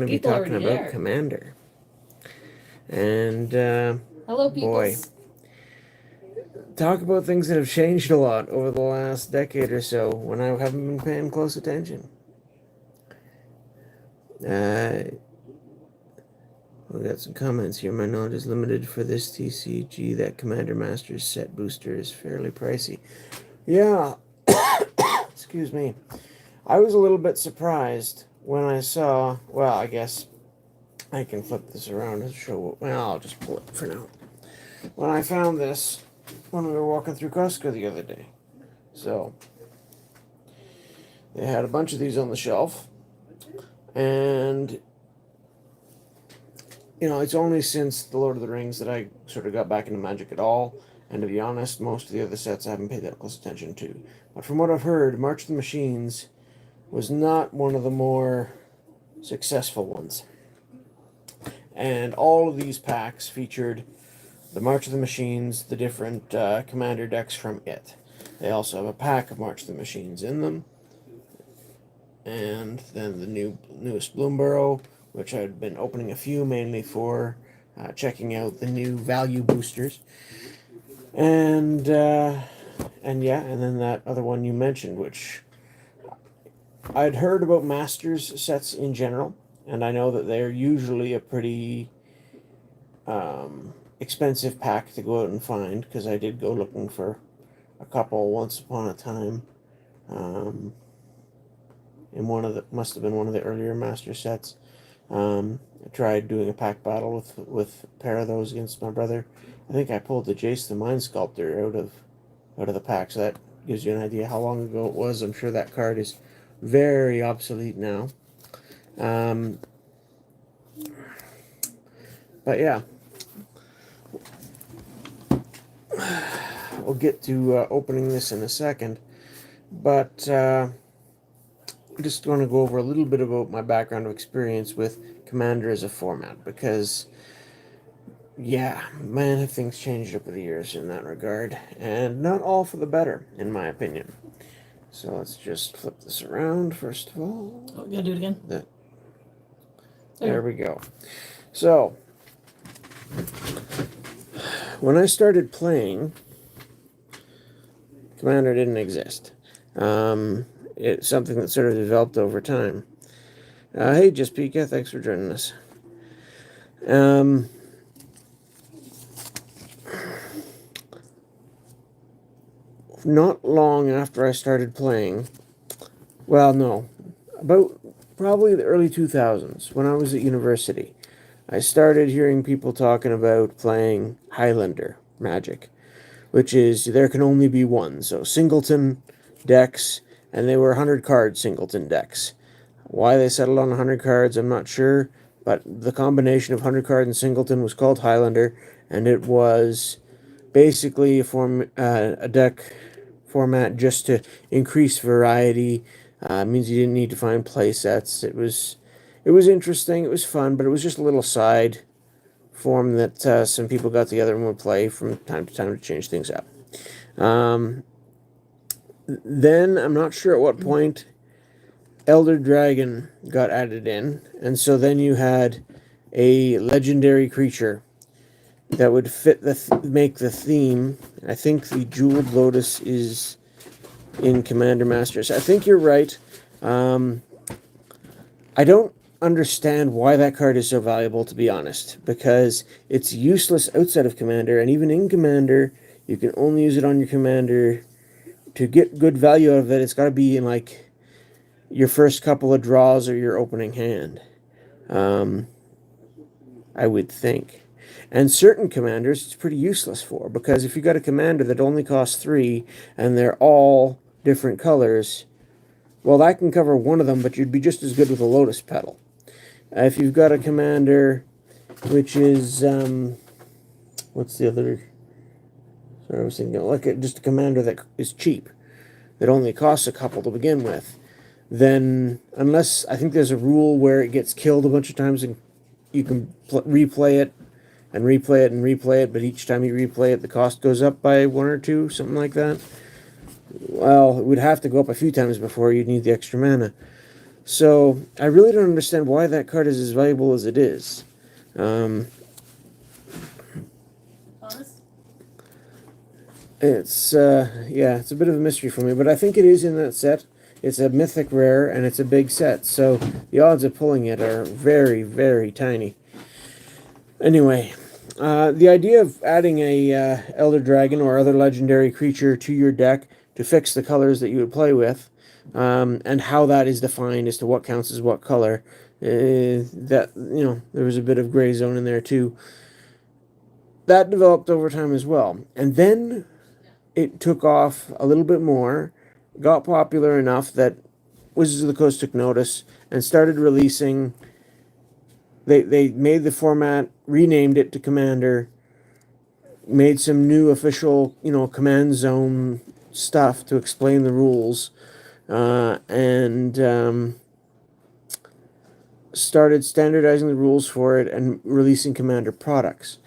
going to be talking about Commander. And, hello, boy, talk about things that have changed a lot over the last decade or so when I haven't been paying close attention. We got some comments here. My knowledge is limited for this TCG. That Commander Masters set booster is fairly pricey. Yeah, excuse me. I was a little bit surprised when I saw, well, I guess I can flip this around and show, well, I'll just pull it for now. When I found this, when we were walking through Costco the other day. So, they had a bunch of these on the shelf. And, you know, it's only since The Lord of the Rings that I sort of got back into Magic at all. And to be honest, most of the other sets I haven't paid that close attention to. But from what I've heard, March of the Machines was not one of the more successful ones. And all of these packs featured the March of the Machines, the different commander decks from it. They also have a pack of March of the Machines in them. And then the newest Bloomburrow, which I'd been opening a few mainly for checking out the new value boosters. And yeah, and then that other one you mentioned, which I'd heard about Masters sets in general, and I know that they're usually a pretty expensive pack to go out and find, because I did go looking for a couple once upon a time. In one of the, must have been one of the earlier Master sets. I tried doing a pack battle with a pair of those against my brother. I think I pulled the Jace the Mind Sculptor out of the pack, so that gives you an idea how long ago it was. I'm sure that card is very obsolete now. But yeah, we'll get to opening this in a second. But I'm just going to go over a little bit about my background of experience with Commander as a format, because yeah, man, have things changed over the years in that regard, and not all for the better, in my opinion. So let's just flip this around first of all. Oh, you gotta do it again? There we go. So, when I started playing, Commander didn't exist. It's something that sort of developed over time. Hey, Just Pika, thanks for joining us. Not long after I started playing, well, no, about probably the early 2000s, when I was at university, I started hearing people talking about playing Highlander Magic, which is there can only be one. So singleton decks, and they were 100 card singleton decks. Why they settled on 100 cards, I'm not sure, but the combination of 100 card and singleton was called Highlander, and it was basically a deck format just to increase variety. Means you didn't need to find play sets. It was interesting. It was fun, but it was just a little side form that some people got together and would play from time to time to change things up. Then I'm not sure at what point Elder Dragon got added in, and so then you had a legendary creature that would fit make the theme. I think the Jeweled Lotus is in Commander Masters. I think you're right. I don't understand why that card is so valuable, to be honest, because it's useless outside of Commander, and even in Commander, you can only use it on your Commander. To get good value out of it, it's got to be in, like, your first couple of draws or your opening hand. I would think. And certain commanders it's pretty useless for, because if you got a commander that only costs 3 and they're all different colors, well, that can cover one of them, but you'd be just as good with a Lotus Petal. If you've got a commander which is what's the other? Sorry, I was thinking like just a commander that is cheap, that only costs a couple to begin with. Then, unless I think there's a rule where it gets killed a bunch of times and you can replay it and replay it and replay it, but each time you replay it, the cost goes up by 1 or 2, something like that. Well, it would have to go up a few times before you'd need the extra mana. So I really don't understand why that card is as valuable as it is. Honest? It's yeah, it's a bit of a mystery for me, but I think it is in that set. It's a mythic rare and it's a big set, so the odds of pulling it are very, very tiny. Anyway, the idea of adding a elder dragon or other legendary creature to your deck to fix the colors that you would play with, and how that is defined as to what counts as what color, that there was a bit of gray zone in there too. That developed over time as well, and then it took off a little bit more, got popular enough that Wizards of the Coast took notice and started releasing. They made the format, renamed it to Commander, made some new official, command zone stuff to explain the rules, and started standardizing the rules for it and releasing Commander products.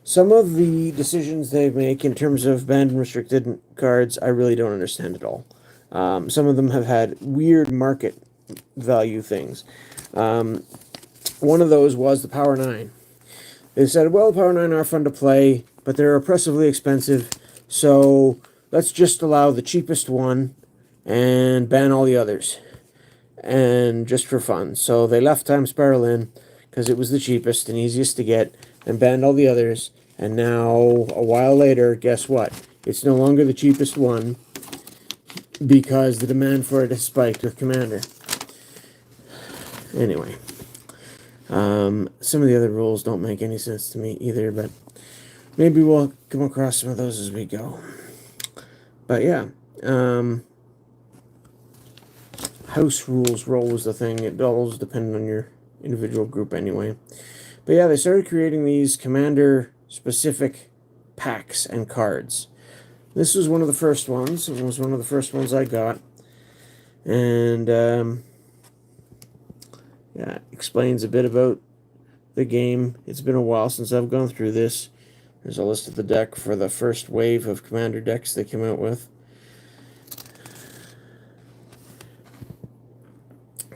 Some of the decisions they make in terms of banned and restricted cards, I really don't understand at all. Some of them have had weird market value things. One of those was the Power 9. They said, well, the Power 9 are fun to play, but they're oppressively expensive, so let's just allow the cheapest one and ban all the others. And just for fun. So they left Time Spiral in because it was the cheapest and easiest to get and banned all the others. And now, a while later, guess what? It's no longer the cheapest one because the demand for it has spiked with Commander. Anyway, some of the other rules don't make any sense to me either, but maybe we'll come across some of those as we go. But yeah, house rules role was the thing. It always depended on your individual group anyway. But yeah, they started creating these Commander specific packs and cards. This was one of the first ones. It was one of the first ones I got. And yeah, it explains a bit about the game. It's been a while since I've gone through this. There's a list of the deck for the first wave of Commander decks they came out with.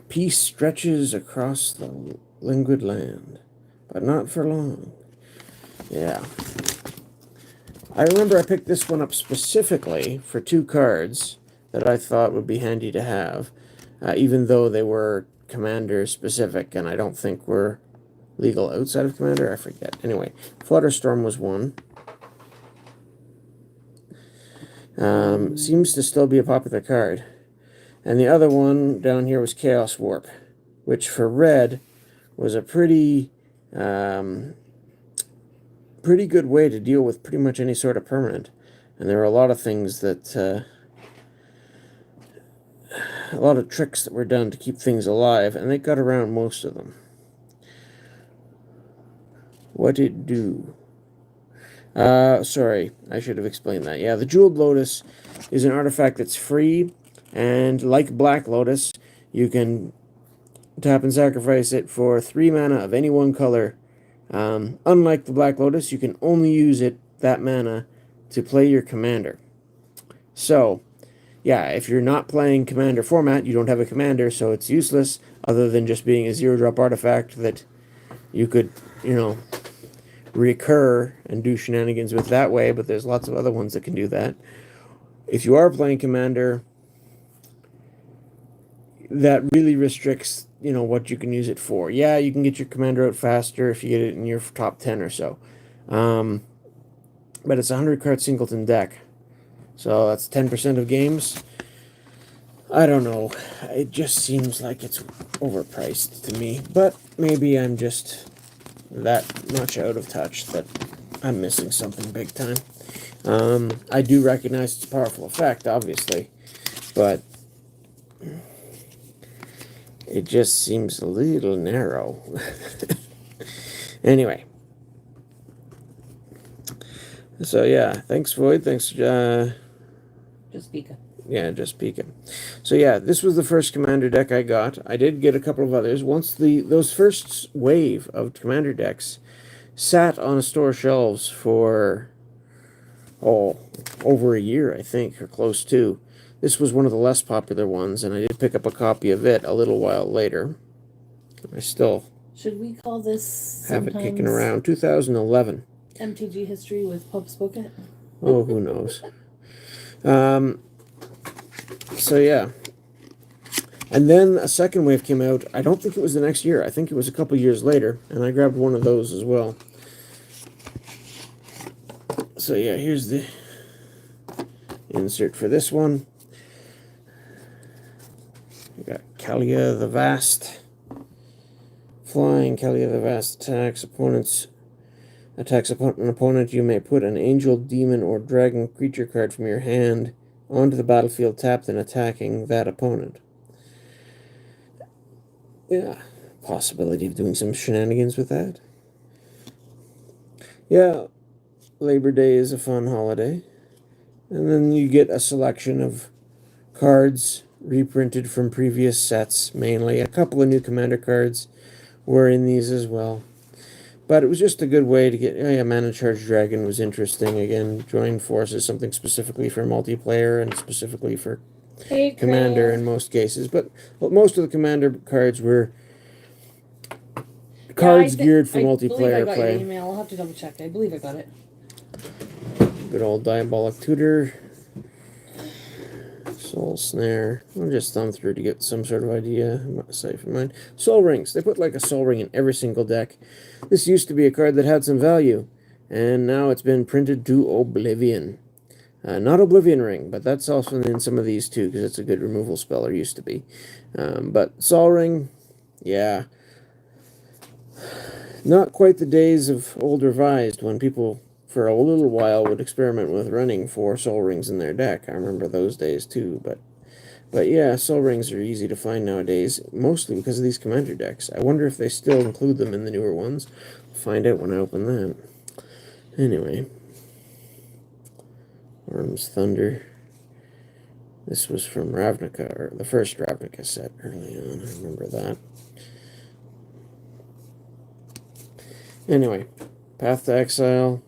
Peace stretches across the languid land, but not for long. Yeah. I remember I picked this one up specifically for two cards that I thought would be handy to have, even though they were Commander specific, and I don't think were legal outside of Commander. I forget. Anyway, Flutterstorm was one. Seems to still be a popular card. And the other one down here was Chaos Warp, which for red was a pretty good way to deal with pretty much any sort of permanent. And there were a lot of things that, a lot of tricks that were done to keep things alive, and they got around most of them. What did it do? Sorry, I should have explained that. Yeah, the Jeweled Lotus is an artifact that's free, and like Black Lotus, you can tap and sacrifice it for 3 mana of any one color. Unlike the Black Lotus, you can only use that mana to play your commander. So, yeah, if you're not playing commander format, you don't have a commander, so it's useless, other than just being a 0-drop artifact that you could, recur and do shenanigans with that way, but there's lots of other ones that can do that. If you are playing commander, that really restricts, what you can use it for. Yeah, you can get your commander out faster if you get it in your top 10 or so. But it's a 100-card singleton deck. So that's 10% of games. I don't know. It just seems like it's overpriced to me. But maybe I'm just that much out of touch that I'm missing something big time. I do recognize its powerful effect, obviously. But it just seems a little narrow. Anyway. So yeah, thanks Void, thanks Just Pika. Yeah, just Pika. So yeah, this was the first Commander deck I got. I did get a couple of others. Once those first wave of Commander decks sat on store shelves for over a year, I think, or close to. This was one of the less popular ones, and I did pick up a copy of it a little while later. I still Should we call this have it kicking sometimes around. 2011. MTG history with Pope Spoken? Oh, who knows? So yeah. And then a second wave came out. I don't think it was the next year. I think it was a couple years later, and I grabbed one of those as well. So yeah, here's the insert for this one. We got Kalia the Vast. Flying, Kalia the Vast attacks an opponent. You may put an angel, demon, or dragon creature card from your hand onto the battlefield tapped and attacking that opponent. Yeah, possibility of doing some shenanigans with that. Yeah, Labor Day is a fun holiday. And then you get a selection of cards reprinted from previous sets, mainly. A couple of new commander cards were in these as well. But it was just a good way to get... yeah, Mana Charge Dragon was interesting. Again, join forces, something specifically for multiplayer and specifically for commander in most cases. But most of the commander cards were cards geared for multiplayer I got play. Your email. I'll have to double check. I believe I got it. Good old Diabolic Tutor. Soul Snare. I'll just thumb through to get some sort of idea. Aside from mine. Soul Rings. They put like a Soul Ring in every single deck. This used to be a card that had some value, and now it's been printed to oblivion. Not Oblivion Ring, but that's also in some of these too, because it's a good removal spell, or used to be. But Soul Ring, yeah. Not quite the days of Old Revised, when people for a little while would experiment with running 4 Soul Rings in their deck. I remember those days too, but yeah, Soul Rings are easy to find nowadays, mostly because of these commander decks. I wonder if they still include them in the newer ones. I'll find out when I open that. Anyway. Worm's Thunder. This was from Ravnica, or the first Ravnica set early on. I remember that. Anyway, Path to Exile.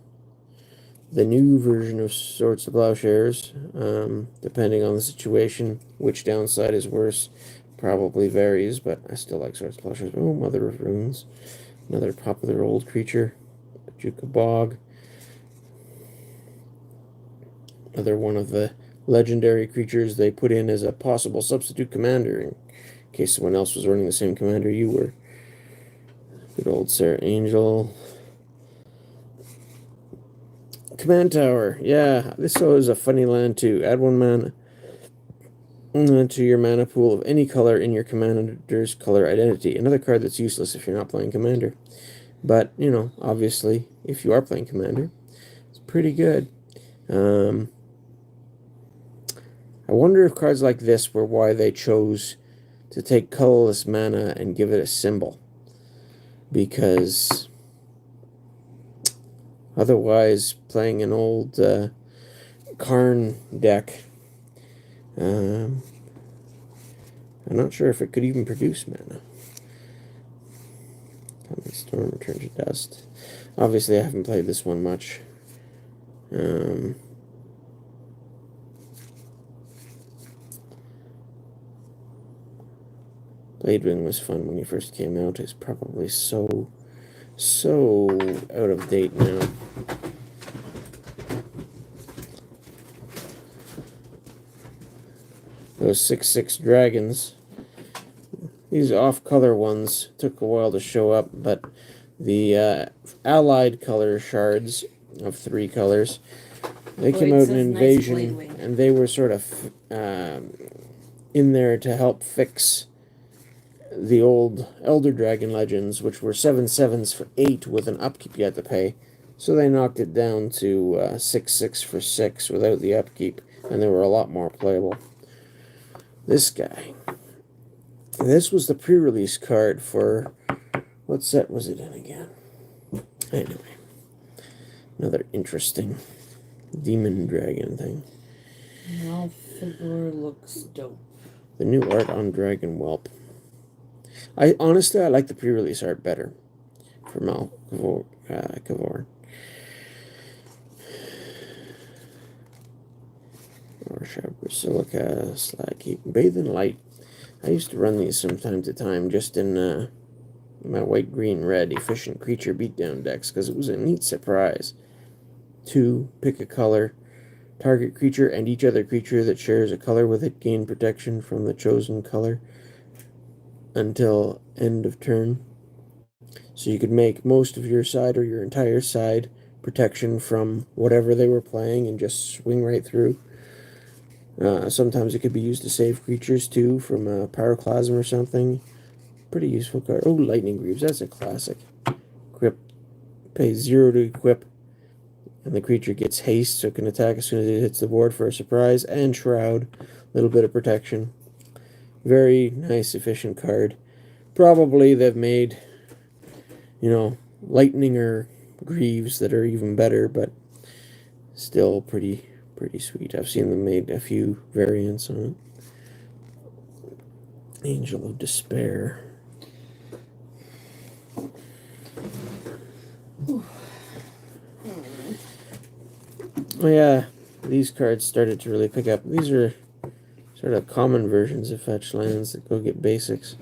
The new version of Swords to Plowshares, depending on the situation, which downside is worse, probably varies, but I still like Swords to Plowshares. Oh, Mother of Runes, another popular old creature, Juka Bog, another one of the legendary creatures they put in as a possible substitute commander in case someone else was running the same commander you were. Good old Sarah Angel. Command Tower, yeah, this is a funny land too. Add 1 mana to your mana pool of any color in your commander's color identity. Another card that's useless if you're not playing commander. But, you know, obviously, if you are playing commander, it's pretty good. I wonder if cards like this were why they chose to take colorless mana and give it a symbol. Because otherwise, playing an old Karn deck, I'm not sure if it could even produce mana. Coming Storm, Return to Dust. Obviously, I haven't played this one much. Bladewing was fun when he first came out. It's probably so out of date now. Those 6/6 dragons. These off-color ones took a while to show up, but the allied color shards of 3 colors, they came out in Invasion, and they were sort of in there to help fix the old Elder Dragon Legends, which were 7/7s for 8 with an upkeep you had to pay. So they knocked it down to 6/6 for 6 without the upkeep, and they were a lot more playable. This guy. This was the pre-release card for... what set was it in again? Anyway. Another interesting demon dragon thing. Malfigor looks dope. The new art on Dragon Whelp. Honestly, I like the pre-release art better for Malfigor. Or sharp silica slag. Keep bathing light. I used to run these from time to time just in my white, green, red efficient creature beatdown decks because it was a neat surprise. 2, pick a color. Target creature and each other creature that shares a color with it gain protection from the chosen color until end of turn. So you could make most of your side or your entire side protection from whatever they were playing and just swing right through. Sometimes it could be used to save creatures too from a pyroclasm or something. Pretty useful card. Oh, Lightning Greaves, that's a classic. Equip, pay 0 to equip, and the creature gets haste, so it can attack as soon as it hits the board for a surprise, and Shroud, a little bit of protection. Very nice, efficient card. Probably they've made, Lightning or Greaves that are even better, but still pretty sweet. I've seen them made a few variants on it. Angel of Despair. Oh yeah, these cards started to really pick up. These are sort of common versions of fetch lands that go get basics.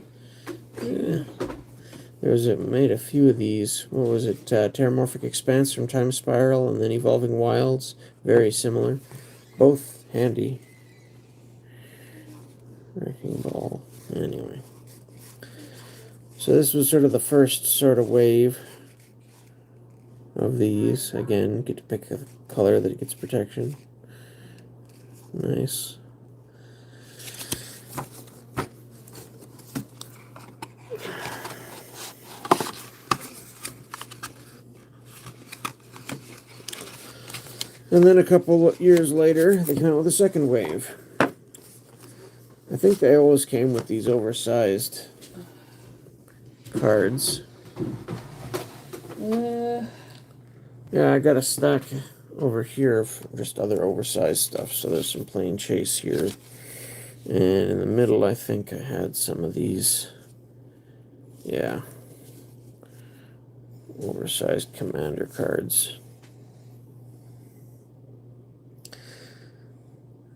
Yeah. Made a few of these. What was it? Terramorphic Expanse from Time Spiral, and then Evolving Wilds. Very similar. Both handy. Wrecking Ball. Anyway. So this was sort of the first sort of wave of these. Again, get to pick a color that gets protection. Nice. And then a couple of years later, they came out with a second wave. I think they always came with these oversized cards. Yeah, I got a stack over here of just other oversized stuff. So there's some plain chase here. And in the middle, I think I had some of these. Yeah. Oversized commander cards.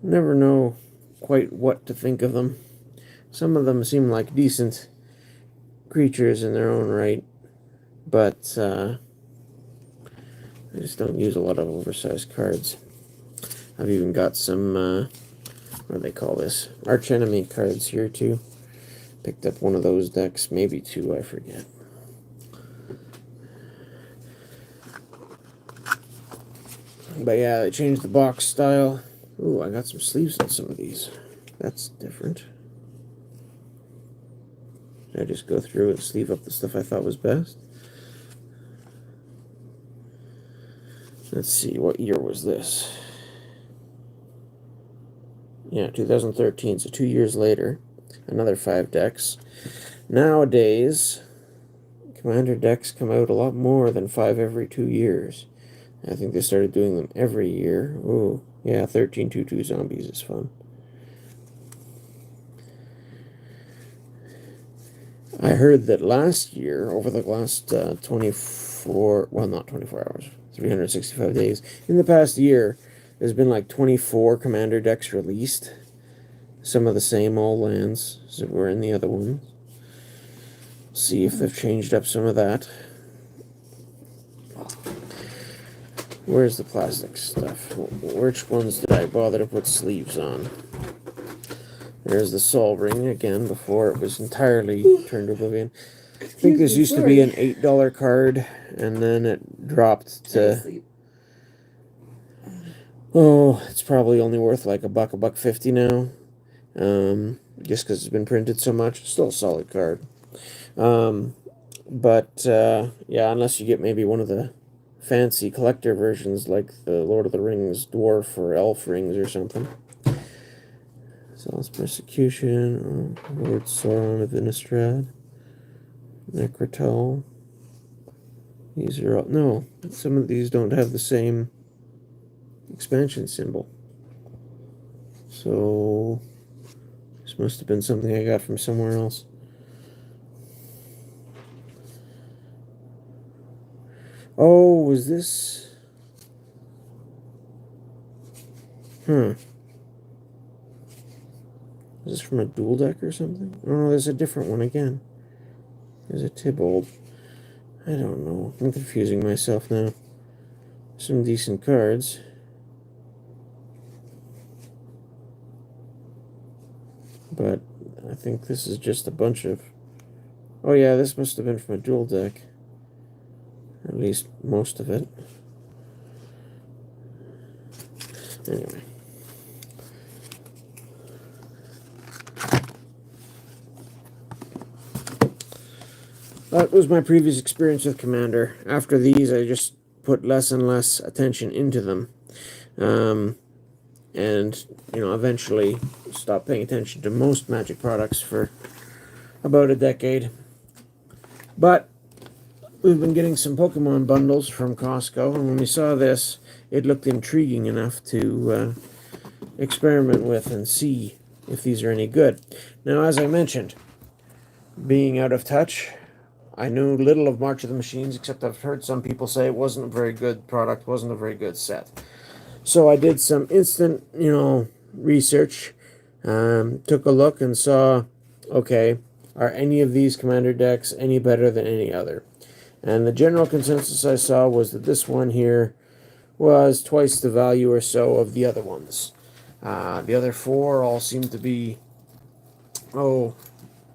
Never know quite what to think of them. Some of them seem like decent creatures in their own right, but I just don't use a lot of oversized cards. I've even got some, what do they call this? Archenemy cards here too. Picked up one of those decks, maybe 2, I forget. But yeah, they changed the box style. Ooh, I got some sleeves on some of these. That's different. Did I just go through and sleeve up the stuff I thought was best? Let's see, what year was this? Yeah, 2013, so 2 years later. Another 5 decks. Nowadays, Commander decks come out a lot more than 5 every 2 years. I think they started doing them every year. Ooh, yeah, 13 2/2 zombies is fun. I heard that last year, over the last 24, well, not 24 hours, 365 days, in the past year, there's been like 24 Commander decks released. Some of the same old lands that were in the other ones. See if they've changed up some of that. Where's the plastic stuff? Which ones did I bother to put sleeves on? There's the Sol Ring again before it was entirely turned oblivion. I think this used to be an $8 card, and then it dropped to... Oh, it's probably only worth like $1.50 now. Just because it's been printed so much. Still a solid card. Yeah, unless you get maybe one of the fancy collector versions like the Lord of the Rings dwarf or elf rings or something. Zealous Persecution, Lord Sauron of Innistrad, Necrotel. These are all... No, some of these don't have the same expansion symbol. So, this must have been something I got from somewhere else. Oh, was this... Is this from a dual deck or something? Oh no, there's a different one again. There's a Tybalt. I don't know. I'm confusing myself now. Some decent cards. But I think this is just a bunch of... Oh yeah, this must have been from a dual deck. At least most of it. Anyway. That was my previous experience with Commander. After these, I just put less and less attention into them. And, eventually stopped paying attention to most Magic products for about a decade. But we've been getting some Pokemon bundles from Costco, and when we saw this, it looked intriguing enough to experiment with and see if these are any good. Now, as I mentioned, being out of touch, I knew little of March of the Machines, except I've heard some people say it wasn't a very good product, wasn't a very good set. So I did some instant, research, took a look and saw, okay, are any of these Commander decks any better than any other? And the general consensus I saw was that this one here was twice the value or so of the other ones. The other four all seem to be,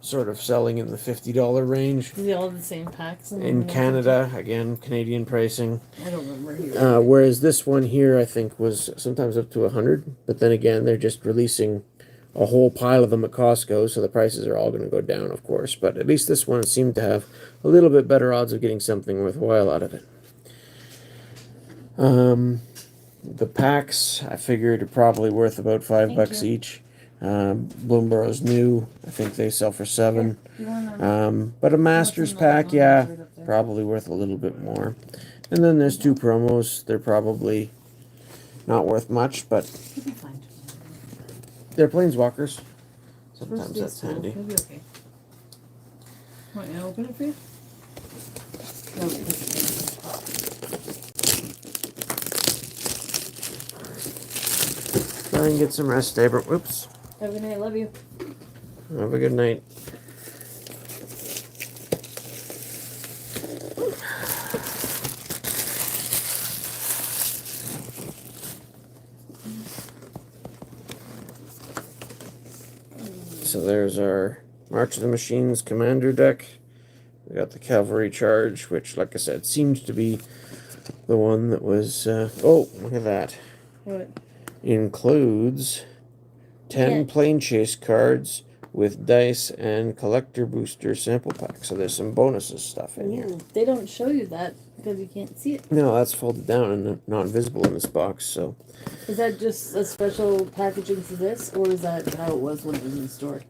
sort of selling in the $50 range. They all have the same packs. In Canada, again, Canadian pricing. I don't remember here. Whereas this one here, I think, was sometimes up to $100. But then again, they're just releasing a whole pile of them at Costco, so the prices are all going to go down, of course. But at least this one seemed to have a little bit better odds of getting something worthwhile out of it. The packs, I figured, are probably worth about $5 each. Bloomburrow's new. I think they sell for $7. But a Masters pack, yeah, probably worth a little bit more. And then there's 2 promos. They're probably not worth much, but they're planeswalkers. Sometimes that's handy. It'll be okay. Want me to open it for you? Try and get some rest, Abram. Whoops. Have a good night. Love you. Have a good night. So there's our March of the Machines Commander deck. We got the Cavalry Charge, which, like I said, seems to be the one that was... oh, look at that. What? Includes 10 plane chase cards with dice and collector booster sample pack. So there's some bonuses stuff in here. They don't show you that because you can't see it. No, that's folded down and not visible in this box. So is that just a special packaging for this, or is that how it was when it was in the store?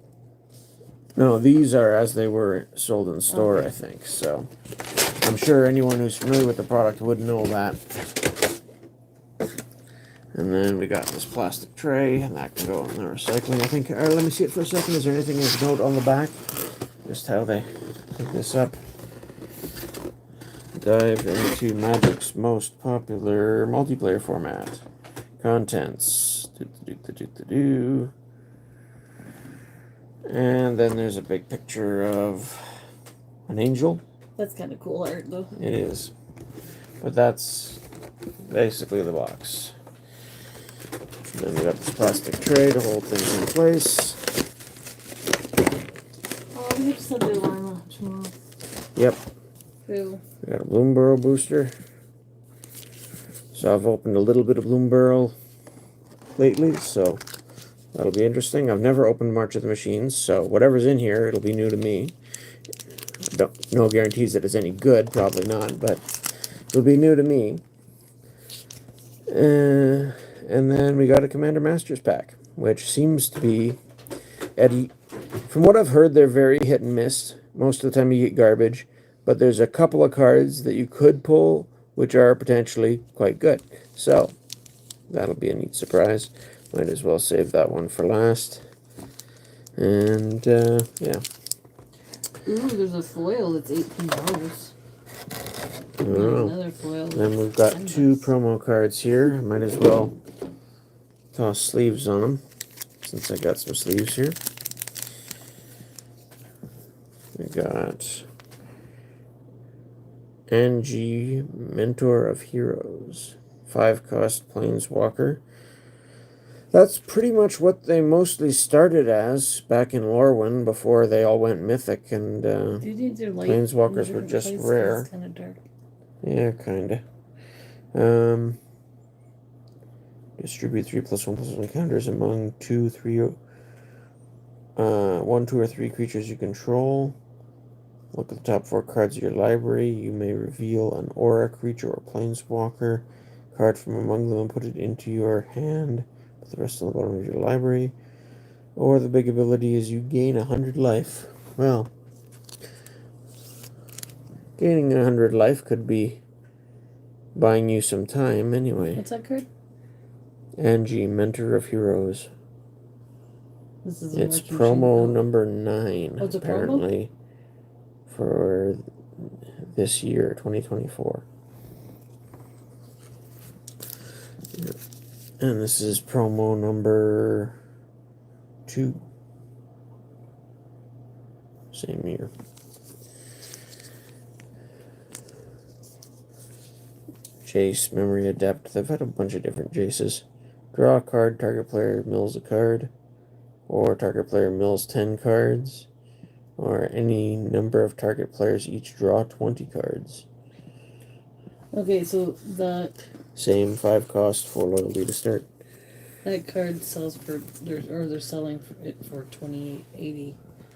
No, these are as they were sold in store, I think. So I'm sure anyone who's familiar with the product would know that. And then we got this plastic tray, and that can go in the recycling. I think, let me see it for a second. Is there anything of note on the back? Just how they pick this up. Dive into Magic's most popular multiplayer format. Contents. And then there's a big picture of an angel. That's kind of cool art, though. It is. But that's basically the box. Then we got this plastic tray to hold things in place. Oh, we just have the alarm tomorrow. Yep. Cool. We got a Bloomburrow booster. So I've opened a little bit of Bloomburrow lately, so that'll be interesting. I've never opened March of the Machines, so whatever's in here, it'll be new to me. No guarantees that it's any good, probably not, but it'll be new to me. And then we got a Commander Masters pack, which seems to be, from what I've heard, they're very hit and miss. Most of the time you get garbage, but there's a couple of cards that you could pull, which are potentially quite good. So, that'll be a neat surprise. Might as well save that one for last. And, yeah. Ooh, there's a foil that's $18. I don't know. Another foil. Then we've got 2 promo cards here. Might as well toss sleeves on them. since I got some sleeves here. We got Angie, Mentor of Heroes. 5-cost Planeswalker. That's pretty much what they mostly started as back in Lorwyn before they all went mythic and Do you need your light Planeswalkers in a were different just place? 'Cause rare. It's kind of dark. Yeah, kinda. Distribute 3+1/+1 counters among 2, 3, 1, 2, or 3 creatures you control. Look at the top 4 cards of your library. You may reveal an aura, creature, or planeswalker card from among them and put it into your hand. Put the rest on the bottom of your library. Or the big ability is you gain 100 life. Well, gaining 100 life could be buying you some time anyway. What's that card? Angie, Mentor of Heroes. This is It's March promo machine. number 9, Oh, it's a promo? apparently, for this year, 2024. Yeah. And this is promo number 2. Same year. Jace, Memory Adept. They've had a bunch of different Jaces. Draw a card, target player mills a card. Or target player mills 10 cards. Or any number of target players each draw 20 cards. Okay, so Same 5-cost, 4 loyalty to start. that card sells for they're selling it for $28.80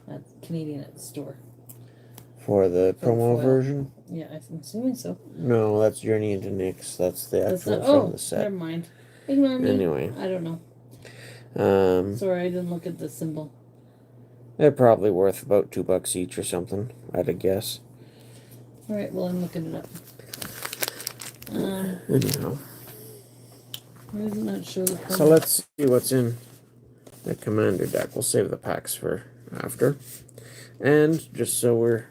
at Canadian at the store. For the For promo foil. version? Yeah, I'm assuming so. No, that's Journey into Nyx. That's the That's actual not, from the set. Never mind. Ignore me. Anyway. I don't know. Sorry, I didn't look at the symbol. They're probably worth about $2 each or something, I'd guess. Alright, well, I'm looking it up. Anyhow. Why doesn't that show the promo? So let's see what's in the Commander deck. We'll save the packs for after. And just so we're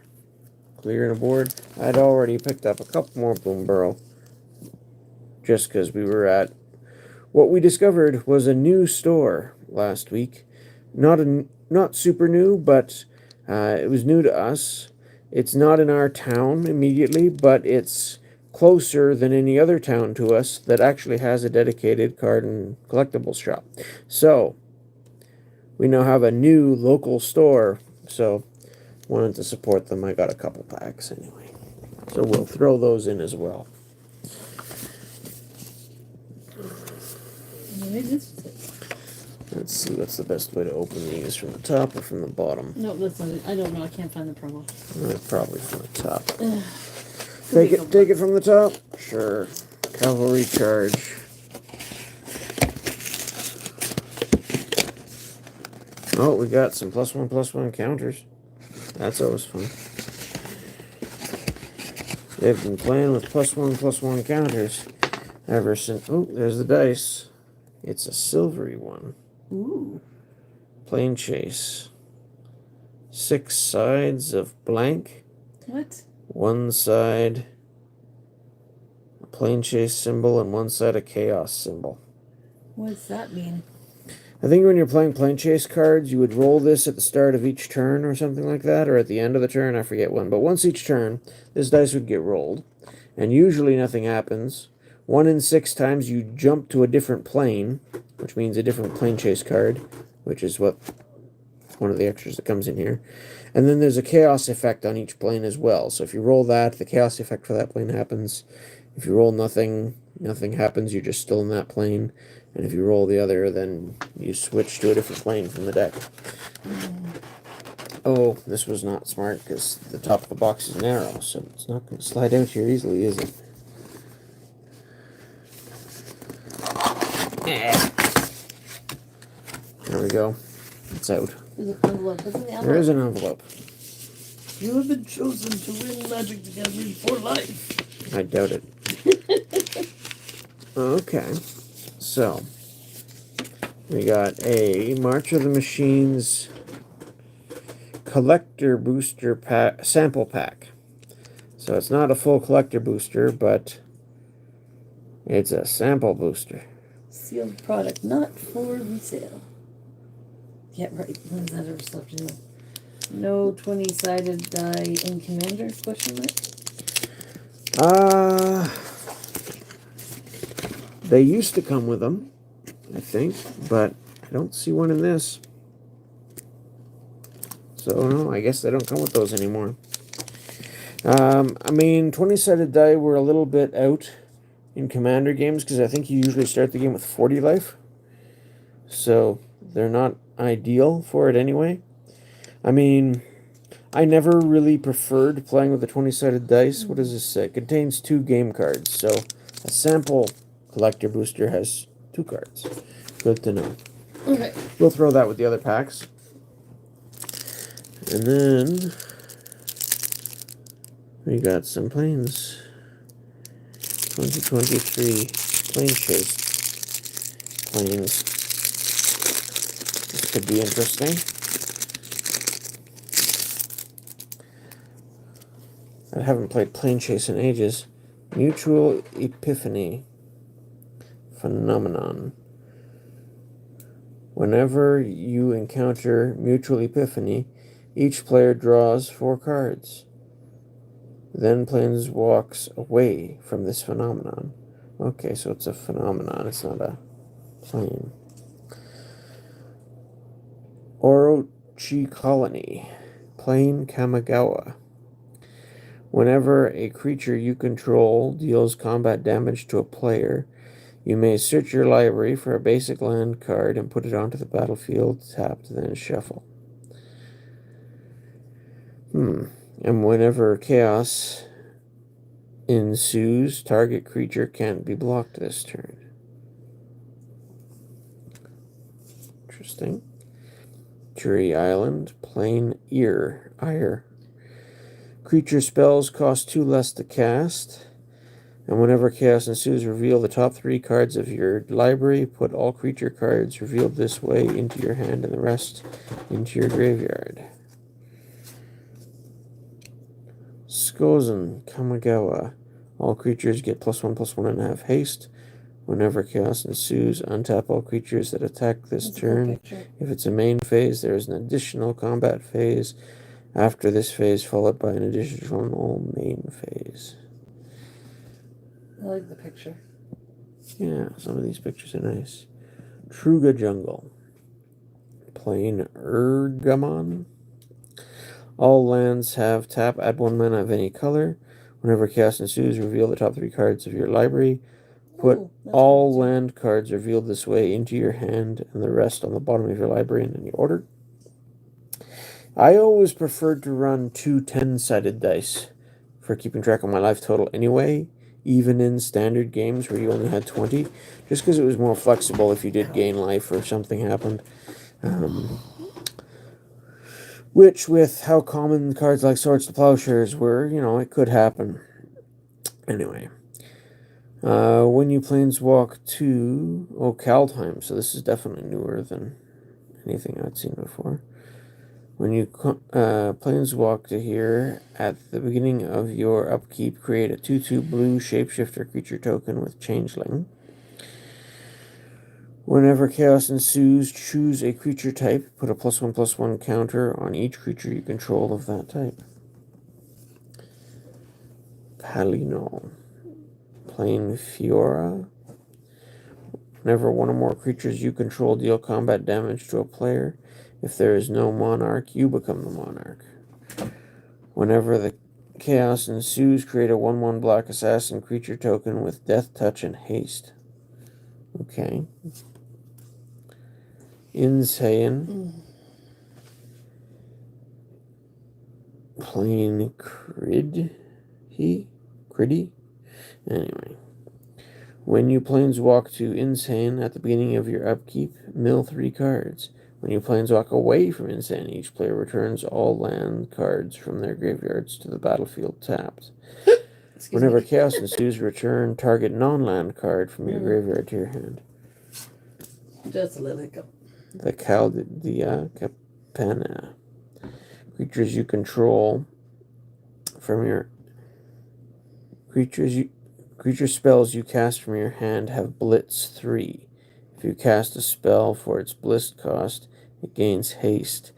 clearing a board, I'd already picked up a couple more Boomburrow. Just because we were at what we discovered was a new store last week. Not super new, but it was new to us. It's not in our town immediately, but it's closer than any other town to us that actually has a dedicated card and collectibles shop. So we now have a new local store. So wanted to support them. I got a couple packs anyway. So we'll throw those in as well. Maybe this is it. Let's see what's the best way to open these, from the top or from the bottom. No, that's not it. I don't know. I can't find the promo. Probably from the top. Take it from the top? Sure. Cavalry charge. Oh, we got some +1/+1 counters. That's always fun. They've been playing with +1/+1 counters ever since. Oh, there's the dice. It's a silvery one. Ooh. Plane chase. 6 sides of blank. What? One side a plane chase symbol and one side a chaos symbol. What does that mean? I think when you're playing plane chase cards, you would roll this at the start of each turn or something like that, or at the end of the turn, I forget when. But once each turn, this dice would get rolled, and usually nothing happens. 1 in 6 times you jump to a different plane, which means a different plane chase card, which is what one of the extras that comes in here. And then there's a chaos effect on each plane as well. So if you roll that, the chaos effect for that plane happens. If you roll nothing, nothing happens. You're just still in that plane. And if you roll the other, then you switch to a different plane from the deck. Oh, this was not smart because the top of the box is narrow, so it's not going to slide out here easily, is it? There we go. It's out. There's an envelope. What's in the envelope? There is an envelope. You have been chosen to win Magic the Gathering for life. I doubt it. Okay. So, we got a March of the Machines collector booster pack, sample pack. So it's not a full collector booster, but it's a sample booster. Sealed product, not for resale. Yeah, right. When's that ever slept in? No 20-sided die in Commander? Question mark. They used to come with them, I think, but I don't see one in this. So no, I guess they don't come with those anymore. I mean, 20-sided die were a little bit out in Commander games because I think you usually start the game with 40 life. So they're not ideal for it anyway. I mean, I never really preferred playing with the 20-sided dice. What does this say? It contains 2 game cards. So a sample collector booster has 2 cards. Good to know. Okay. We'll throw that with the other packs. And then we got some planes. 2023 plane chase planes. This could be interesting. I haven't played plane chase in ages. Mutual epiphany phenomenon. Whenever you encounter mutual epiphany, each player draws 4 cards. Then planes walks away from this phenomenon. Okay, so it's a phenomenon, it's not a plane. Orochi Colony, Plane Kamigawa. Whenever a creature you control deals combat damage to a player, you may search your library for a basic land card and put it onto the battlefield tapped, then shuffle. And whenever chaos ensues, target creature can't be blocked this turn. Interesting. Jury Island, Plain Ire. Creature spells cost 2 less to cast. And whenever chaos ensues, reveal the top 3 cards of your library. Put all creature cards revealed this way into your hand and the rest into your graveyard. Skozen Kamigawa. All creatures get +1/+1.5 haste. Whenever chaos ensues, untap all creatures that attack this turn. If it's a main phase, there is an additional combat phase after this phase, followed by an additional main phase. I like the picture. Yeah, some of these pictures are nice. Truga Jungle. Plain Ergamon. All lands have tap, add 1 mana of any color. Whenever chaos ensues, reveal the top 3 cards of your library. Put all land cards revealed this way into your hand and the rest on the bottom of your library in any order. I always preferred to run 2 10-sided dice for keeping track of my life total anyway, even in standard games where you only had 20, just because it was more flexible if you did gain life or something happened. Which, with how common cards like Swords to Plowshares were, it could happen. Anyway. When you planeswalk to Kaldheim, so this is definitely newer than anything I'd seen before. When you planeswalk to here, at the beginning of your upkeep, create a 2/2 blue shapeshifter creature token with Changeling. Whenever chaos ensues, choose a creature type. Put a +1/+1 counter on each creature you control of that type. Palino. Plain Fiora. Whenever one or more creatures you control deal combat damage to a player, if there is no monarch, you become the monarch. Whenever the chaos ensues, create a 1/1 black assassin creature token with death touch and haste. Okay. Insane. Plain Criddy? Anyway. When you planeswalk to Insane at the beginning of your upkeep, mill 3 cards. When you planeswalk away from Insane, each player returns all land cards from their graveyards to the battlefield tapped. Whenever chaos ensues, return target non-land card from your graveyard to your hand. Just a little hiccup. The Caldia Capana. Creatures you control from your creature spells you cast from your hand have Blitz 3. If you cast a spell for its Blitz cost It gains haste,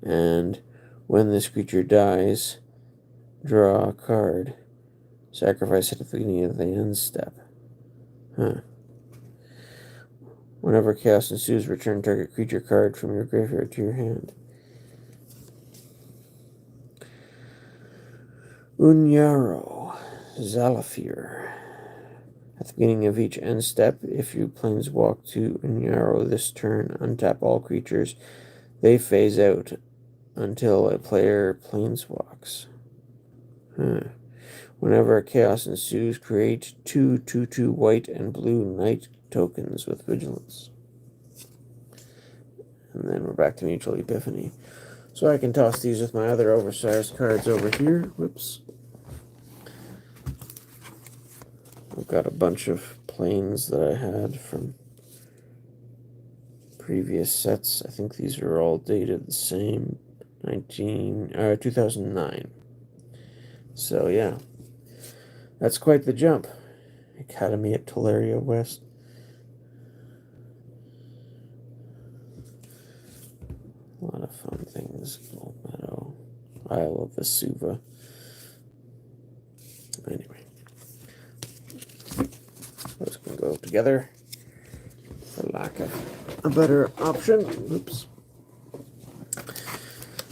and when this creature dies, draw a card. Sacrifice it at the beginning of the end step. Huh. Whenever chaos ensues, return target creature card from your graveyard to your hand. Unyaro, Zalafir. At the beginning of each end step, if you planeswalk to Unyaro this turn, untap all creatures. They phase out until a player planeswalks. Whenever a chaos ensues, create 2/2/2 white and blue knight tokens with vigilance. And then we're back to Mutual Epiphany. So I can toss these with my other oversized cards over here. Whoops. I've got a bunch of planes that I had from previous sets. I think these are all dated the same. 2009. So yeah, that's quite the jump. Academy at Teleria West. A lot of fun things. Gold Meadow, Isle of Vesuva. Anyway, those can go together for lack of a better option. Oops.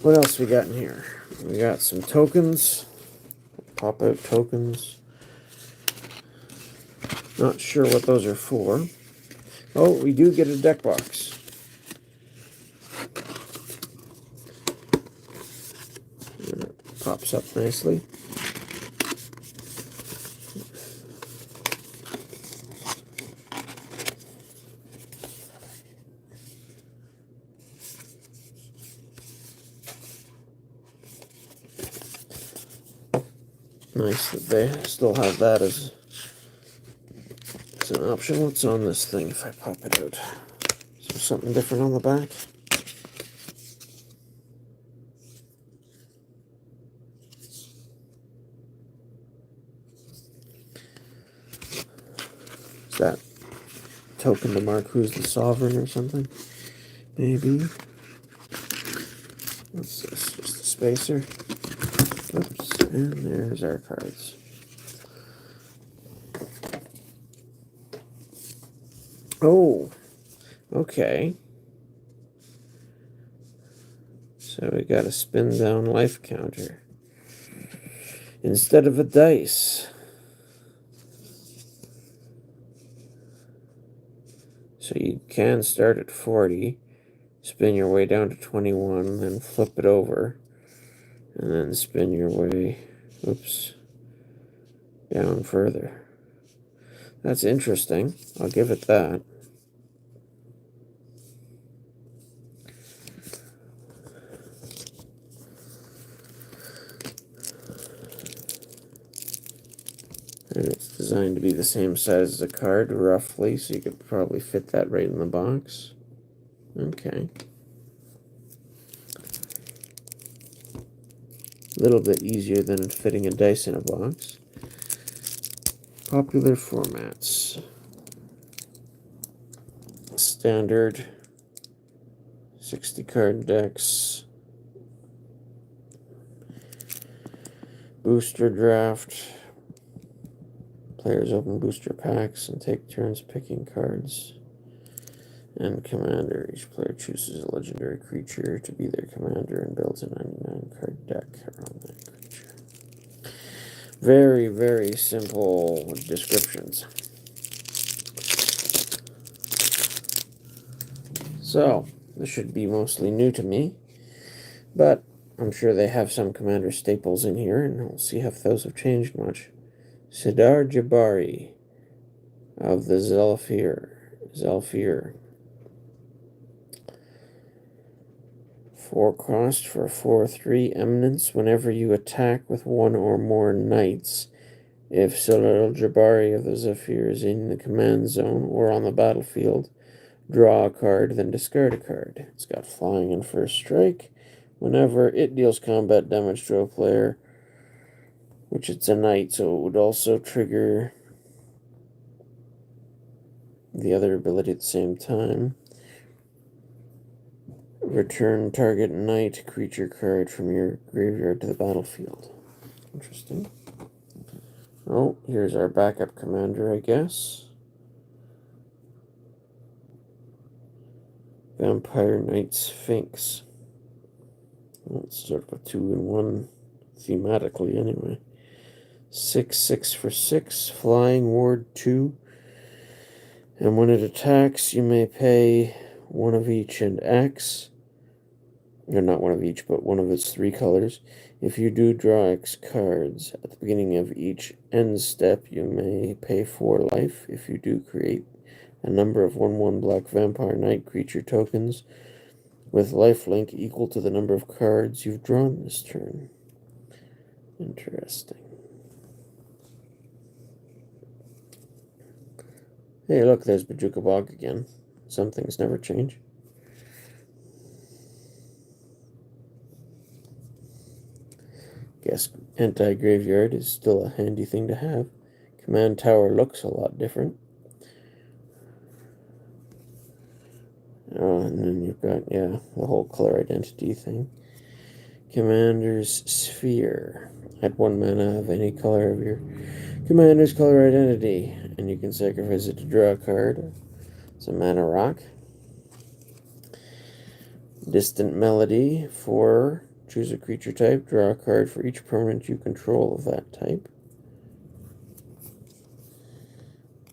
What else we got in here? We got some tokens. Pop-out tokens. Not sure what those are for. Oh, we do get a deck box. And it pops up nicely. Nice that they still have that as an option. What's on this thing if I pop it out? Is there something different on the back? Is that token to mark who's the sovereign or something? Maybe. What's this? Just a spacer. Oops. And there's our cards. Oh, okay. So we got a spin down life counter instead of a dice. So you can start at 40, spin your way down to 21, then flip it over, and then spin your way, down further. That's interesting. I'll give it that. And it's designed to be the same size as a card, roughly, so you could probably fit that right in the box. Okay. A little bit easier than fitting a dice in a box. Popular formats. Standard 60 card decks. Booster draft. Players open booster packs and take turns picking cards. And commander. Each player chooses a legendary creature to be their commander and builds a 99 card deck around that creature. Very, very simple descriptions. So, this should be mostly new to me, but I'm sure they have some commander staples in here, and we'll see if those have changed much. Sidar Jabari of the Zalfir. 4 cost for a 4/3 eminence. Whenever you attack with one or more knights, if Sidar Jabari of the Zephyr is in the command zone or on the battlefield, draw a card, then discard a card. It's got flying and first strike. Whenever it deals combat damage to a player, which it's a knight, so it would also trigger the other ability at the same time. Return target knight creature card from your graveyard to the battlefield. Interesting. Oh, here's our backup commander, I guess. Vampire Knight Sphinx. Well, it's sort of a 2-in-1 thematically, anyway. 6/6 for 6, flying ward 2. And when it attacks, you may pay one of each and X. Or not one of each, but one of its 3 colors. If you do draw X cards at the beginning of each end step, you may pay 4 life. If you do, create a number of 1/1 black vampire knight creature tokens with lifelink equal to the number of cards you've drawn this turn. Interesting. Hey, look, there's Bajuka Bog again. Some things never change. Guess anti-graveyard is still a handy thing to have. Command tower looks a lot different. Oh, and then you've got, yeah, the whole color identity thing. Commander's Sphere. Add 1 mana of any color of your commander's color identity, and you can sacrifice it to draw a card. It's a mana rock. Distant Melody. 4. Choose a creature type. Draw a card for each permanent you control of that type.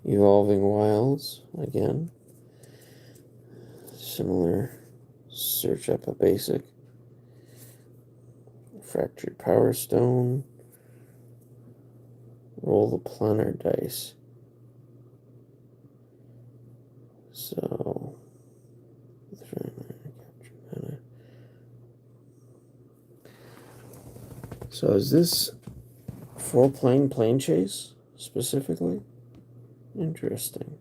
Evolving Wilds. Again. Similar. Search up a basic. Fractured Power Stone. Roll the planar dice. So, is this for plane chase specifically? Interesting.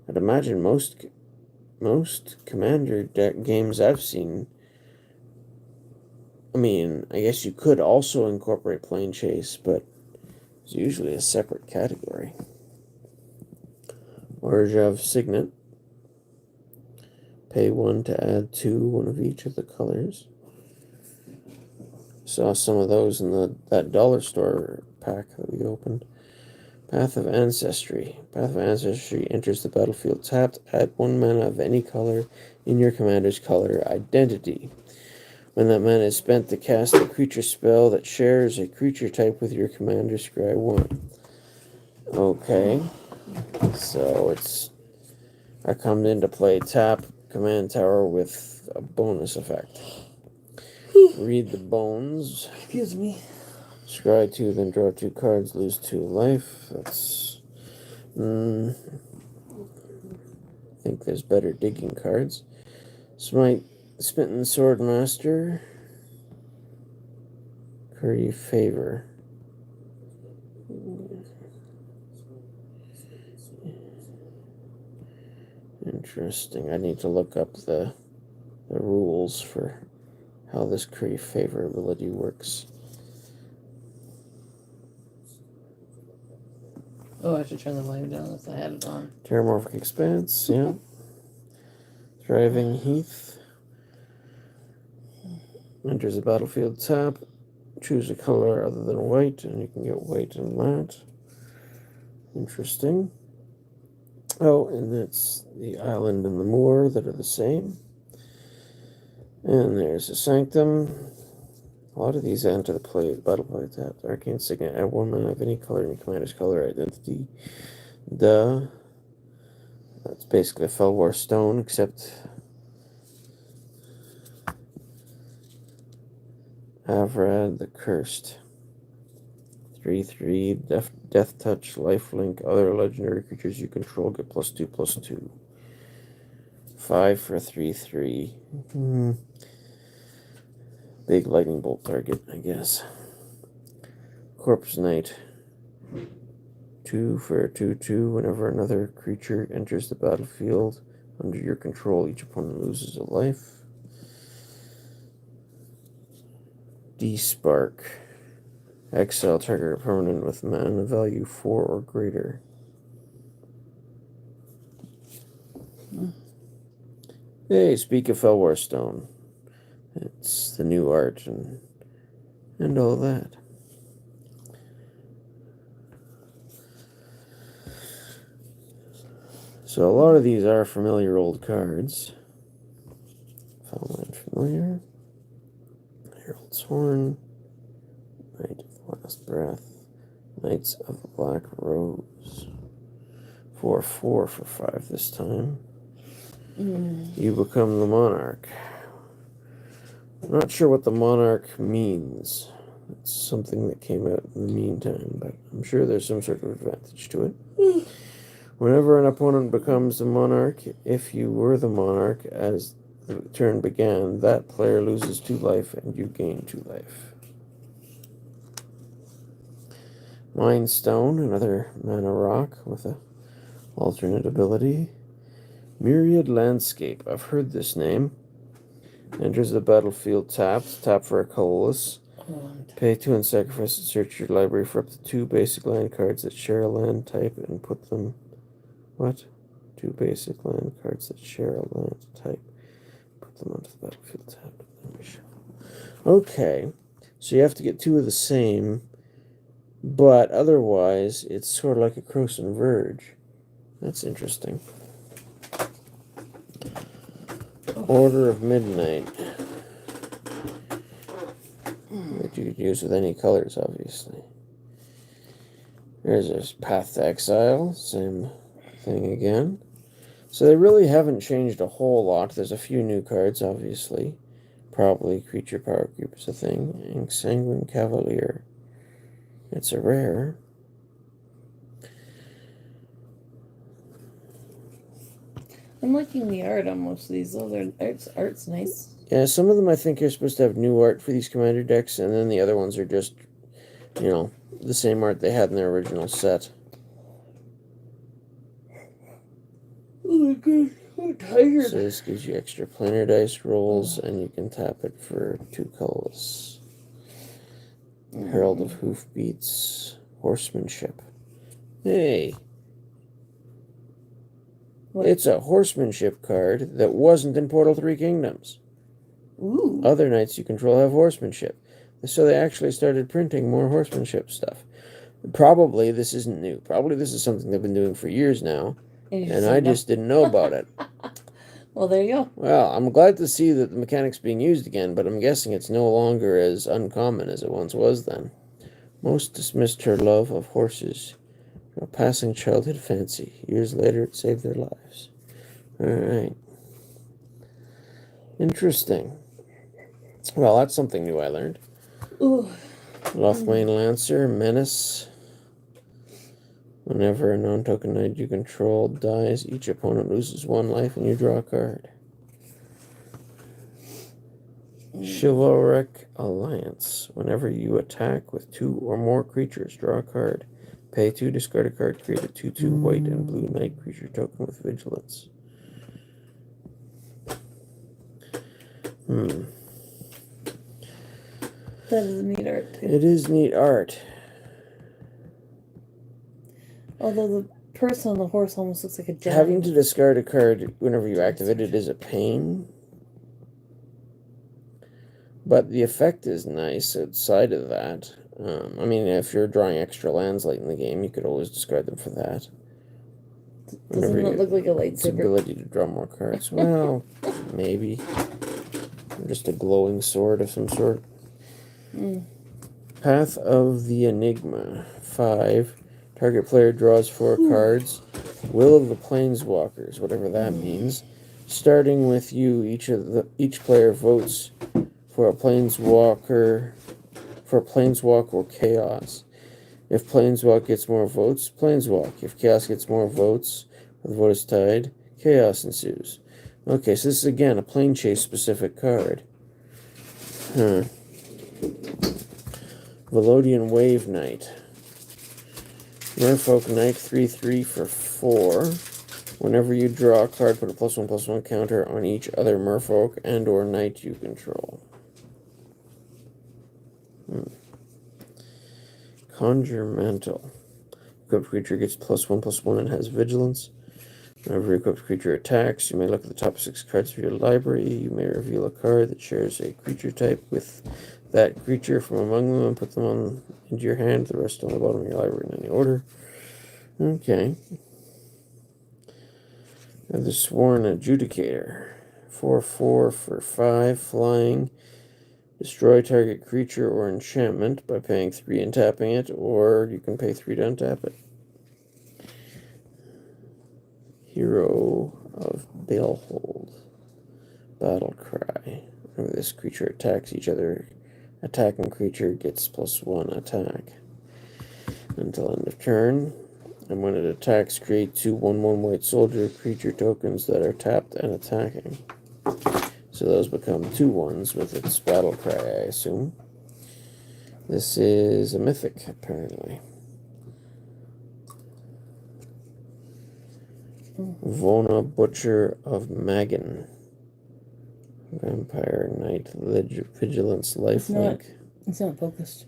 I'd imagine most commander deck games I've seen. I mean, I guess you could also incorporate plane chase, but it's usually a separate category. Orjav Signet. Pay 1 to add 2, one of each of the colors. Saw some of those in that dollar store pack that we opened. Path of Ancestry. Path of Ancestry enters the battlefield tapped. Add 1 mana of any color in your commander's color identity. When that mana is spent to cast a creature spell that shares a creature type with your commander, scry 1. Okay. So I come in to play tap command tower with a bonus effect. Read the bones. Excuse me. Scry 2, then draw 2 cards, lose 2 life. That's... I think there's better digging cards. Smite, Smitten Swordmaster. Curry Favor. Interesting. I need to look up the rules for how this Curry Favor ability works. Oh, I should turn the volume down if I had it on. Terramorphic Expanse, yeah. Thriving Heath. Enters the battlefield tap. Choose a color other than white, and you can get white and that. Interesting. Oh, and that's the island and the moor that are the same. And there's a Sanctum. A lot of these enter the battlefield tap. Arcane Signet. Add 1 mana of any color in your commander's color identity. Duh. That's basically a Felwar Stone, except Avrad the Cursed. 3/3, Death Touch, Lifelink. Other legendary creatures you control get +2/+2. 5 for 3/3. Big lightning bolt target, I guess. Corpse Knight. 2 for 2/2. Whenever another creature enters the battlefield under your control, each opponent loses a life. D-Spark. Exile target permanent with mana value 4 or greater. Hey, speak of Felwar Stone. It's the new art and all that. So a lot of these are familiar old cards. Felwar familiar. Herald's Horn. Knight of the Last Breath. Knights of the Black Rose. 4/4 for 5 this time. You become the monarch. I'm not sure what the monarch means. It's something that came out in the meantime, but I'm sure there's some sort of advantage to it. Whenever an opponent becomes the monarch, if you were the monarch as the turn began, that player loses 2 life and you gain 2 life. Mind Stone, another mana rock with a alternate ability. Myriad Landscape. I've heard this name. Enters the battlefield tapped. Tap for a colorless. Pay 2 and sacrifice to search your library for up to 2 basic land cards that share a land type and put them... What? 2 basic land cards that share a land type. Put them onto the battlefield tapped. Okay. So you have to get 2 of the same, but otherwise it's sort of like a Croson Verge. That's interesting. Order of Midnight. That you could use with any colors, obviously. There's this Path to Exile. Same thing again. So they really haven't changed a whole lot. There's a few new cards, obviously. Probably Creature Power Creep is a thing. And Sanguine Cavalier. It's a rare. I'm liking the art on most of these. Oh, their art's nice. Yeah, some of them I think you're supposed to have new art for these commander decks, and then the other ones are just, you know, the same art they had in their original set. Oh my god, I'm tired. So this gives you extra planar dice rolls, and you can tap it for 2 colorless. Herald of Hoofbeats. Horsemanship. Hey. What? It's a horsemanship card that wasn't in Portal 3 Kingdoms. Ooh. Other knights you control have horsemanship. So they actually started printing more horsemanship stuff. Probably this isn't new. Probably this is something they've been doing for years now. And I just didn't know about it. Well, there you go. Well, I'm glad to see that the mechanic's being used again, but I'm guessing it's no longer as uncommon as it once was then. Most dismissed her love of horses. A passing childhood fancy. Years later, it saved their lives. Alright. Interesting. Well, that's something new I learned. Ooh. Lothwain Lancer, Menace. Whenever a non-token knight you control dies, each opponent loses 1 life and you draw a card. Chivalric Alliance. Whenever you attack with 2 or more creatures, draw a card. Pay 2, discard a card, create a 2/2 white and blue knight creature token with vigilance. That is neat art, too. It is neat art. Although the person on the horse almost looks like a giant. Having to discard a card whenever you activate it is a pain. But the effect is nice outside of that. I mean, if you're drawing extra lands late in the game, you could always discard them for that. Doesn't it look like a lightsaber? Its ability to draw more cards. Well, maybe. Just a glowing sword of some sort. Path of the Enigma. 5. Target player draws 4 cards. Will of the Planeswalkers, whatever that means. Starting with you, each player votes for a Planeswalker, Planeswalk or Chaos. If Planeswalk gets more votes, Planeswalk. If Chaos gets more votes, or the vote is tied, Chaos ensues. Okay, so this is again a Plane Chase specific card. Velodian Wave Knight. Merfolk Knight 3/3 for 4. Whenever you draw a card, put a +1/+1 counter on each other Merfolk and or Knight you control. Conjure Mantle. Equipped creature gets +1/+1 and has vigilance. Whenever equipped creature attacks, you may look at the top 6 cards of your library. You may reveal a card that shares a creature type with that creature from among them and put them into your hand. The rest on the bottom of your library in any order. Okay. And the Sworn Adjudicator. 4/4 for 5, flying. Destroy target creature or enchantment by paying 3 and tapping it, or you can pay 3 to untap it. Hero of Balehold. Battle Cry. Whenever this creature attacks, each other attacking creature gets +1 attack until end of turn. And when it attacks, create 2 1/1 white soldier creature tokens that are tapped and attacking. So those become 2/1s with its battle cry, I assume. This is a mythic, apparently. Vona, Butcher of Magan. Vampire Knight, Vigilance, Lifelink. It's not focused.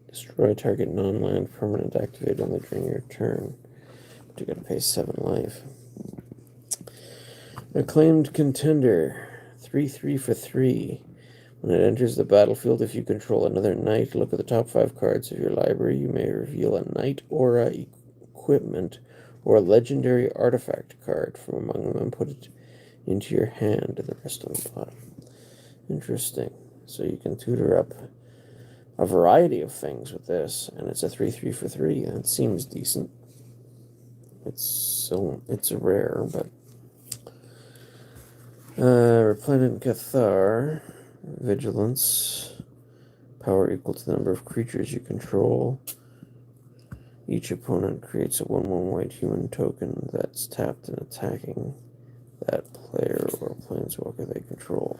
Destroy target non-land permanent activated only during your turn. But you gotta pay 7 life. Acclaimed Contender. 3/3 for 3. When it enters the battlefield, if you control another knight, look at the top 5 cards of your library. You may reveal a knight aura, equipment, or a legendary artifact card from among them and put it into your hand and the rest on the bottom. Interesting. So you can tutor up a variety of things with this, and it's a 3/3 for 3. That seems decent. It's a rare, but Replacement Cathar, Vigilance, power equal to the number of creatures you control. Each opponent creates a 1/1 white human token that's tapped and attacking that player or planeswalker they control.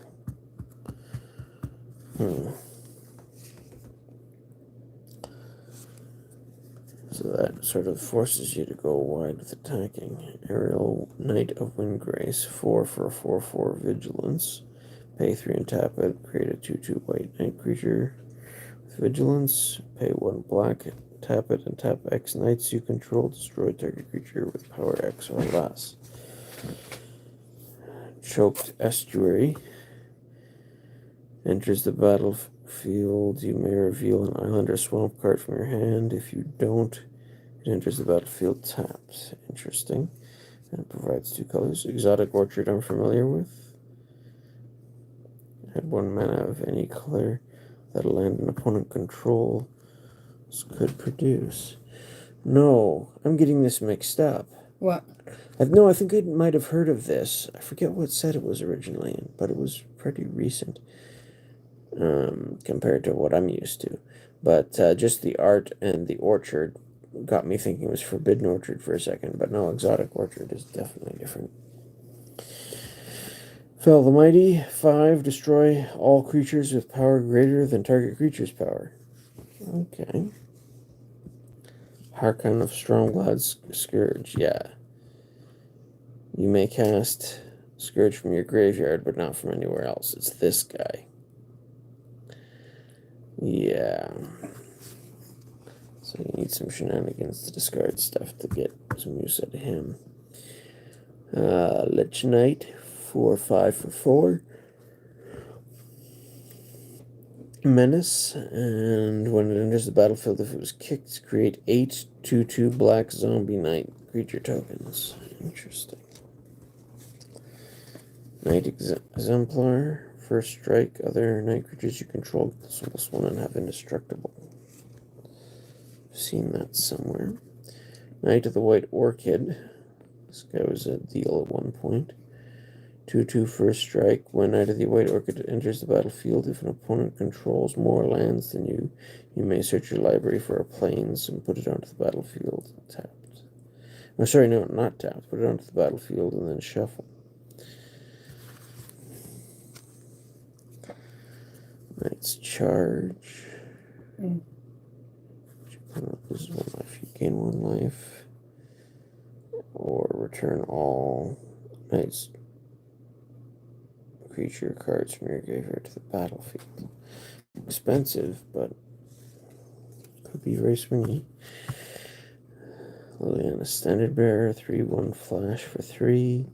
So that sort of forces you to go wide with attacking. Aerial Knight of Windgrace, 4 for a 4/4 Vigilance. Pay 3 and tap it. Create a 2/2 white knight creature with Vigilance. Pay 1 black, tap it, and tap X knights you control. Destroy target creature with power X or less. Choked Estuary. Enters the battlefield. You may reveal an island or swamp card from your hand. If you don't, it enters the battlefield tapped. Interesting. And it provides 2 colors. Exotic Orchard I'm familiar with. Add 1 mana of any color that a land an opponent controls could produce. No, I'm getting this mixed up. What? No, I think I might have heard of this. I forget what set it was originally in, but it was pretty recent compared to what I'm used to. But just the art and the orchard got me thinking it was Forbidden Orchard for a second, but no, Exotic Orchard is definitely different. Fell the Mighty, 5, destroy all creatures with power greater than target creature's power. Okay. Harkon of Stormblood's Scourge, yeah. You may cast Scourge from your graveyard, but not from anywhere else. It's this guy. Yeah. So you need some shenanigans to discard stuff to get some use out of him. Lich Knight, 4/5 for 4. Menace, and when it enters the battlefield, if it was kicked, create 8 2/2 black zombie knight creature tokens. Interesting. Knight Exemplar, first strike, other knight creatures you control +1 and have indestructible. I've seen that somewhere. Knight of the White Orchid. This guy was a deal at one point. 2/2 first strike. When Knight of the White Orchid enters the battlefield, if an opponent controls more lands than you, you may search your library for a plains and put it onto the battlefield tapped. Oh, sorry, no, not tapped. Put it onto the battlefield and then shuffle. Knight's Charge. This is 1 life. You gain 1 life. Or return all Knight's creature cards from your graveyard to the battlefield. Expensive, but could be very swingy. Liliana Standard Bearer, 3/1 flash for 3.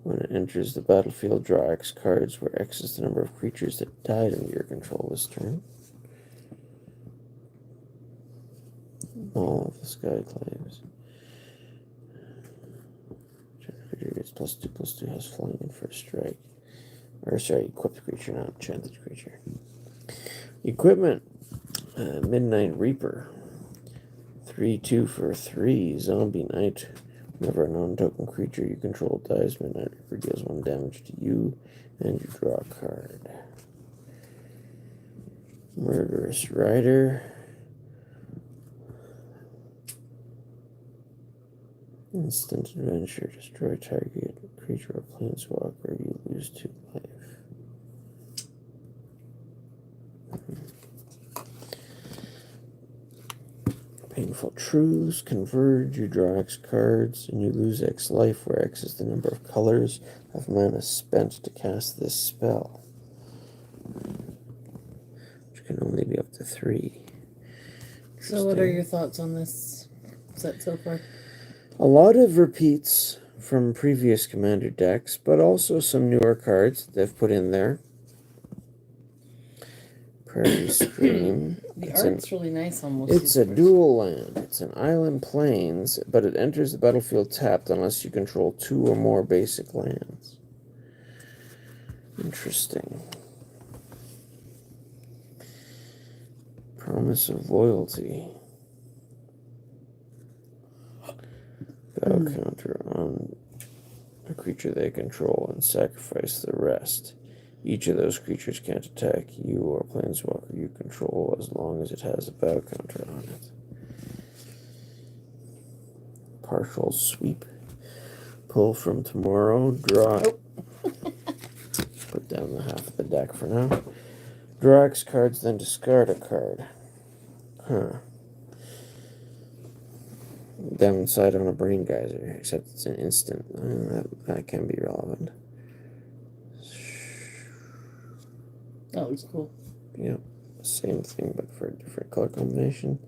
When it enters the battlefield, draw X cards, where X is the number of creatures that died under your control this turn. All of the Sky Claves. Creature gets +2/+2, has flying and first strike. Or sorry, equipped creature, not enchanted creature. Equipment. Midnight Reaper. 3/2 for 3. Zombie Knight. Whenever a non-token creature you control dies, Midnight Reaper deals 1 damage to you, and you draw a card. Murderous Rider. Instant adventure. Destroy target creature or planeswalker. You lose 2 life. Painful Truths. Converge. You draw X cards, and you lose X life, where X is the number of colors of mana spent to cast this spell, which can only be up to 3. So what are your thoughts on this set so far? A lot of repeats from previous Commander decks, but also some newer cards that they've put in there. Prairie Stream. The art's really nice on most It's a dual land. It's an island plains, but it enters the battlefield tapped unless you control 2 or more basic lands. Interesting. Promise of Loyalty. Battle counter on a creature they control and sacrifice the rest. Each of those creatures can't attack you or planeswalker you control as long as it has a battle counter on it. Partial Sweep. Pull from tomorrow. Draw. Put down the half of the deck for now. Draw X cards, then discard a card. Downside on a Brain Geyser, except it's an instant. That can be relevant. That looks cool. Yep, same thing, but for a different color combination.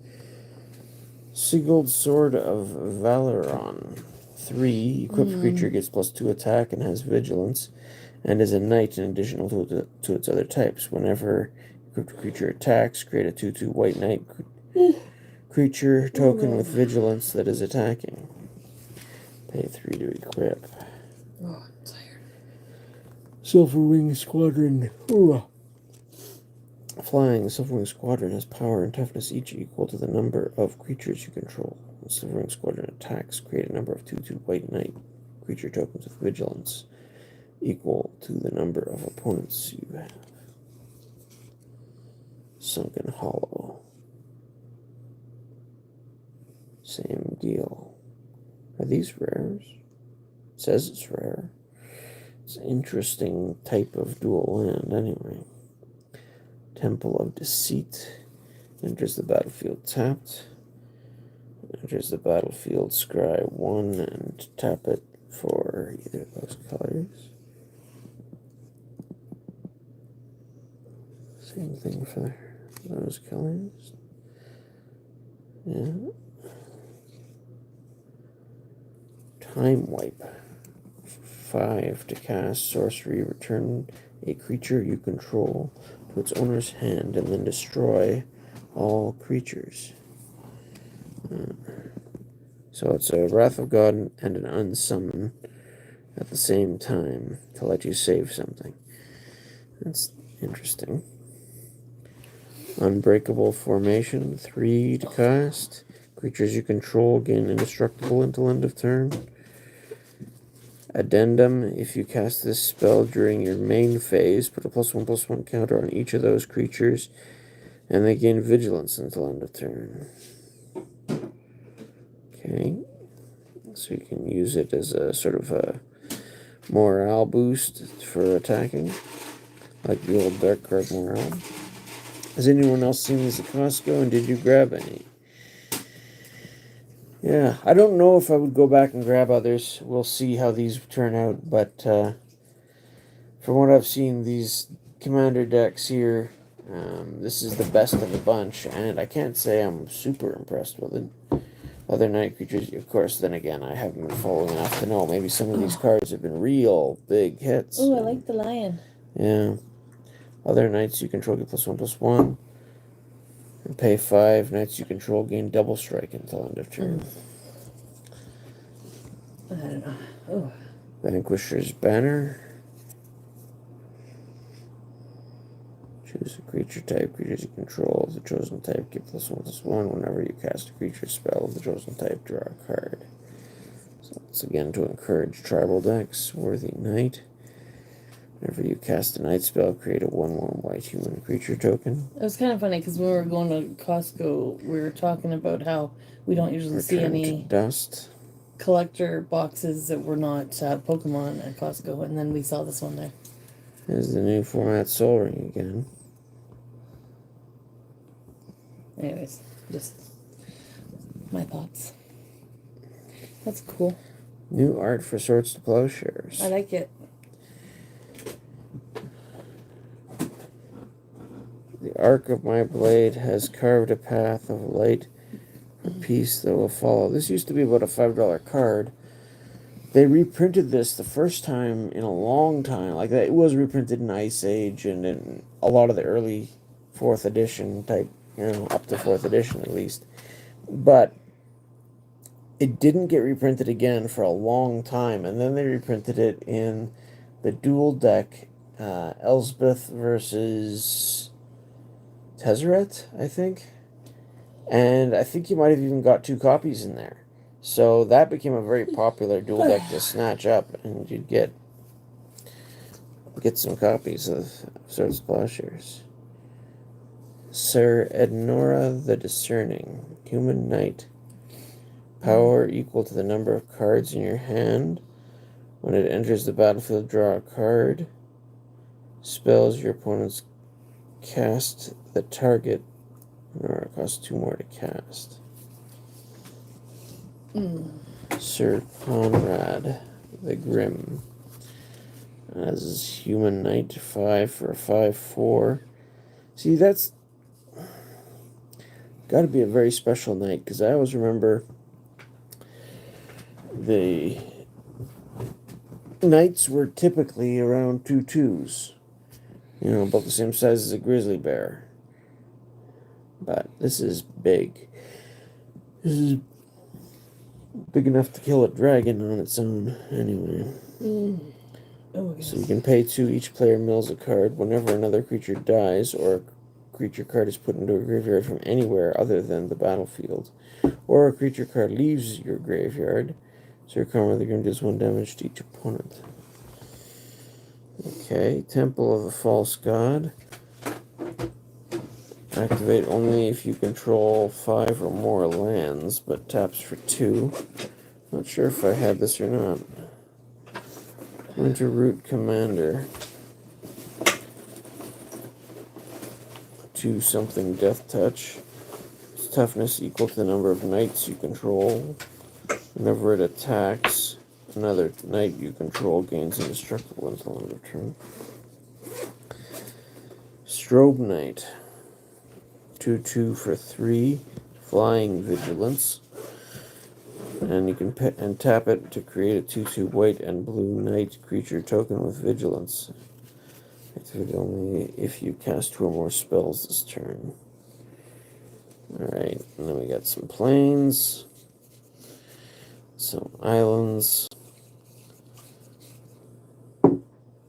Sigiled Sword of Valeron. 3. Equipped creature gets +2 attack and has vigilance, and is a knight in addition to its other types. Whenever equipped creature attacks, create a 2/2 white knight creature token with vigilance that is attacking. Pay 3 to equip. Oh, I'm tired. Silverwing Squadron. Ooh. Flying, the Silverwing Squadron has power and toughness each equal to the number of creatures you control. The Silverwing Squadron attacks, create a number of 2/2 white knight creature tokens with vigilance equal to the number of opponents you have. Sunken Hollow. Same deal. Are these rares? It says it's rare. It's an interesting type of dual land anyway. Temple of Deceit. Enters the battlefield tapped. Enters the battlefield, scry 1 and tap it for either of those colors. Same thing for those colors. Yeah. Time Wipe. 5 to cast sorcery. Return a creature you control to its owner's hand and then destroy all creatures. So it's a Wrath of God and an Unsummon at the same time to let you save something. That's interesting. Unbreakable Formation. 3 to cast. Creatures you control gain indestructible until end of turn. Addendum. If you cast this spell during your main phase, put a +1/+1 counter on each of those creatures, and they gain vigilance until end of turn. Okay. So you can use it as a sort of a morale boost for attacking, like the old Dark Card morale. Has anyone else seen these at Costco, and did you grab any? Yeah, I don't know if I would go back and grab others. We'll see how these turn out, but from what I've seen, these Commander decks here, this is the best of the bunch, and I can't say I'm super impressed with it. Other night creatures, of course, then again, I haven't been following enough to know. Maybe some of these cards have been real big hits. Oh, I like the lion. Yeah. Other knights you control get +1/+1. And pay 5. Knights you control gain double strike until end of turn. I don't know. Oh. Vanquisher's Banner. Choose a creature type. Creatures you control of the chosen type get +1/+1. Whenever you cast a creature spell of the chosen type, draw a card. So it's again to encourage tribal decks. Worthy Knight. Whenever you cast a night spell, create a 1/1 white human creature token. It was kind of funny because when we were going to Costco, we were talking about how we don't usually see Return any to dust. collector boxes that were not Pokemon at Costco, and then we saw this one there. There's the new format Soul Ring again. Anyways, just my thoughts. That's cool. New art for Swords to Plowshares. I like it. The arc of my blade has carved a path of light for peace that will follow. This used to be about a $5 card. They reprinted this the first time in a long time. Like that, it was reprinted in Ice Age and in a lot of the early 4th edition type, up to 4th edition at least. But it didn't get reprinted again for a long time, and then they reprinted it in the dual deck, Elsbeth versus Tezzeret, I think. And I think you might have even got 2 copies in there. So that became a very popular dual deck to snatch up, and you'd get some copies of Swords to Plowshares. Sir Ednora the Discerning, Human Knight. Power equal to the number of cards in your hand. When it enters the battlefield, draw a card. Spells your opponent's cast the target. Or it costs 2 more to cast. Sir Conrad the Grim. As Human Knight, 5 for a 5/4. See, that's got to be a very special knight, because I always remember the knights were typically around 2/2s. About the same size as a grizzly bear. But this is big. This is big enough to kill a dragon on its own, anyway. Oh, yes. So you can pay 2. Each player mills a card. Whenever another creature dies, or a creature card is put into a graveyard from anywhere other than the battlefield, or a creature card leaves your graveyard, Sir Conrad the Grim deals 1 damage to each opponent. Okay, Temple of the False God. Activate only if you control 5 or more lands, but taps for 2. Not sure if I had this or not. Winterroot Commander. 2 something Death Touch. Its toughness equal to the number of knights you control. Whenever it attacks, another knight you control gains indestructible until end of turn. Strobe Knight. 2/2 for 3, Flying Vigilance, and you can tap it to create a 2/2 white and blue knight creature token with Vigilance. Activate only if you cast 2 or more spells this turn. Alright, and then we got some plains, some islands,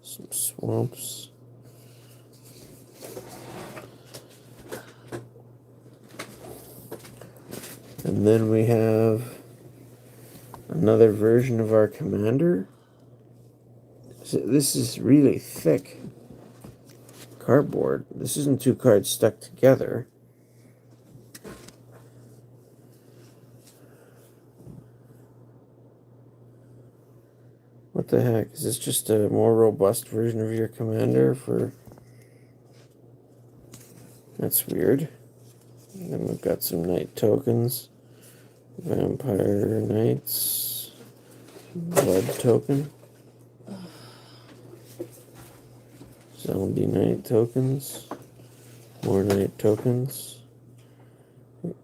some swamps. And then we have another version of our commander. So this is really thick cardboard. This isn't 2 cards stuck together. What the heck? Is this just a more robust version of your commander for... That's weird. And then we've got some knight tokens. Vampire Knights. Blood token. Zombie Knight tokens. More Knight tokens.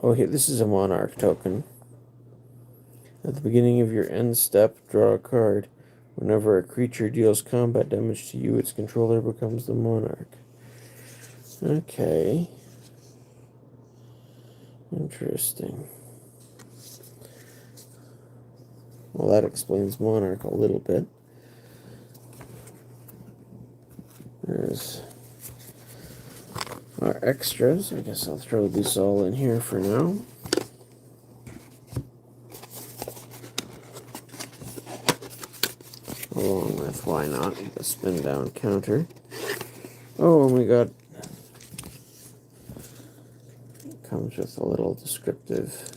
Oh, here, this is a Monarch token. At the beginning of your end step, draw a card. Whenever a creature deals combat damage to you, its controller becomes the monarch. Okay. Interesting. Well, that explains monarch a little bit. There's our extras. I guess I'll throw these all in here for now. Along with, why not, the spin down counter. Oh, and we got, comes with a little descriptive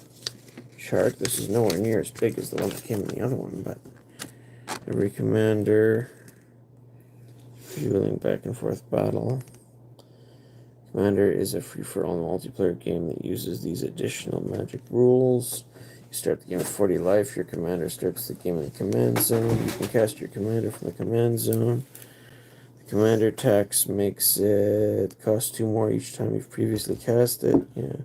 chart. This is nowhere near as big as the one that came in the other one, but every commander, dueling back and forth battle. Commander is a free-for-all multiplayer game that uses these additional magic rules. You start the game with 40 life. Your commander starts the game in the command zone. You can cast your commander from the command zone. The commander tax makes it cost 2 more each time you've previously cast it. Yeah.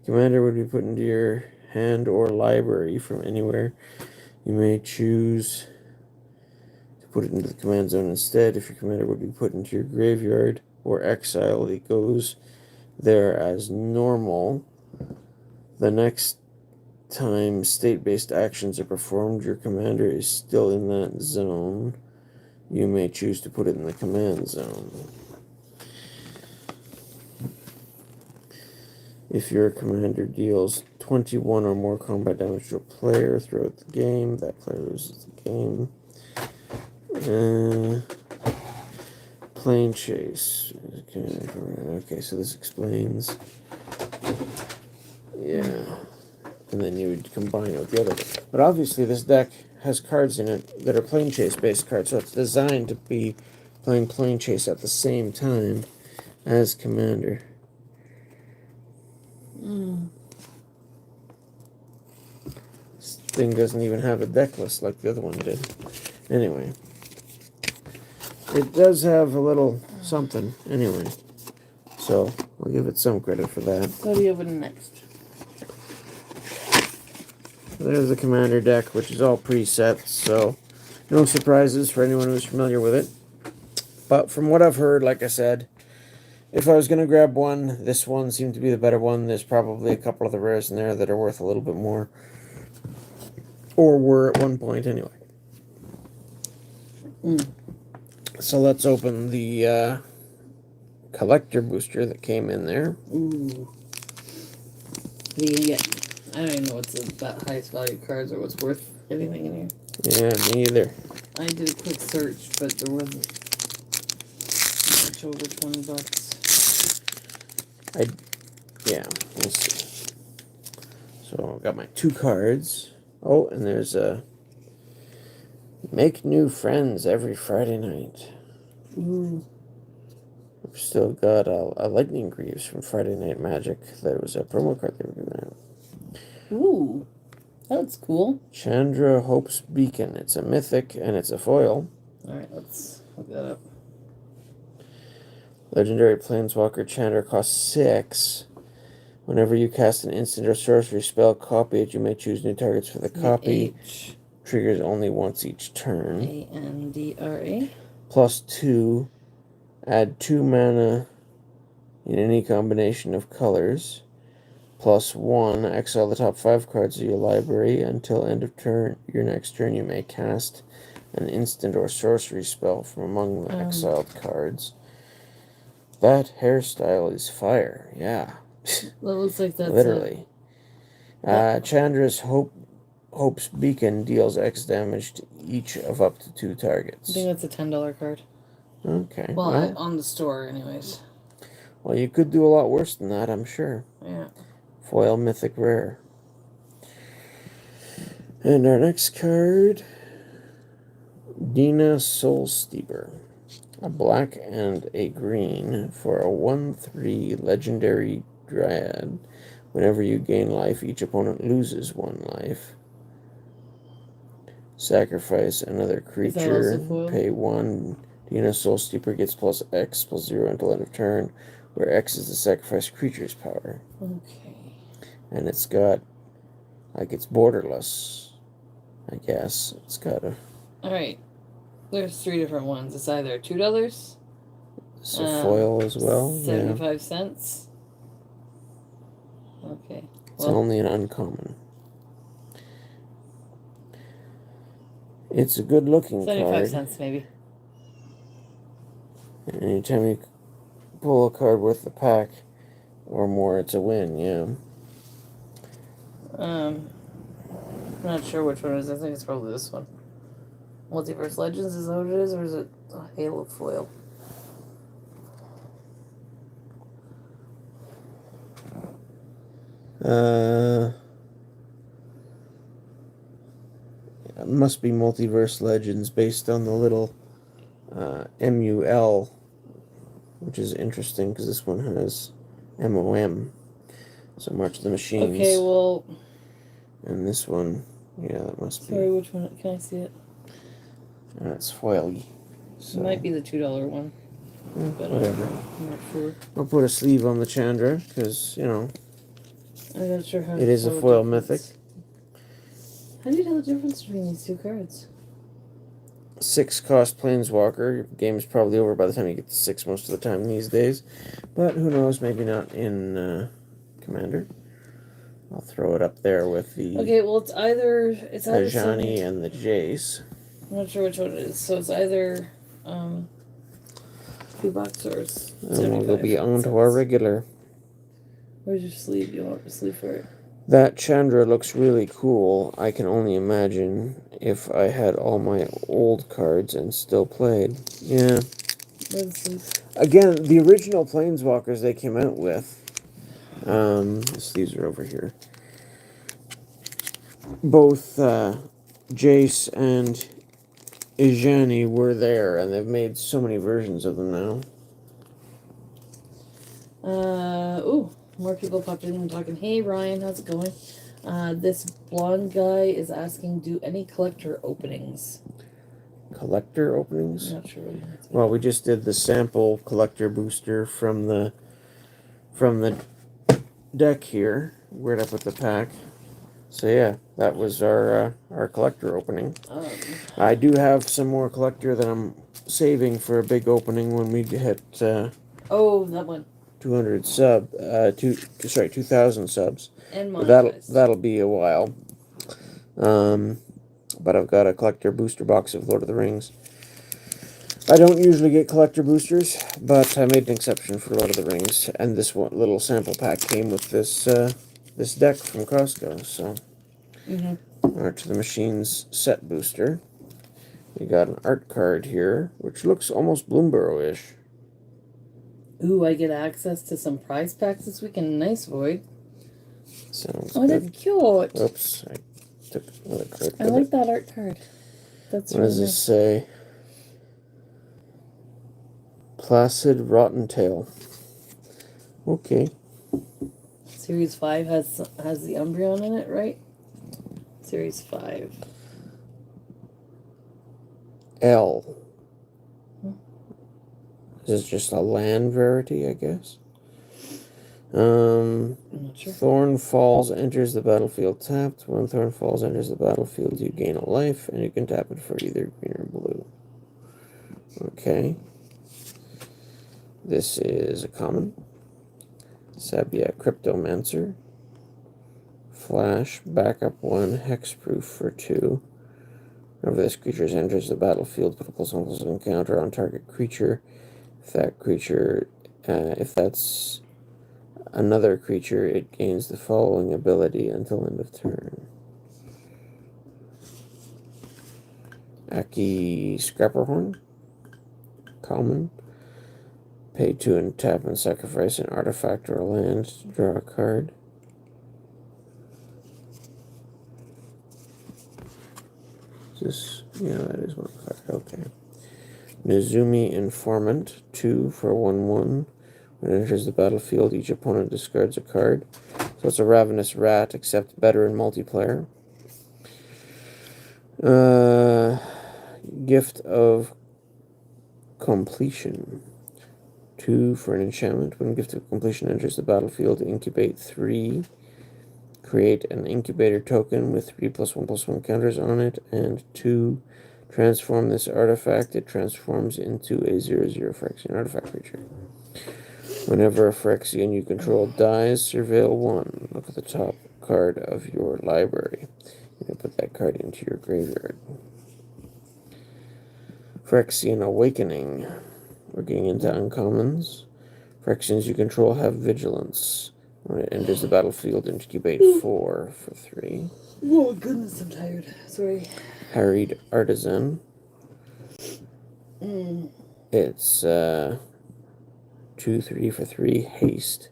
Commander would be put into your hand or library from anywhere. You may choose to put it into the command zone instead. If your commander would be put into your graveyard or exile, it goes there as normal. The next time state-based actions are performed, your commander is still in that zone. You may choose to put it in the command zone. If your commander deals 21 or more combat damage to a player throughout the game, that player loses the game. Plane chase. Okay, so this explains. Yeah. And then you would combine it with the other. But obviously this deck has cards in it that are plane chase based cards, so it's designed to be playing plane chase at the same time as commander. This thing doesn't even have a deck list like the other one did. Anyway. It does have a little something, anyway. So, I'll give it some credit for that. What do you open next? There's the commander deck, which is all preset, so no surprises for anyone who's familiar with it. But from what I've heard, like I said, if I was going to grab one, this one seemed to be the better one. There's probably a couple of the rares in there that are worth a little bit more. Or were at one point, anyway. So let's open the collector booster that came in there. Ooh. I don't even know what's the highest value cards or what's worth anything in here. Yeah, me either. I did a quick search, but there wasn't much over $20. Yeah, we'll see. So I've got my 2 cards. Oh, and there's a make new friends every Friday night. Ooh. We've still got a Lightning Greaves from Friday Night Magic. That was a promo card they were giving out. Ooh. That's cool. Chandra Hope's Beacon. It's a mythic and it's a foil. Alright, let's look that up. Legendary Planeswalker Chandra costs 6. Whenever you cast an instant or sorcery spell, copy it. You may choose new targets for the copy. Triggers only once each turn. ANDRA. +2. Add 2 mana in any combination of colors. +1. Exile the top 5 cards of your library. Until end of turn, your next turn, you may cast an instant or sorcery spell from among the exiled cards. That hairstyle is fire. Yeah. That looks like that's literally. Chandra's Hope's Beacon deals X damage to each of up to 2 targets. I think that's a $10 card. Okay. Well, on the store, anyways. Well, you could do a lot worse than that, I'm sure. Yeah. Foil Mythic Rare. And our next card, Dina Soul Steeper. A black and a green for a 1/3 legendary Dryad. Whenever you gain life, each opponent loses 1 life. Sacrifice another creature. Pay 1. Dina Soul Steeper gets +X +0 until end of turn, where X is the sacrifice creature's power. Okay. And it's got, like, it's borderless. I guess it's got a. Alright. There's 3 different ones. It's either $2, It's a foil as well. 75 cents. Okay. It's only an uncommon. It's a good looking 75 card. cents maybe. And anytime you pull a card with the pack or more, it's a win, yeah. I'm not sure which one it is. I think it's probably this one. Multiverse Legends, is that what it is? Or is it Halo Foil? It must be Multiverse Legends based on the little MUL, which is interesting because this one has MOM. So March of the Machines. Okay, well. And this one, yeah, that must be. Sorry, which one? Can I see it? It's foily. So. It might be the $2 one. But whatever. I'm not sure. I'll put a sleeve on the Chandra because, I'm not sure how it is a foil mythic. How do you tell the difference between these 2 cards? 6 cost Planeswalker. Your game's probably over by the time you get to 6 most of the time these days. But who knows, maybe not in Commander. I'll throw it up there with the okay, well it's either Ajani and the Jace. I'm not sure which one it is. So it's either $2 or it's and we'll be on to our regular. Where's your sleeve? You want the sleeve for it? That Chandra looks really cool. I can only imagine if I had all my old cards and still played. Yeah. Where's the sleeve? Again, the original Planeswalkers they came out with. The sleeves are over here. Both Jace and Ajani were there, and they've made so many versions of them now. Ooh, more people popped in and talking. Hey Ryan, how's it going? This blonde guy is asking, do any collector openings? Collector openings? I'm not sure what he means. Well, we just did the sample collector booster from the deck here. Where'd I put the pack? So yeah, that was our collector opening. I do have some more collector that I'm saving for a big opening when we hit. Oh, that one. 2,000 subs. And that'll be a while. But I've got a collector booster box of Lord of the Rings. I don't usually get collector boosters, but I made an exception for Lord of the Rings, and this one little sample pack came with this this deck from Costco. So, March of the Machines set booster. We got an art card here, which looks almost Bloomborough-ish. Ooh, I get access to some prize packs this weekend. Nice, Void. Sounds good. That's cute. Oops, I took another card. I like that art card. That's what does this say? Placid Rottentail. Okay. Series 5 has the Umbreon in it, right? Series 5. L. This is just a land rarity, I guess. I'm not sure. Thorn Falls enters the battlefield tapped. When Thorn Falls enters the battlefield, you gain a life, and you can tap it for either green or blue. Okay. This is a common. Sabia Cryptomancer. Flash, backup 1, hexproof for 2. Whenever this creature enters the battlefield, put a +1/+1 encounter on target creature. If that creature, if that's another creature, it gains the following ability until end of turn. Aki Scrapperhorn. Common. Pay 2 and tap and sacrifice an artifact or a land to draw a card. Is this? Yeah, that is one card. Okay. Nizumi Informant, 2 for 1/1. When it enters the battlefield, each opponent discards a card. So it's a Ravenous Rat, except better in multiplayer. Gift of Completion. 2 for an enchantment. When Gift of Completion enters the battlefield, incubate 3 Create an incubator token with 3+1/+1 counters on it, and 2. Transform this artifact. It transforms into a 0/0 Phyrexian artifact creature. Whenever a Phyrexian you control dies, surveil 1. Look at the top card of your library. You can put that card into your graveyard. Phyrexian Awakening. We're getting into uncommons. Phyrexians you control have vigilance. When it enters the battlefield, incubate 4 for 3. Oh goodness, I'm tired. Sorry. Harried Artisan. It's 2/3 for 3 haste.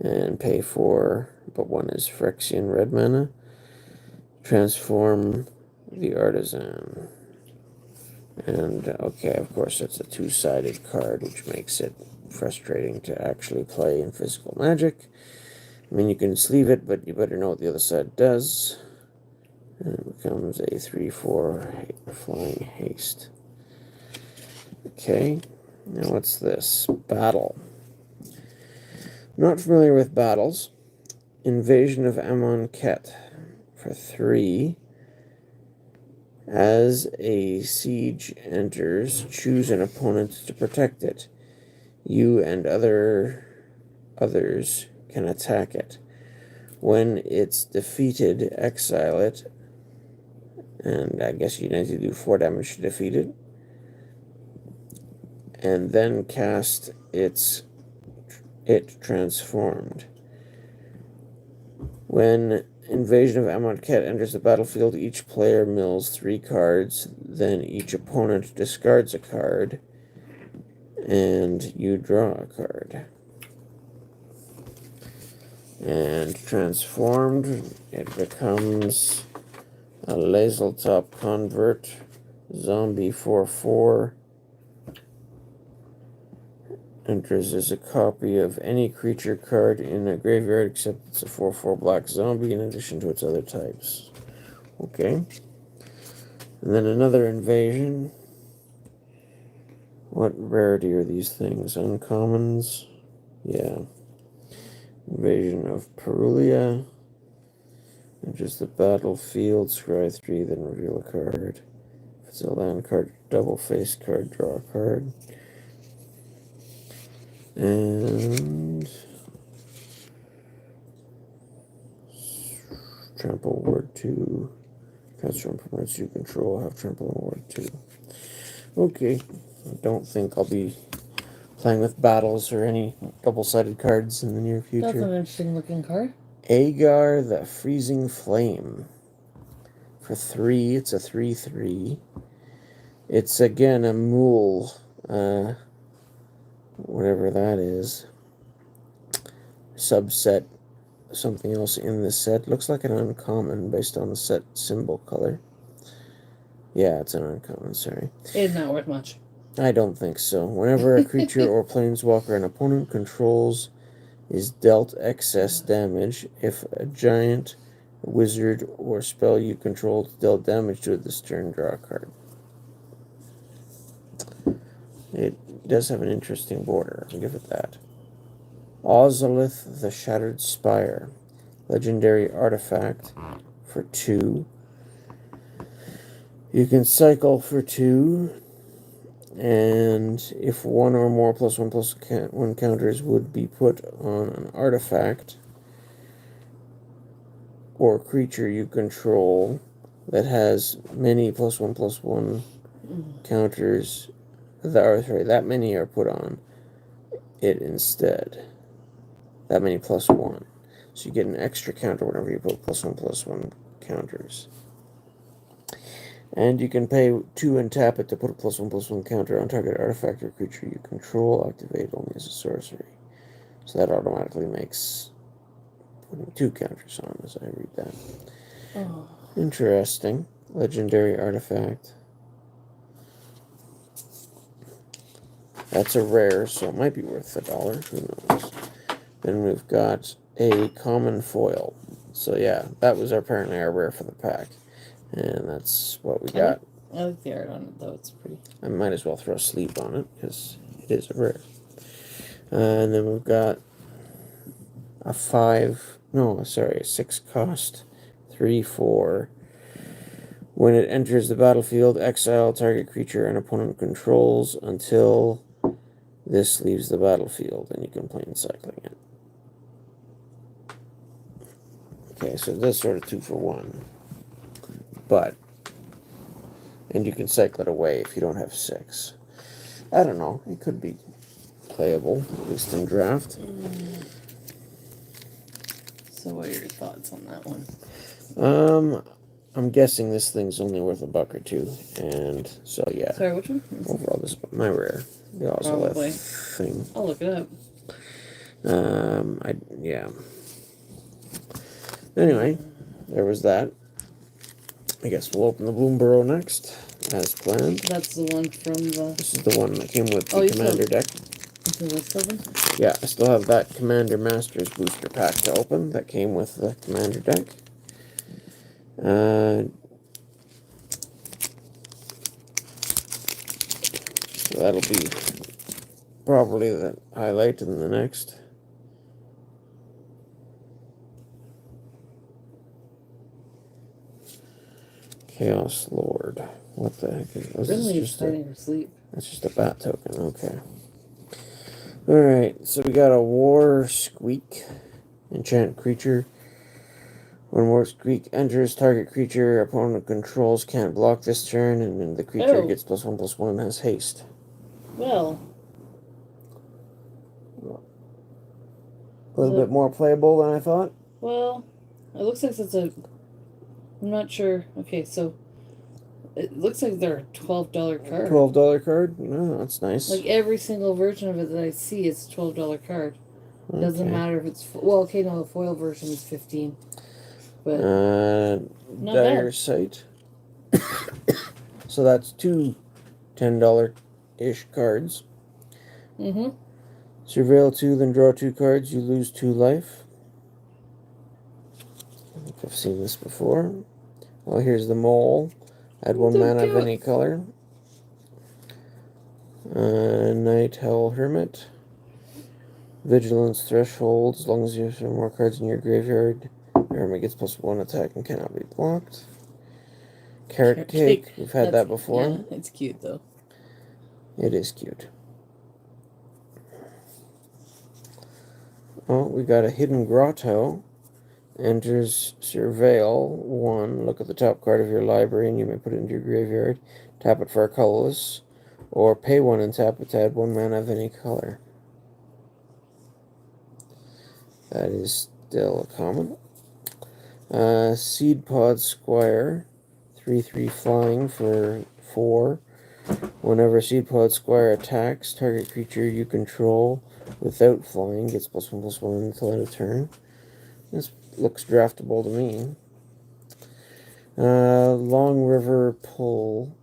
And pay 4, but 1 is Phyrexian red mana. Transform the Artisan. And, okay, of course, it's a 2-sided card, which makes it frustrating to actually play in physical Magic. I mean, you can sleeve it, but you better know what the other side does. And it becomes a 3/4 flying haste. Okay, now what's this? Battle. Not familiar with battles. Invasion of Amonkhet for 3. As a siege enters, choose an opponent to protect it. You and others can attack it. When it's defeated, exile it. And I guess you need to do 4 damage to defeat it. And then cast it transformed. When Invasion of Amonkhet enters the battlefield, each player mills 3 cards, then each opponent discards a card, and you draw a card. And transformed, it becomes a Lazeltop Convert, Zombie 4/4. Enters as a copy of any creature card in a graveyard, except it's a 4/4 black zombie in addition to its other types. Okay. And then another invasion. What rarity are these things? Uncommons? Yeah. Invasion of Perulia. Enters the battlefield, scry 3, then reveal a card. If it's a land card, double face card, draw a card. And trample ward 2. Transform permanents you control have trample on ward 2. Okay. I don't think I'll be playing with battles or any double-sided cards in the near future. That's an interesting looking card. Agar the Freezing Flame. For 3, it's a 3/3. It's again a Mool, whatever that is. Subset, something else in the set. Looks like an uncommon based on the set symbol color. Yeah, it's an uncommon, sorry. It's not worth much. I don't think so. Whenever a creature or planeswalker an opponent controls is dealt excess damage, if a giant, wizard, or spell you control dealt damage to it this turn, draw a card. It does have an interesting border, I'll give it that. Ozolith the Shattered Spire. Legendary artifact for 2. You can cycle for 2, and if 1 or more +1/+1 counters would be put on an artifact or creature you control that has many +1/+1 counters, that many are put on it instead. That many +1. So you get an extra counter whenever you put +1/+1 counters. And you can pay 2 and tap it to put a +1/+1 counter on target artifact or creature you control, activate only as a sorcery. So that automatically makes putting 2 counters on as I read that. Oh. Interesting. Legendary artifact. That's a rare, so it might be worth $1. Who knows? Then we've got a common foil. So yeah, that was apparently our rare for the pack. And that's what we got. I like the art on it, though. It's pretty. I might as well throw sleep on it, because it is a rare. And then we've got a 5 No, sorry, 6 cost. 3, 4. When it enters the battlefield, exile target creature an opponent controls until this leaves the battlefield, and you can play cycling it. Okay, so this sort of 2 for 1. But, and you can cycle it away if you don't have 6. I don't know, it could be playable, at least in draft. So what are your thoughts on that one? I'm guessing this thing's only worth $1 or $2, and so yeah. Sorry, which one? Overall, this is my rare. The Probably. Ozolith thing. I'll look it up. Yeah. Anyway, there was that. I guess we'll open the Bloomburrow next, as planned. That's the one from the... This is the one that came with the you Commander still... deck. Is it this one? Yeah, I still have that Commander Masters booster pack to open that came with the Commander deck. So that'll be probably the highlight in the next. Chaos Lord. What the heck is this? Really exciting for sleep. That's just a bat token, okay. Alright, so we got a War Squeak. Enchant creature. When War Squeak enters, target creature opponent controls can't block this turn, and then the creature gets +1/+1 and has haste. Well. A little bit more playable than I thought. Well, it looks like it's a... I'm not sure. Okay, so... It looks like they're a $12 card. $12 card? No, that's nice. Like every single version of it that I see is a $12 card. Okay. Doesn't matter if it's... Well, okay, no, the foil version is $15. But... not Dire bad. Sight. So that's 2 $10-ish cards. Mm-hmm. Surveil 2, then draw 2 cards. You lose 2 life. I think I've seen this before. Well, here's the Mole. Add 1 mana of any color. Night Hell Hermit. Vigilance Threshold. As long as you have some more cards in your graveyard, your Hermit gets +1 attack and cannot be blocked. Carrot Cake. We've had that before. Yeah, it's cute though. It is cute. Oh, we got a Hidden Grotto. Enters Surveil 1. Look at the top card of your library and you may put it into your graveyard. Tap it for a colorless. Or pay 1 and tap it to add 1 mana of any color. That is still a common. Seed Pod Squire. 3/3 flying for 4. Whenever Seed Pod Squire attacks, target creature you control without flying gets +1/+1 until end of turn. This looks draftable to me. Long River Pull.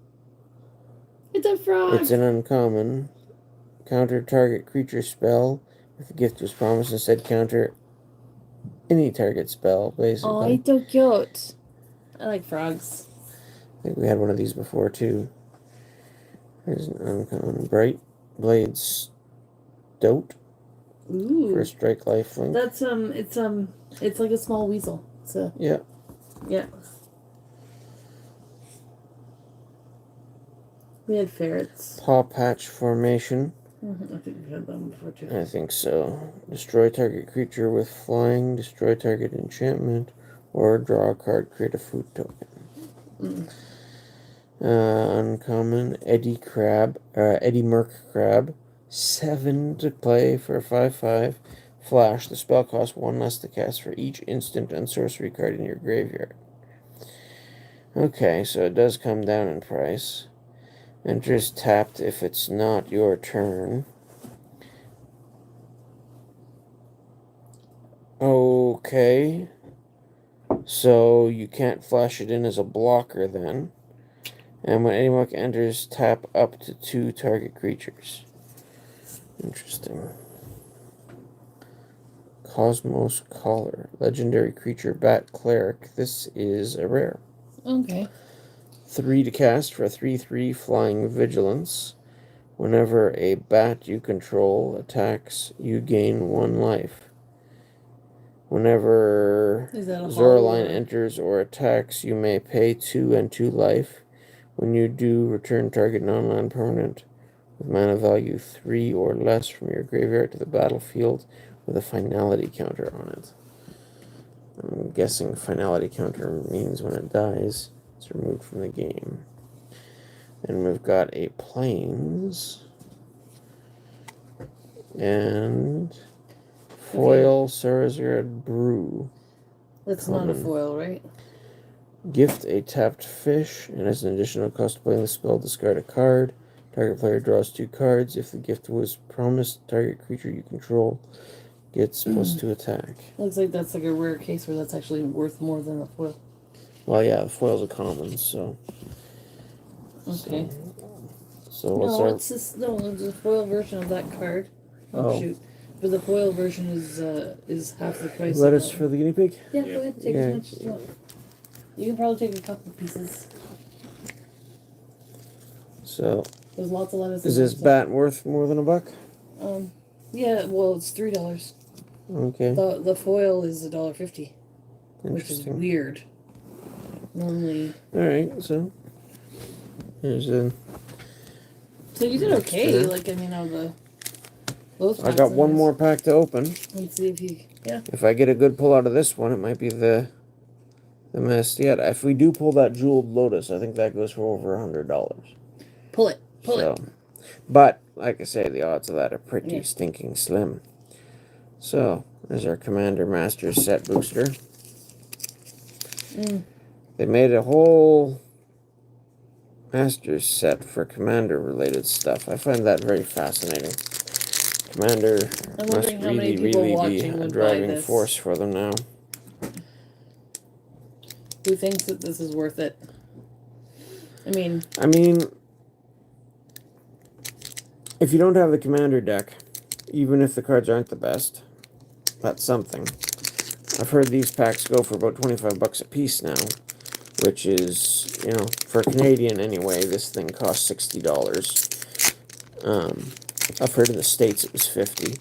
It's a frog! It's an uncommon. Counter target creature spell. If a gift was promised, instead counter any target spell, basically. Oh, it's so cute. I like frogs. I think we had one of these before, too. There's an uncommon. Bright Blade Stoat. Ooh. For a strike lifelink. That's, it's like a small weasel. So yeah. Yeah. We had ferrets. Paw Patch Formation. I think we had them before too. I think so. Destroy target creature with flying, destroy target enchantment, or draw a card, create a food token. Uncommon, Eddie Merc Crab. 7 to play for a 5/5. Flash. The spell costs 1 less to cast for each instant and sorcery card in your graveyard. Okay, so it does come down in price. Enters tapped if it's not your turn. Okay. So you can't flash it in as a blocker then. And when any mark enters, tap up to 2 target creatures. Interesting. Cosmos Caller. Legendary creature, Bat Cleric. This is a rare. Okay. 3 to cast for a 3/3 flying vigilance. Whenever a bat you control attacks, you gain 1 life. Whenever Is that a Zoraline or... enters or attacks, you may pay 2 and 2 life. When you do, return target non-land permanent with mana value 3 or less from your graveyard to the battlefield with a finality counter on it. I'm guessing finality counter means when it dies, it's removed from the game. And we've got a Plains and foil Sarazard Brew. That's Common. not a foil, right? Gift a tapped fish, and as an additional cost to playing the spell, discard a card. Target player draws 2 cards. If the gift was promised, target creature you control gets +2 attack. Looks like that's like a rare case where that's actually worth more than a foil. Well, yeah, the foil's a common, so. Okay. So what's our... it's this. No, it's a foil version of that card. Oh. Shoot! But the foil version is half the price. Lettuce for the guinea pig? Yeah, go ahead. Take as much as you want. You can probably take a couple pieces. So. There's lots of lettuce. Is this bat worth more than $1? Yeah. Well, it's $3. Okay. The foil is $1.50, which is Interesting. weird. Normally. All right. So. Here's a. So you did okay. Like, I mean, out of the. Both I got one more pack to open. Let's see if you. Yeah. If I get a good pull out of this one, it might be the best yet. If we do pull that jeweled lotus, I think that goes for over $100. Pull it. Pull it. But like I say, the odds of that are pretty stinking slim. So there's our Commander Masters set booster. They made a whole Masters set for Commander related stuff. I find that very fascinating. Commander must really be a driving force for them now. Who thinks that this is worth it? I mean, if you don't have the Commander deck, even if the cards aren't the best, that's something. I've heard these packs go for about $25 a piece now, which is, you know, for Canadian anyway, this thing costs $60. I've heard in the States it was $50.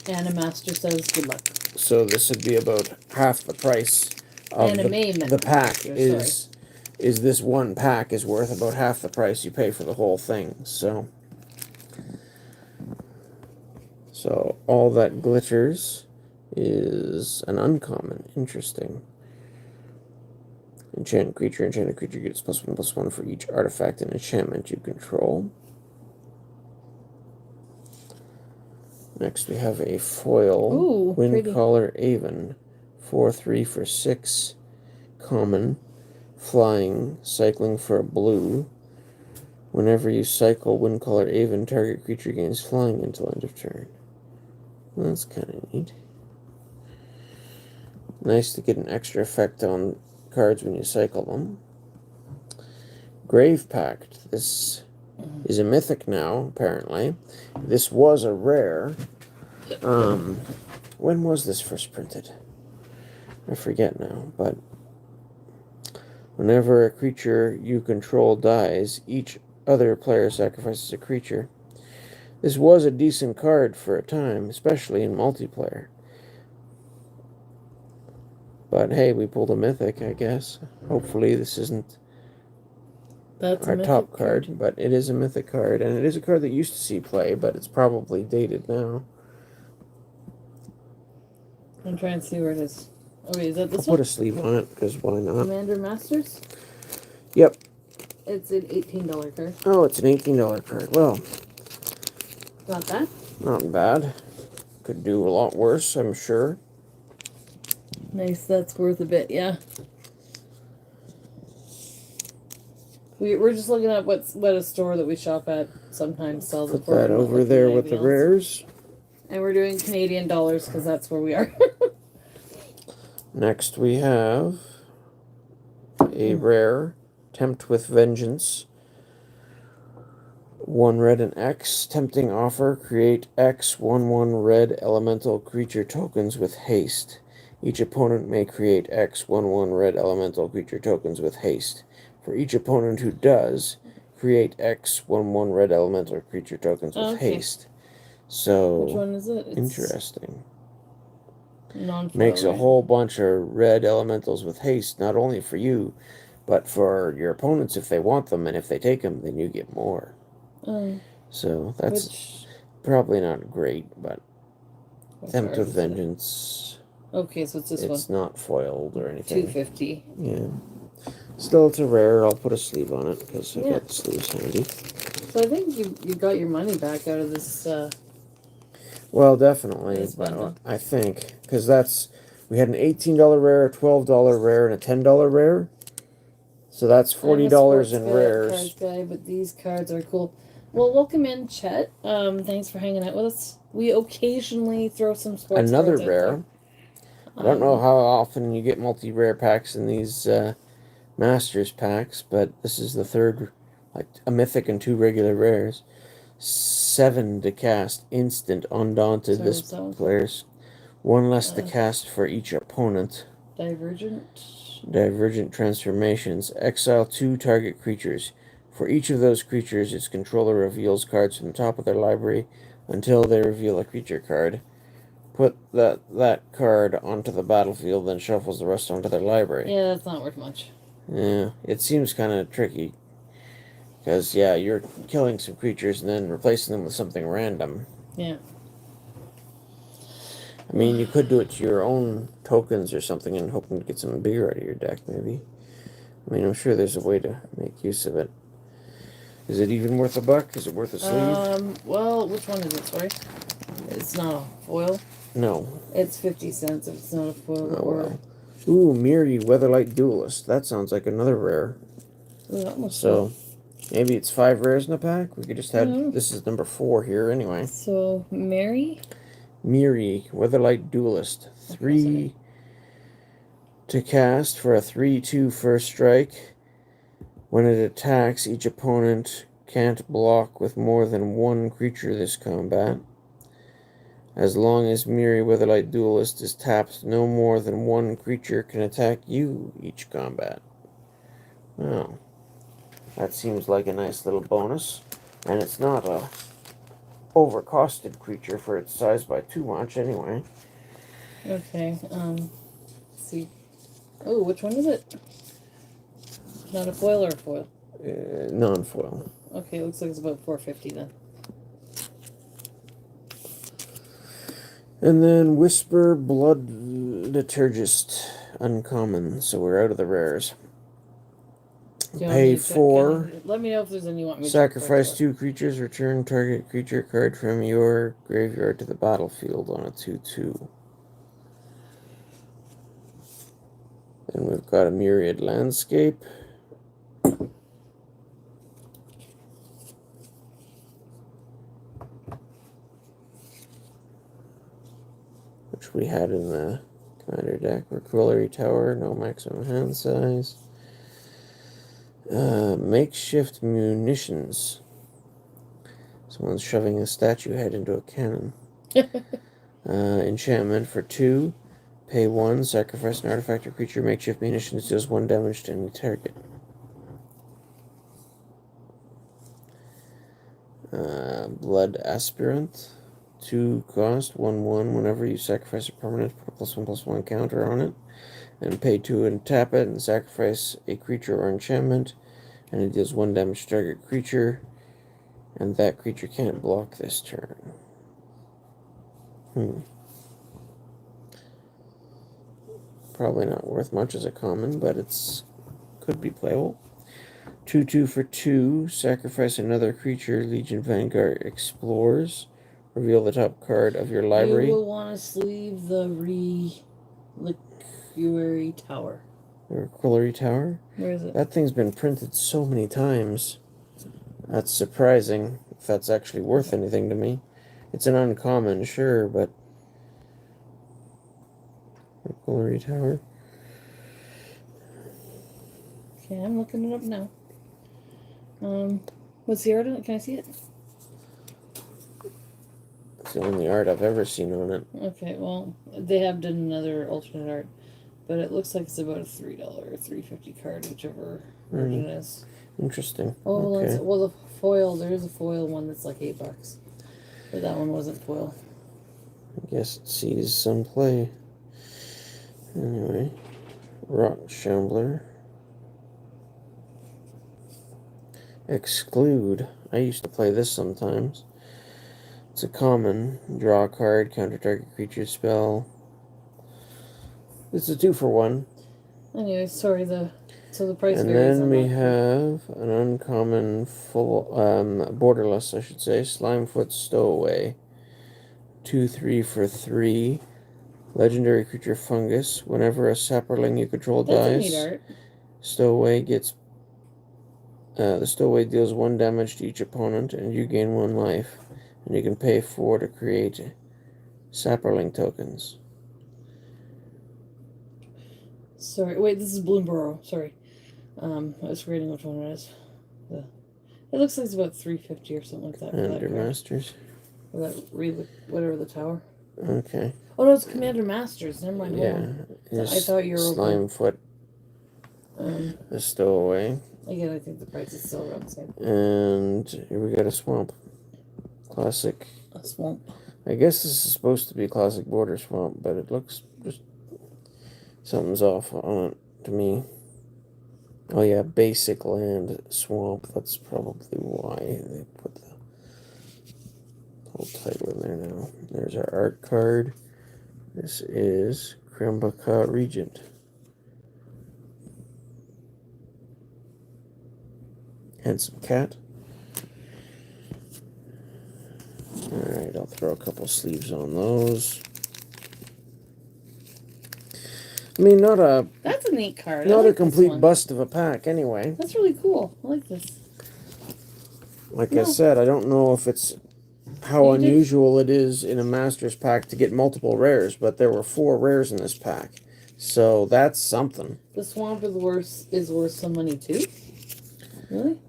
Anna Master says good luck. So this would be about half the price of the pack. Is this one pack is worth about half the price you pay for the whole thing. So all that glitters is an uncommon. Interesting. Enchanted creature gets +1/+1 for each artifact and enchantment you control. Next we have a foil Windcaller Avon. 4/3 for 6. Common. Flying. Cycling for a blue. Whenever you cycle Windcaller Avon, target creature gains flying until end of turn. Well, that's kind of neat. Nice to get an extra effect on cards when you cycle them. Grave Pact. This is a mythic now, apparently. This was a rare. When was this first printed? I forget now, but whenever a creature you control dies, each other player sacrifices a creature. This was a decent card for a time, especially in multiplayer. But hey, we pulled a mythic, I guess. Hopefully this isn't our top card, but it is a mythic card, and it is a card that used to see play, but it's probably dated now. I'm trying to see where it is. Okay, is that this one? I'll put a sleeve on it, because why not? Commander Masters? Yep. It's an $18 card. Oh, it's an $18 card. Well. Not bad. Not bad. Could do a lot worse, I'm sure. Nice, that's worth a bit, yeah. We're just looking at what a store that we shop at sometimes sells it for. Put that over there with the rares. And we're doing Canadian dollars because that's where we are. Next we have a rare, Tempt with Vengeance. 1 red and X. Tempting offer. Create X 1/1 red elemental creature tokens with haste. Each opponent may create X 1/1 red elemental creature tokens with haste. For each opponent who does, create X 1/1 red elemental creature tokens with haste. So, which one is it? Interesting. Non-foil, makes a right? whole bunch of red elementals with haste, not only for you, but for your opponents if they want them, and if they take them, then you get more. Um, So that's which probably not great, but what Tempt card with is it? Vengeance. Okay, so it's this one. It's not foiled or anything. 250. Yeah. Still, it's a rare. I'll put a sleeve on it because I Yeah. got the sleeves handy. So I think you got your money back out of this. Well, definitely, This but bundle. I think because we had an $18 rare, a $12 rare, and a $10 rare. So that's I'm a $40 sports in guy, cards rares. guy, but these cards are cool. Well, welcome in, Chet. Thanks for hanging out with us. We occasionally throw some sports Another cards out there. rare. I don't know how often you get multi-rare packs in these Masters packs, but this is the third, like a mythic and two regular rares. 7 to cast, instant, undaunted. Sorry, This what's that one for? player's one less to Uh, cast for each opponent. Divergent. Divergent transformations. Exile 2 target creatures. For each of those creatures, its controller reveals cards from the top of their library until they reveal a creature card. Put that card onto the battlefield, then shuffles the rest onto their library. Yeah, that's not worth much. Yeah, it seems kind of tricky. Because, yeah, you're killing some creatures and then replacing them with something random. Yeah. I mean, you could do it to your own tokens or something and hoping to get something bigger out of your deck, maybe. I mean, I'm sure there's a way to make use of it. Is it even worth a buck? Is it worth a sleeve? Well, which one is it? Sorry. It's not a foil. No. It's 50 cents if it's not a foil. Oh, Or well. Ooh, Miri, Weatherlight Duelist. That sounds like another rare. ooh, that looks So, maybe it's 5 rares in a pack? We could just cool. have... This is number 4 here, anyway. So, Mary? Miri, Weatherlight Duelist. 3 to cast for a 3/2 first strike. When it attacks, each opponent can't block with more than one creature this combat. As long as Miri Weatherlight Duelist is tapped, no more than one creature can attack you each combat. Oh, that seems like a nice little bonus. And it's not a overcosted creature for its size by too much anyway. Okay, let's see. Oh, which one is it? Not a foil or a foil? Non-foil. Okay, looks like it's about 450 then. And then Whisper Blood Liturgist. Uncommon, so we're out of the rares. Pay 4. Let me know if there's any you want me to Sacrifice 2 creatures. Return target creature card from your graveyard to the battlefield on a 2/2. Then we've got a Myriad Landscape. Which we had in the commander deck. Recruillery Tower, no maximum hand size. Makeshift munitions. Someone's shoving a statue head into a cannon. Enchantment for 2. Pay 1. Sacrifice an artifact or creature. Makeshift munitions deals 1 damage to any target. Blood Aspirant. 2 cost. 1/1. Whenever you sacrifice a permanent, put a +1/+1 counter on it. And pay 2 and tap it and sacrifice a creature or enchantment. And it deals 1 damage to target creature. And that creature can't block this turn. Probably not worth much as a common, but it's could be playable. 2/2 for 2. Sacrifice another creature. Legion Vanguard explores. Reveal the top card of your library. You will want to sleeve the Reliquary Tower. The Recruillery Tower. Where is it? That thing's been printed so many times. That's surprising if that's actually worth anything to me. It's an uncommon, sure, but Recruillery Tower. Okay, I'm looking it up now. What's the art on it? Can I see it? It's the only art I've ever seen on it. Okay, well, they have done another alternate art, but it looks like it's about a $3 or $3.50 card, whichever version it is. Interesting. Oh, okay. well, the foil, there is a foil one that's like $8, but that one wasn't foil. I guess it sees some play. Anyway, Rock Shambler. Exclude. I used to play this sometimes. It's a common. Draw a card, counter target creature spell. It's a 2-for-1. Anyway, sorry, so the price And varies then on we that. have an uncommon borderless, I should say. Slimefoot Stowaway. 2/3 for 3. Legendary creature fungus. Whenever a sapperling you control That's a neat dies, art. Stowaway gets. The Stowaway deals 1 damage to each opponent, and you gain 1 life. And you can pay 4 to create sapperling tokens. Sorry, wait, this is Bloomborough. Sorry, I was forgetting which one it is. It looks like it's about $3.50 or something like that. Commander Masters. Or that whatever the tower. Okay. Oh no, it's Commander Masters. Never mind. Yeah. I thought you were Slimefoot. The Stowaway. Again, I think the price is still around the same. And here we got a swamp. Classic. A swamp. I guess this is supposed to be classic border swamp, but it looks just something's off on it to me. Oh yeah, basic land swamp. That's probably why they put the whole title in there now. There's our art card. This is Krembaka Regent. Handsome cat. Alright, I'll throw a couple sleeves on those. I mean, That's a neat card. Not a complete bust of a pack, anyway. That's really cool. I like this. Like I said, I don't know if it's how unusual it is in a Masters pack to get multiple rares, but there were 4 rares in this pack. So that's something. The swamp is worth some money too? Really?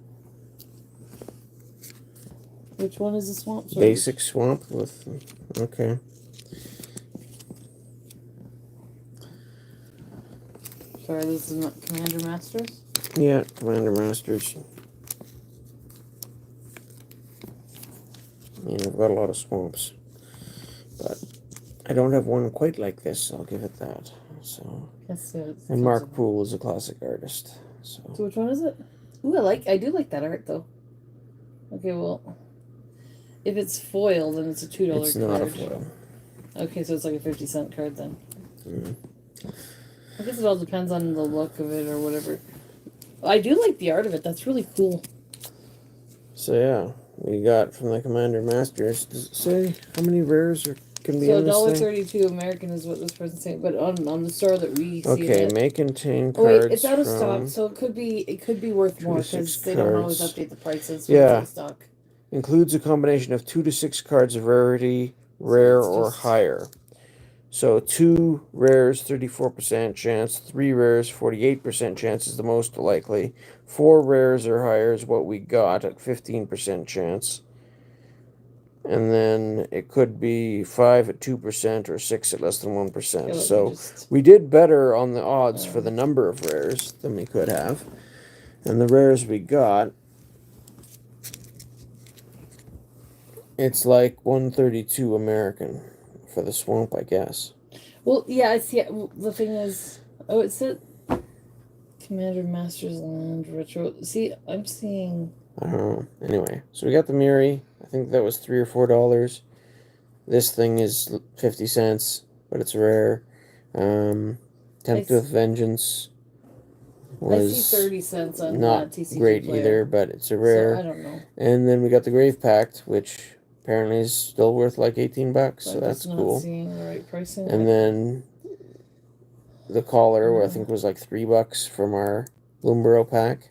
Which one is the swamp? Sorry. Basic swamp with... Okay. Sorry, this is not Commander Masters? Yeah, Commander Masters. Yeah, I've got a lot of swamps. But I don't have one quite like this, I'll give it that. So. And Mark Poole is a classic artist. So which one is it? Ooh, I do like that art though. Okay, well, if it's foil, then it's a $2 card. It's not a foil. Okay, so it's like a 50-cent card then. I guess it all depends on the look of it or whatever. I do like the art of it. That's really cool. So yeah, we got from the Commander Masters. Does it say how many rares can be in this thing? So $1.32 American is what this person's saying, but on the store that we see. Okay, may contain cards. Oh wait, it's out of stock, so it could be worth more because they don't always update the prices. Yeah. Stock. Includes a combination of 2 to 6 cards of rarity, rare or higher. So 2 rares, 34% chance. 3 rares, 48% chance is the most likely. 4 rares or higher is what we got at 15% chance. And then it could be 5 at 2% or 6 at less than 1%. So we did better on the odds for the number of rares than we could have. And the rares we got, it's like 132 American for the swamp, I guess. Well, yeah, I see. The thing is, it said Commander Masters Land Retro. See, I'm seeing. I don't know. Anyway, so we got the Miri. I think that was $3 or $4. This thing is 50 cents, but it's rare. Tempt with Vengeance was I see 30 cents on not TCG great Player. either, but it's a rare. So I don't know. And then we got the Grave Pact, which apparently is still worth like $18, so that's cool. Not seeing the right pricing. And then the Collar, I think was like $3 from our Bloomborough pack.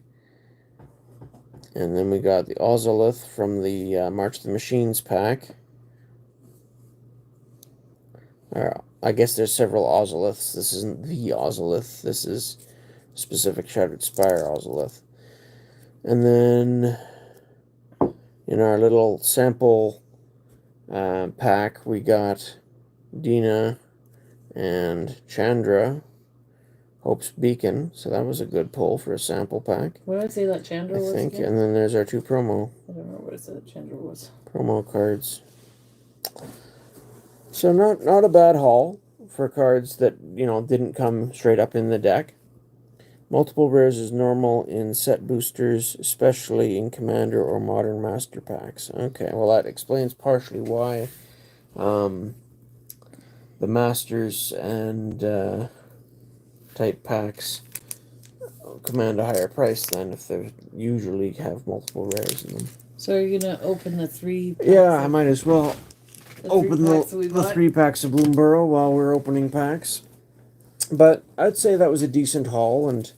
And then we got the Ozolith from the March of the Machines pack. I guess there's several Ozoliths. This isn't the Ozolith. This is specific Shattered Spire Ozolith. And then in our little sample pack, we got Dina and Chandra, Hope's Beacon. So that was a good pull for a sample pack. What did I say that Chandra was? I think. Again? And then there's our 2 promo. I don't know what I said that Chandra was. Promo cards. So not a bad haul for cards that, didn't come straight up in the deck. Multiple rares is normal in set boosters, especially in Commander or Modern Master packs. Okay, well that explains partially why the Masters and type packs command a higher price than if they usually have multiple rares in them. So you're gonna open the 3 packs? Yeah, I might as well open the 3 packs of Bloomborough while we're opening packs. But I'd say that was a decent haul, and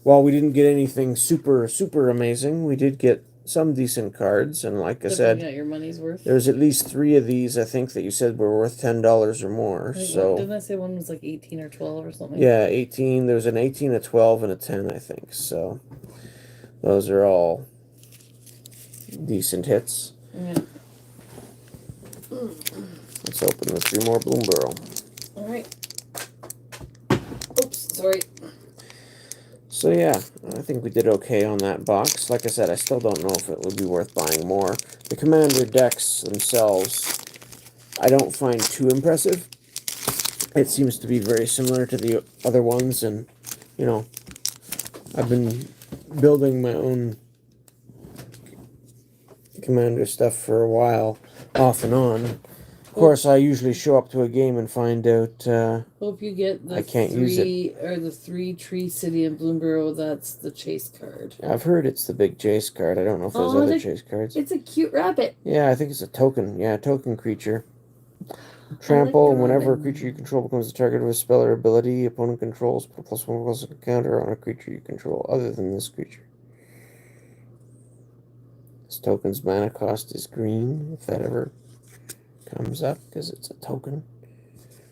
while we didn't get anything super, super amazing, we did get some decent cards, and like I said, got your money's worth. There's at least 3 of these, I think, that you said were worth $10 or more. So didn't I say one was like 18 or 12 or something? Yeah, 18. There was an 18, a 12, and a 10, I think. So those are all decent hits. Yeah. Let's open the 3 more Bloomborough. Alright. Oops, sorry. So yeah, I think we did okay on that box. Like I said, I still don't know if it would be worth buying more. The Commander decks themselves, I don't find too impressive. It seems to be very similar to the other ones, and, I've been building my own Commander stuff for a while, off and on. Of course, I usually show up to a game and find out. Hope you get the I can't use it. Or the 3 Tree City and Bloomborough. That's the chase card. I've heard it's the big chase card. I don't know if there's other chase cards. It's a cute rabbit. Yeah, I think it's a token. Yeah, token creature. Trample, and whenever a creature you control becomes the target of a spell or ability, opponent controls, put +1/+1 counter on a creature you control, other than this creature. This token's mana cost is green, if that ever comes up, because it's a token.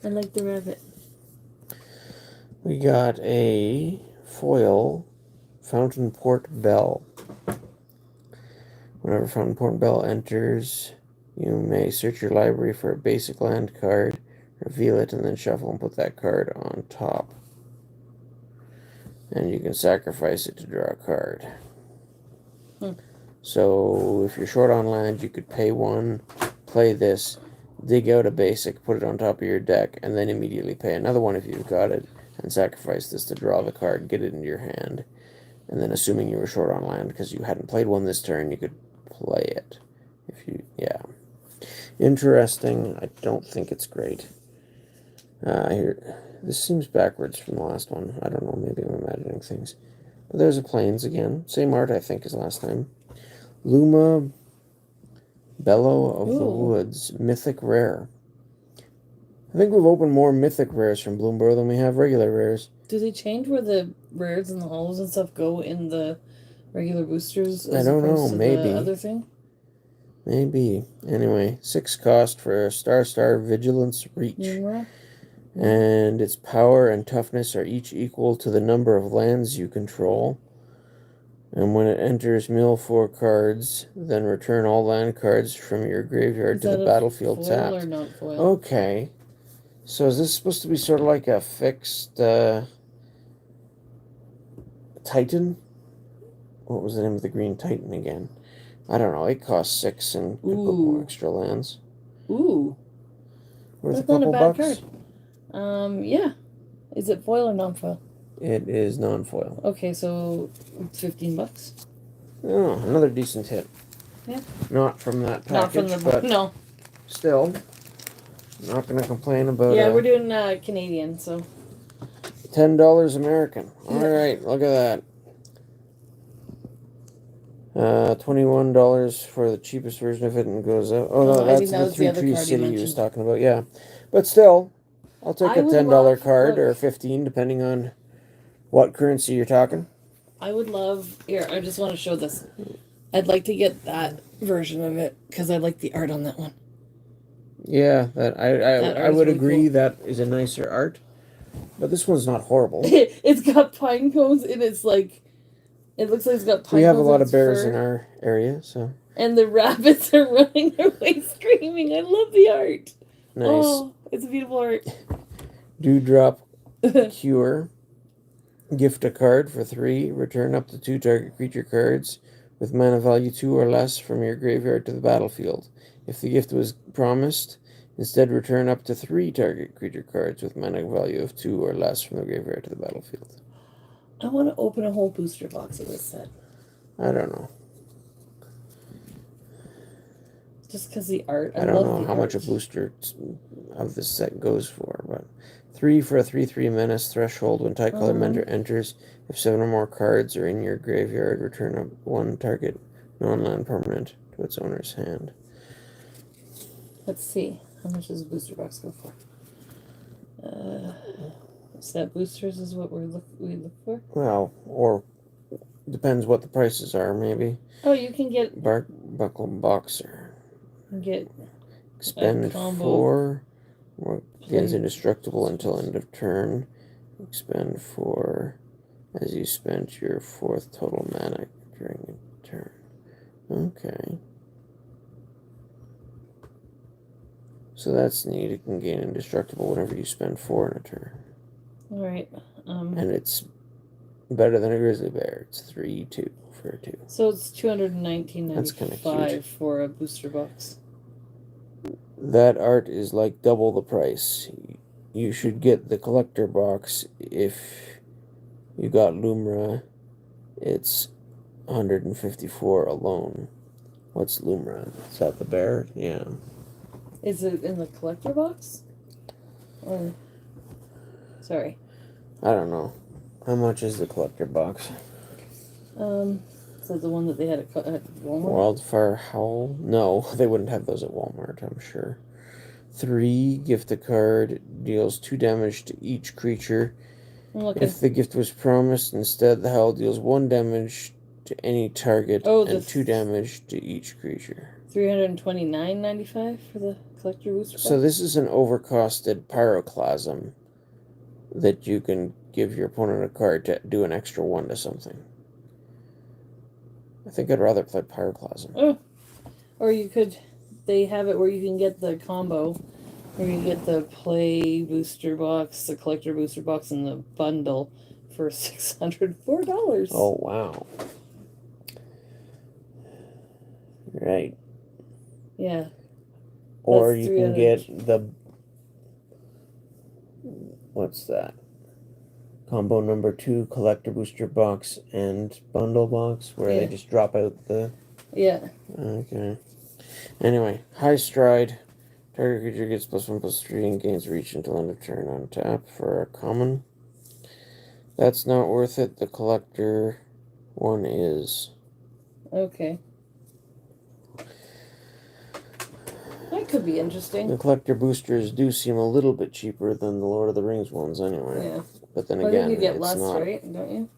I like the rabbit. We got a foil Fountain Port Bell. Whenever Fountain Port Bell enters, you may search your library for a basic land card, reveal it, and then shuffle and put that card on top. And you can sacrifice it to draw a card. So if you're short on land, you could pay 1, play this, dig out a basic, put it on top of your deck, and then immediately pay another 1 if you've got it, and sacrifice this to draw the card, get it into your hand. And then assuming you were short on land because you hadn't played 1 this turn, you could play it. Interesting. I don't think it's great. This seems backwards from the last one. I don't know, maybe I'm imagining things. But there's a Plains again. Same art, I think, as last time. Luma, Bellow of the Woods, Mythic Rare. I think we've opened more Mythic Rares from Bloomborough than we have regular rares. Do they change where the rares and the holos and stuff go in the regular boosters? I don't know, maybe. The other thing? Maybe. Anyway, 6 cost for Star Vigilance Reach. And its power and toughness are each equal to the number of lands you control. And when it enters, mill 4 cards, then return all land cards from your graveyard to the battlefield tapped. Foil or not foil? Okay. So is this supposed to be sort of like a fixed Titan? What was the name of the green Titan again? I don't know. It costs 6 and could put more extra lands. Ooh. Worth a couple bucks? Card. Yeah. Is it foil or non-foil? It is non-foil. Okay, so $15. Oh, another decent hit. Yeah. Not from that package, but no. Still, not going to complain about. Yeah, we're doing Canadian, so. $10 American. All right, look at that. $21 for the cheapest version of it, and goes out. Oh no, that's the 3 Tree City he was talking about. Yeah, but still, I'll take a $10 card or 15, depending on what currency you're talking. I would love. Here, I just want to show this. I'd like to get that version of it because I like the art on that one. Yeah, I would really agree. Cool. That is a nicer art, but this one's not horrible. It's got pine cones and it's like. It looks like it's got pine cones. We have a lot of bears in our area, so. And the rabbits are running their way screaming. I love the art. Nice. Oh, it's a beautiful art. Dewdrop Cure. Gift a card for 3. Return up to 2 target creature cards with mana value 2 or less from your graveyard to the battlefield. If the gift was promised, Instead, return up to 3 target creature cards with mana value of 2 or less from the graveyard to the battlefield. I want to open a whole booster box of this set. I don't know. Just because the art. I don't know how much a booster of this set goes for, but 3 for a 3/3 menace threshold. When Type-Color Mentor enters, if 7 or more cards are in your graveyard, return a 1 target non-land permanent to its owner's hand. Let's see. How much does a booster box go for? Set boosters is what we look for? Well, or depends what the prices are, maybe. Oh, you can get... Buckle Boxer. Get... Expend 4. Gains indestructible until end of turn. Expend 4 as you spent your 4th total mana during a turn. Okay. So that's neat. It can gain indestructible whenever you spend 4 in a turn. Alright. And it's better than a grizzly bear. It's 3/2 for a 2. So it's $219.95 That's kind of cute for a booster box. That art is like double the price. You should get the collector box if you got Lumra. It's 154 alone. What's Lumra? Is that the bear? Yeah. Is it in the collector box? Or... Sorry. I don't know. How much is the collector box? Is that the one that they had at Walmart? Wildfire Howl? No, they wouldn't have those at Walmart, I'm sure. 3, gift a card, deals 2 damage to each creature. If the gift was promised, instead the howl deals 1 damage to any target and 2 damage to each creature. $329.95 for the collector booster box? So this is an overcosted pyroclasm that you can give your opponent a card to do an extra 1 to something. I think I'd rather play pyroclasm. Oh. Or you could... They have it where you can get the combo, where you get the play booster box, the collector booster box, and the bundle for $604. Oh, wow. Right. Yeah. Or you can get the... What's that? Combo number 2, collector booster box and bundle box, where they just drop out the... Yeah. Okay. Anyway, High Stride. Target creature gets +1/+3 and gains reach until end of turn on tap for a common. That's not worth it. The collector one is. Okay. That could be interesting. The collector boosters do seem a little bit cheaper than the Lord of the Rings ones anyway. Yeah. But then again, you get less, not. right? Don't you?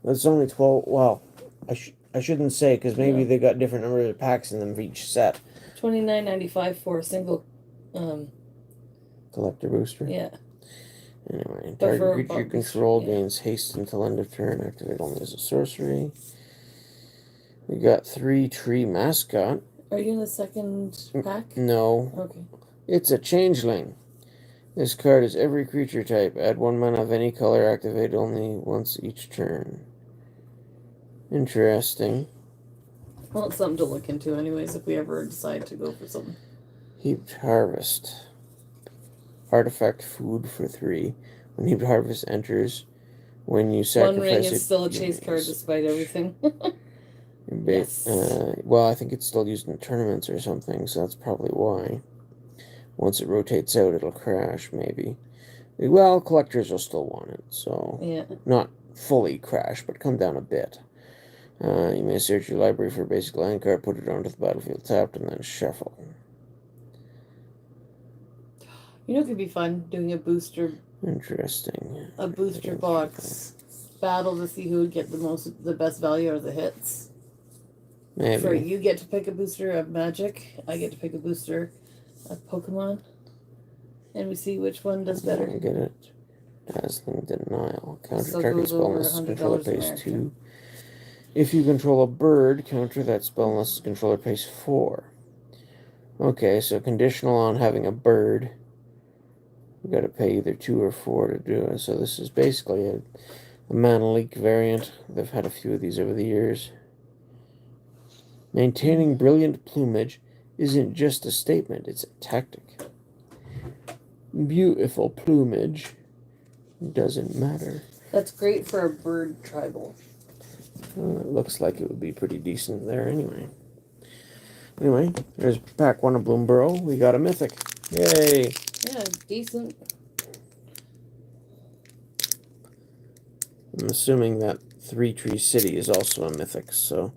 It's only 12. Well, I shouldn't say, because maybe they got different numbers of packs in them for each set. $29.95 for a single collector booster. Yeah. Anyway, target creature you control gains haste until end of turn. Activate only as a sorcery. We got 3 Tree Mascot. Are you in the second pack? No. Okay. It's a changeling. This card is every creature type. Add 1 mana of any color. Activate only once each turn. Interesting. Well, it's something to look into anyways if we ever decide to go for something. Heaped Harvest. Artifact food for 3. When Heaped Harvest enters, when you sacrifice One ring is still a chase card despite everything. Yes. Well, I think it's still used in tournaments or something, so that's probably why. Once it rotates out, it'll crash, maybe. Well, collectors will still want it, so... Yeah. Not fully crash, but come down a bit. You may search your library for a basic land card, put it onto the battlefield tapped, and then shuffle. You know it could be fun, doing a booster... Interesting. A booster box battle to see who would get the best value out of the hits. Maybe. So you get to pick a booster of Magic, I get to pick a booster of Pokemon, and we see which one does better. I get it. Dazzling Denial. Counter target spell unless its controller pays 2. If you control a bird, counter that spell unless its controller pays 4. Okay, so conditional on having a bird, you gotta pay either 2 or 4 to do it. So this is basically a mana leak variant. They've had a few of these over the years. Maintaining brilliant plumage isn't just a statement, it's a tactic. beautiful plumage. Doesn't matter. That's great for a bird tribal. Well, it looks like it would be pretty decent there anyway. Anyway, there's pack 1 of Bloomborough. We got a mythic. Yay! Yeah, decent. I'm assuming that Three Tree City is also a mythic, so...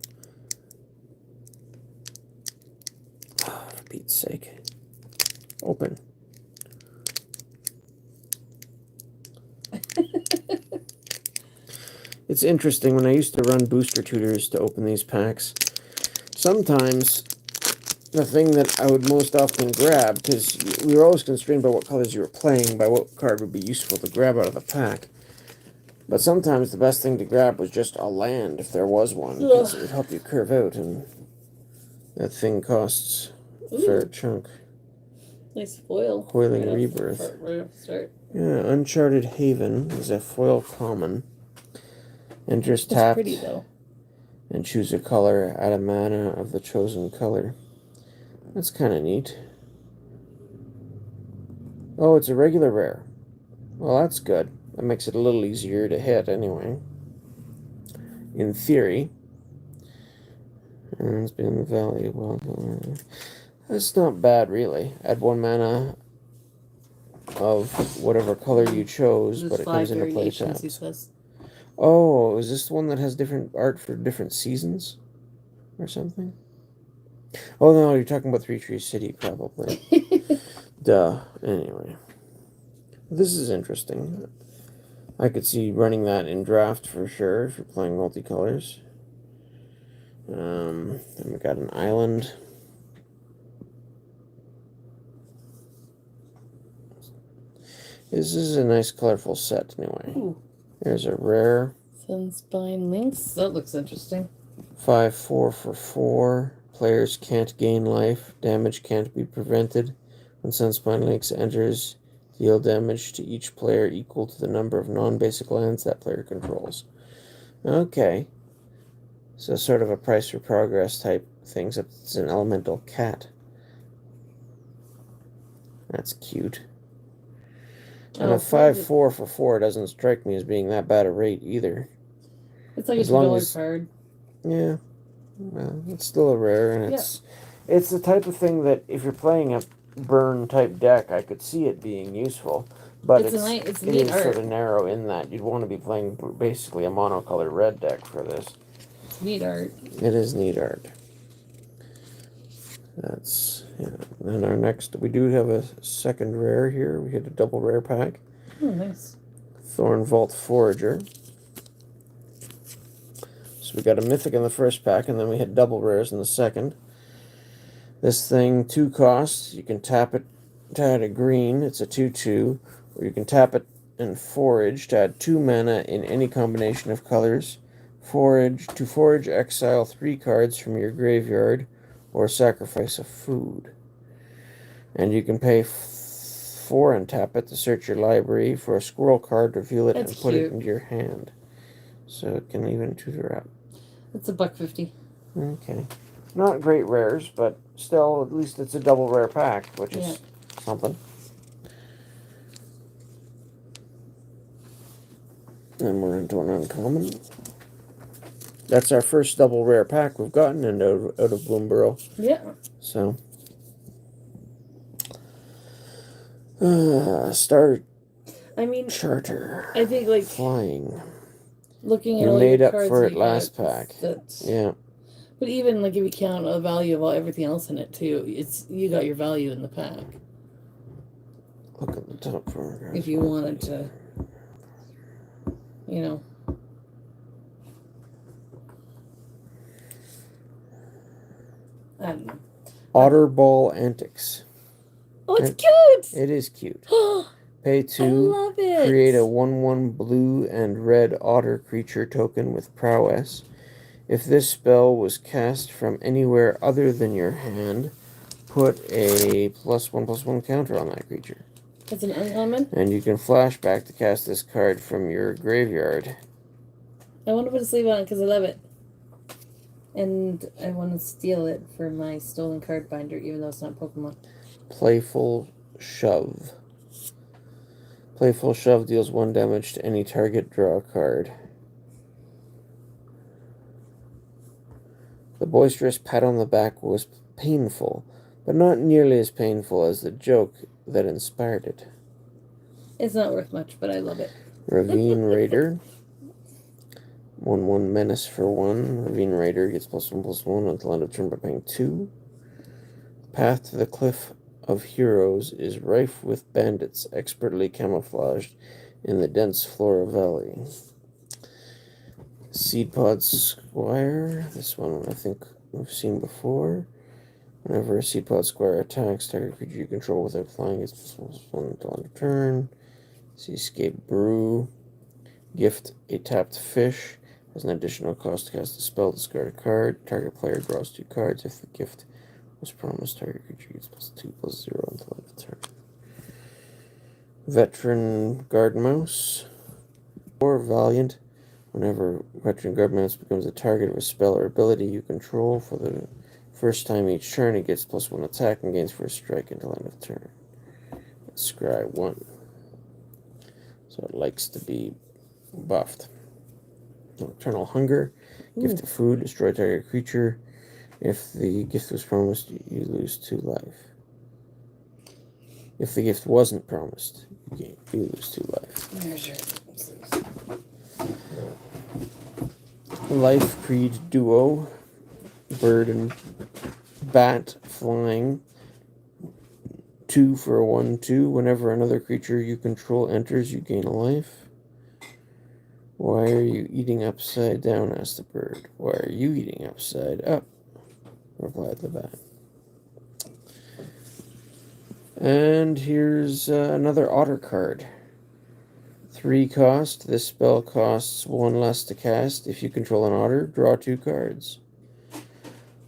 For Pete's sake. Open. It's interesting, when I used to run booster tutors to open these packs, sometimes the thing that I would most often grab, because we were always constrained by what colors you were playing, by what card would be useful to grab out of the pack. But sometimes the best thing to grab was just a land, if there was one, because it would help you curve out, and that thing costs a fair chunk. Nice foil. Coiling Rebirth. Start. Yeah, Uncharted Haven is a foil common. Enters tapped. Pretty though. And choose a color, add a mana of the chosen color. That's kind of neat. Oh, it's a regular rare. Well, that's good. That makes it a little easier to hit anyway. In theory. And it's been valuable. That's not bad, really. Add 1 mana of whatever color you chose, but it comes into play tapped. Oh, is this the one that has different art for different seasons? Or something? Oh, no, you're talking about Three Tree City, probably. Duh. Anyway. This is interesting. I could see running that in draft for sure, if you're playing multicolors. Then we got an island. This is a nice colorful set, anyway. Ooh. There's a rare. Sunspine Links. That looks interesting. 5/4 for 4. Players can't gain life. Damage can't be prevented. When Sunspine Links enters, deal damage to each player equal to the number of non-basic lands that player controls. Okay. So sort of a price for progress type thing, except it's an elemental cat. That's cute. And a 5/4 for 4 doesn't strike me as being that bad a rate either. It's like a $2 card. Yeah. Well, it's still a rare, and it's the type of thing that if you're playing a burn type deck, I could see it being useful. But it is sort of narrow in that you'd want to be playing basically a monocolored red deck for this. It's neat art. It is neat art. That's, yeah. And our next, we do have a second rare here. We hit a double rare pack. Oh, nice. Thorn Vault Forager. So we got a mythic in the first pack, and then we hit double rares in the second. This thing, 2 costs. You can tap it to add a green. It's a 2/2. Or you can tap it and forage to add 2 mana in any combination of colors. To forage, exile 3 cards from your graveyard, or sacrifice a food. And you can pay 4 and tap it to search your library for a squirrel card, reveal it, and put it into your hand. So it can even tutor up. It's $1.50. Okay. Not great rares, but still, at least it's a double rare pack, which is something. And we're into an uncommon. That's our first double rare pack we've gotten out of Bloomborough. Yeah. So. Star Charter. I think, like, Flying. looking at you all made your up cards for it last pack. Yeah. But even, like, if you count the value of everything else in it, too, you got your value in the pack. Look at the top paragraph. If you wanted to, you know. I don't know. Otterball Antics. Oh, it's cute! It is cute. Pay 2. I love it. Create a 1/1 blue and red otter creature token with prowess. If this spell was cast from anywhere other than your hand, put a +1/+1 counter on that creature. It's an uncommon? And you can flashback to cast this card from your graveyard. I want to put a sleeve on it because I love it. And I want to steal it for my stolen card binder, even though it's not Pokemon. Playful Shove. Playful Shove deals 1 damage to any target. Draw a card. The boisterous pat on the back was painful, but not nearly as painful as the joke that inspired it. It's not worth much, but I love it. Ravine Raider. 1/1 menace for 1. Ravine Raider gets +1/+1 until end of turn by paying 2. Path to the Cliff of Heroes is rife with bandits expertly camouflaged in the dense Flora Valley. Seedpod Squire. This one I think we've seen before. Whenever a Seedpod Squire attacks, target creature you control without flying gets +1/+1 until end of turn. Seascape Brew. Gift a tapped fish. Has an additional cost to cast a spell, discard a card. Target player draws 2 cards. If the gift was promised, target creature gets +2/+0 until end of turn. Veteran Guard Mouse. Or Valiant. Whenever Veteran Guard Mouse becomes a target of a spell or ability you control for the first time each turn, it gets +1 attack and gains first strike until end of turn. Scry 1. So it likes to be buffed. Eternal Hunger. Gift of food. Destroy target creature. If the gift was promised, you lose 2 life. If the gift wasn't promised, you lose 2 life. There's your Life Creed Duo. Bird and bat flying. 2 for a 1/2. Whenever another creature you control enters, you gain a life. Why are you eating upside down? Asked the bird. Why are you eating upside up? Replied the bat. And here's another otter card. 3 cost. This spell costs 1 less to cast. If you control an otter, draw 2 cards.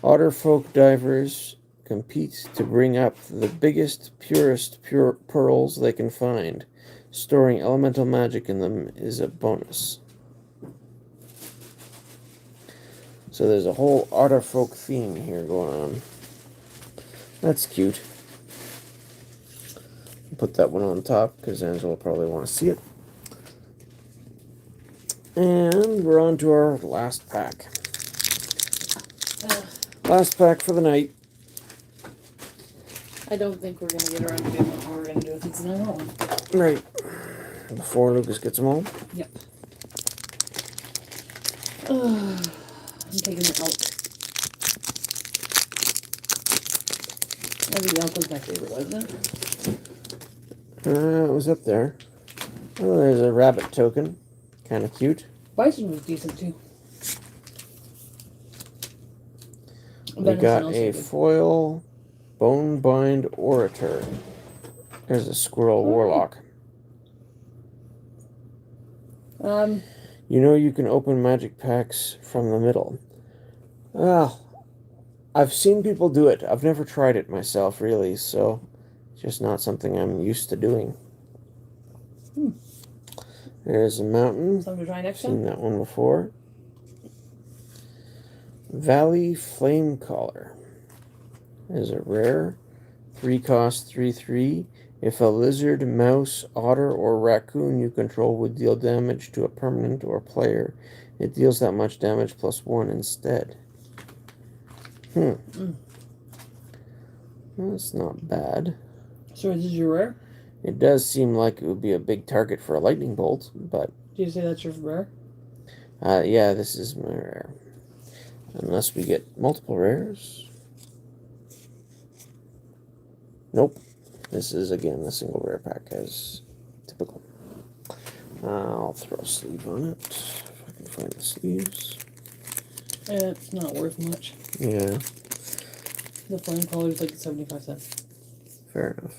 Otter folk divers compete to bring up the biggest, purest pearls they can find. Storing elemental magic in them is a bonus. So there's a whole otter folk theme here going on. That's cute. Put that one on top because Angela will probably want to see it. And we're on to our last pack. Last pack for the night. I don't think we're going to get around to doing what we're going to do with these another one. Right. Before Lucas gets them all. Yep. I'm taking the elk. I think the elk was my favorite, wasn't it? It was up there. Oh, there's a rabbit token. Kind of cute. Bison was decent too. We got a foil Bonebind Orator. There's a squirrel warlock. You know you can open magic packs from the middle. Well, I've seen people do it. I've never tried it myself, really, so it's just not something I'm used to doing. There's a mountain. Something to try next Seen time? that one before. Valley Flamecaller is a rare. 3 cost, 3/3. If a lizard, mouse, otter, or raccoon you control would deal damage to a permanent or player, it deals that much damage +1 instead. That's not bad. So is this your rare? It does seem like it would be a big target for a lightning bolt, but Did you say that's your rare? yeah, this is my rare. Unless we get multiple rares. Nope. This is, again, a single rare pack, as typical. I'll throw a sleeve on it, if I can find the sleeves. It's not worth much. Yeah, The flame color is like 75 cents. fair enough.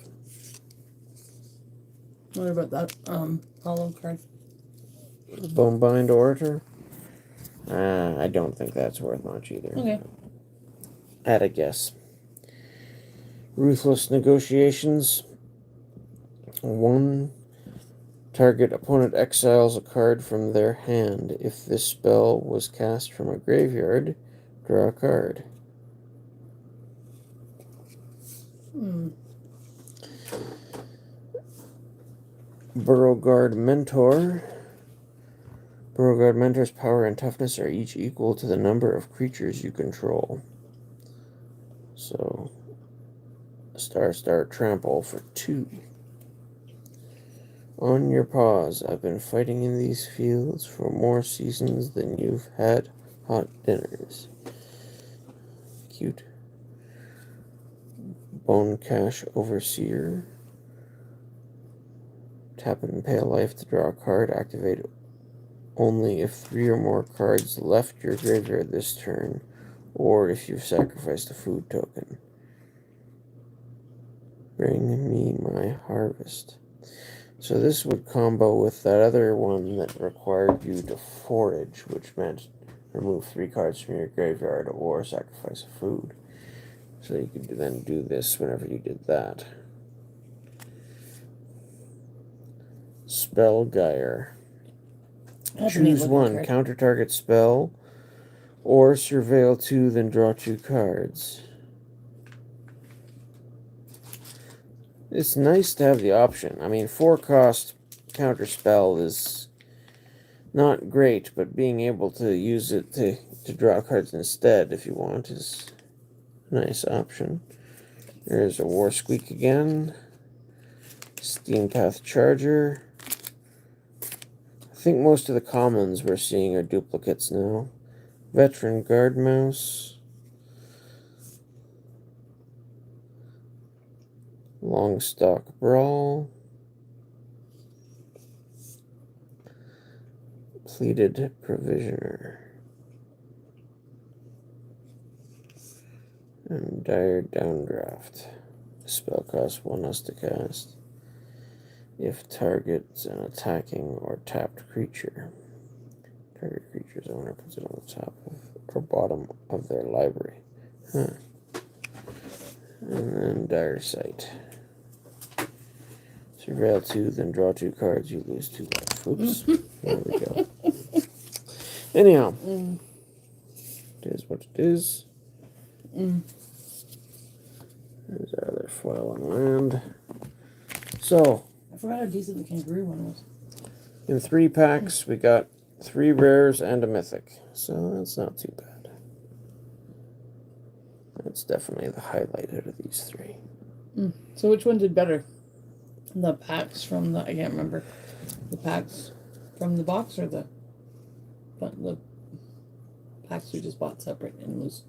What about that hollow card? Bonebind Orator? I don't think that's worth much either. Okay. At a guess. Ruthless Negotiations. 1. Target opponent exiles a card from their hand. If this spell was cast from a graveyard, draw a card. Beauregard Mentor. Beauregard Mentor's power and toughness are each equal to the number of creatures you control. So, Star Trample for 2. On your paws, I've been fighting in these fields for more seasons than you've had hot dinners. Cute. Bone Cache Overseer. Tap and pay a life to draw a card. Activate only if 3 or more cards left your graveyard this turn, or if you've sacrificed a food token. Bring me my harvest. So this would combo with that other one that required you to forage, which meant remove 3 cards from your graveyard or sacrifice a food. So you could then do this whenever you did that. Spellgeyer. Choose 1, counter target spell, or surveil 2, then draw 2 cards. It's nice to have the option. I mean, 4-cost counter spell is not great, but being able to use it to draw cards instead if you want is a nice option. There's a War Squeak again. Steampath Charger. I think most of the commons we're seeing are duplicates now. Veteran Guard Mouse. Longstock Brawl. Pleated Provisioner. And Dire Downdraft. Spell costs 1 less to cast if targets an attacking or tapped creature. Target creature's owner puts it on the top of or bottom of their library. Huh. And then Dire Sight. Surveil 2, then draw 2 cards, you lose 2 life. Oops. There we go. Anyhow. It is what it is. There's our other foil on land. So, I forgot how decent the kangaroo one was. in 3 packs, we got 3 rares and a mythic. So that's not too bad. That's definitely the highlight out of these 3. So which one did better? The packs from the, I can't remember. The packs from the box or the packs we just bought separate and loose?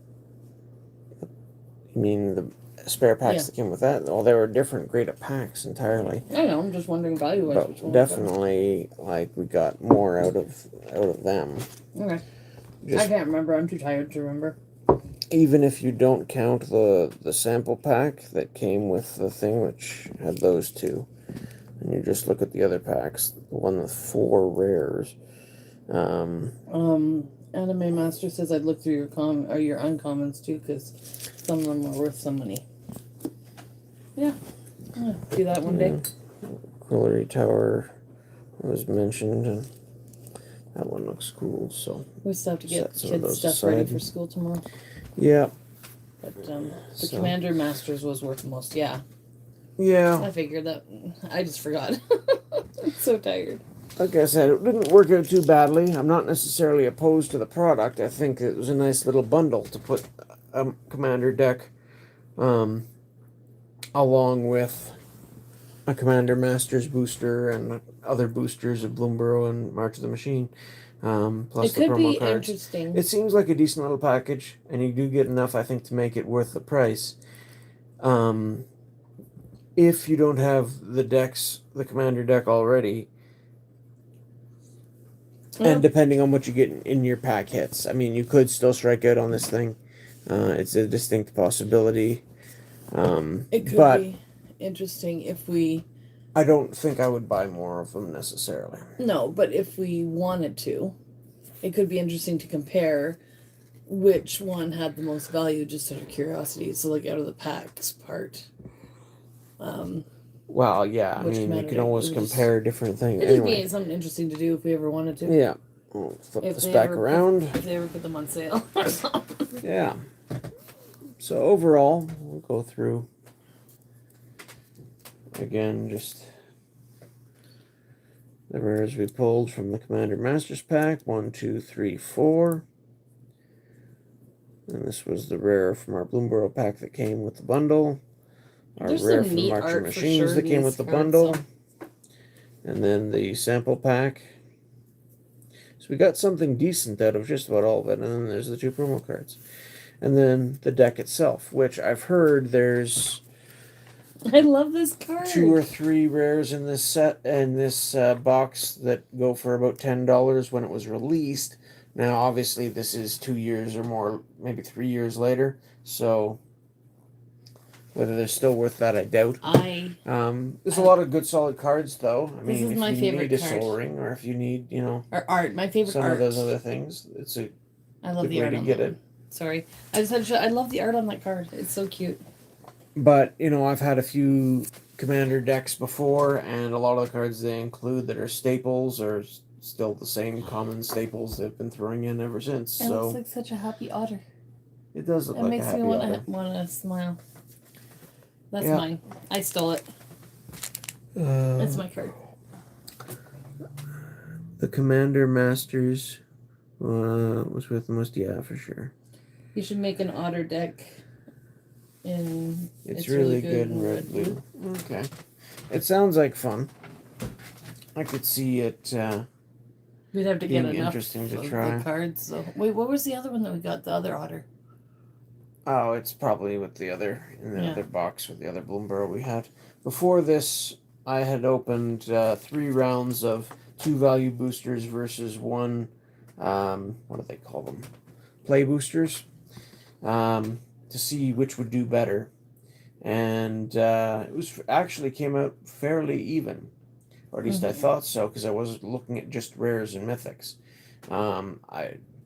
You mean the spare packs that came with that? Well, they were different grade of packs entirely. I know, I'm just wondering value-wise But which one definitely, like, we got more out of them. Okay. Just, I can't remember. I'm too tired to remember. Even if you don't count the sample pack that came with the thing, which had those 2, and you just look at the other packs, the one with 4 rares. Anime Master says I'd look through your uncommons too, because some of them are worth some money. Yeah, do that one day. Quillery Tower was mentioned, and that one looks cool. So we still have to get kids' stuff aside. ready for school tomorrow. Yeah. But the Commander Masters was worth the most. Yeah. Yeah. I figured that. I just forgot. I'm so tired. Like I said, it didn't work out too badly. I'm not necessarily opposed to the product. I think it was a nice little bundle to put a Commander deck along with a Commander Masters booster and other boosters of Bloomborough and March of the Machine. Plus the promo cards. Interesting. It seems like a decent little package, and you do get enough, I think, to make it worth the price. If you don't have the Commander deck already, and depending on what you get in your pack hits, I mean, you could still strike out on this thing. It's a distinct possibility. It could be interesting if we... I don't think I would buy more of them necessarily. No, but if we wanted to, it could be interesting to compare which one had the most value, just out of curiosity. So, like, out of the packs part. Well, yeah, I mean, you can always compare different things. It'd be something interesting to do if we ever wanted to. Yeah. We'll flip this back around. If they ever put them on sale or something. Yeah. So, overall, we'll go through again, just The rares we pulled from the Commander Masters pack, 1, 2, 3, 4. And this was the rare from our Bloomborough pack that came with the bundle. Our There's rare some from neat Marching art for Machines sure that in came these with the cards, bundle. so. And then the sample pack. So we got something decent out of just about all of it. And then there's the 2 promo cards. And then the deck itself, which I've heard there's I love this card. 2 or 3 rares in this set and this box that go for about $10 when it was released. Now, obviously, this is 2 years or more, maybe 3 years later. So, whether they're still worth that, I doubt. There's a lot of good, solid cards, though. I mean, is if my you favorite need a card. Soul Ring, or if you need, or art, my favorite some art. of those other things, it's a I love good the way art to on get that it. one. Sorry, I just had to show, I love the art on that card. It's so cute. But, I've had a few Commander decks before, and a lot of the cards they include that are staples are still the same common staples they've been throwing in ever since. It So looks like such a happy otter. it does look It like a makes happy me otter. want to smile. That's Yeah. mine. I stole it. That's my card. The Commander Masters was worth the most, yeah, for sure. You should make an otter deck. It's really good in red blue. Okay. It sounds like fun. I could see it We'd have to get being enough interesting to of try. the cards. So. Wait, what was the other one that we got? The other otter. Oh, it's probably with the other other box with the other Bloomborough we had. Before this, I had opened 3 rounds of 2 value boosters versus 1. What do they call them? Play boosters. To see which would do better, and it was actually came out fairly even, or at least I thought so, because I was looking at just rares and mythics.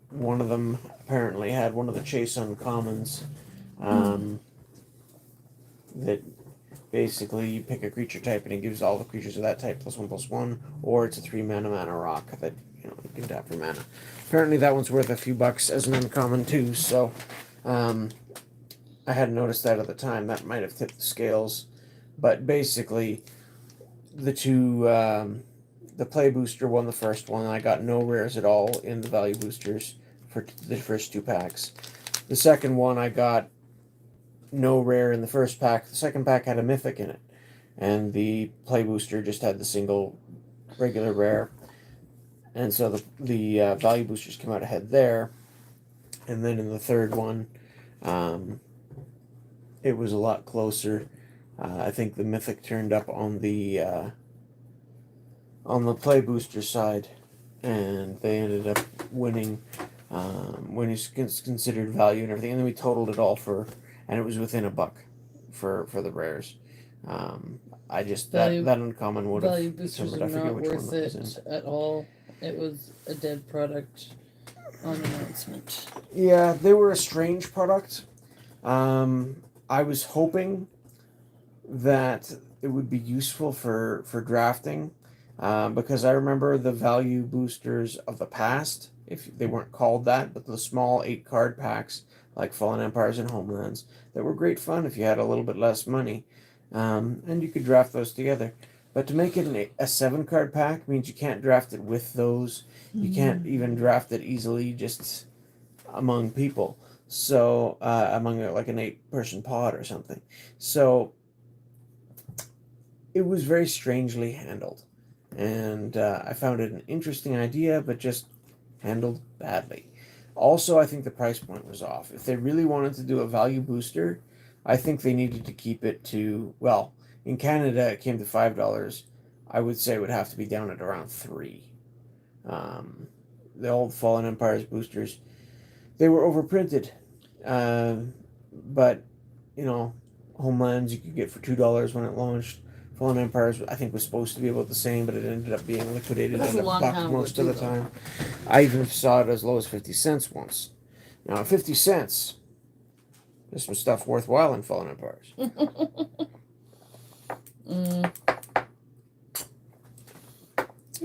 One of them apparently had one of the chase uncommons, that basically you pick a creature type and it gives all the creatures of that type +1/+1, or it's a 3 mana rock that you can tap for mana. Apparently that one's worth a few bucks as an uncommon too, so I hadn't noticed that at the time. That might have tipped the scales. But basically, the 2, the play booster won the first one. I got no rares at all in the value boosters for the first 2 packs. The second one, I got no rare in the first pack. The second pack had a mythic in it. And the play booster just had the single regular rare. And so the value boosters came out ahead there. And then in the third one, it was a lot closer. I think the mythic turned up on the play booster side, and they ended up winning when it's considered value and everything. And then we totaled it all and it was within $1 for the rares. I just that uncommon would have value boosters are not worth it at all. It was a dead product on announcement. Yeah, they were a strange product. I was hoping that it would be useful for drafting, because I remember the value boosters of the past, if they weren't called that, but the small 8-card packs like Fallen Empires and Homelands that were great fun if you had a little bit less money, and you could draft those together. But to make it a 7-card pack means you can't draft it with those. You can't even draft it easily just among people. So, among like an 8-person pod or something. So, it was very strangely handled. And I found it an interesting idea, but just handled badly. Also, I think the price point was off. If they really wanted to do a value booster, I think they needed to keep it to, well, in Canada it came to $5. I would say it would have to be down at around $3. The old Fallen Empires boosters, they were overprinted, but Homelands you could get for $2 when it launched. Fallen Empires I think was supposed to be about the same, but it ended up being liquidated at $1 most of the time. I even saw it as low as 50 cents once. Now at 50 cents, there's some stuff worthwhile in Fallen Empires.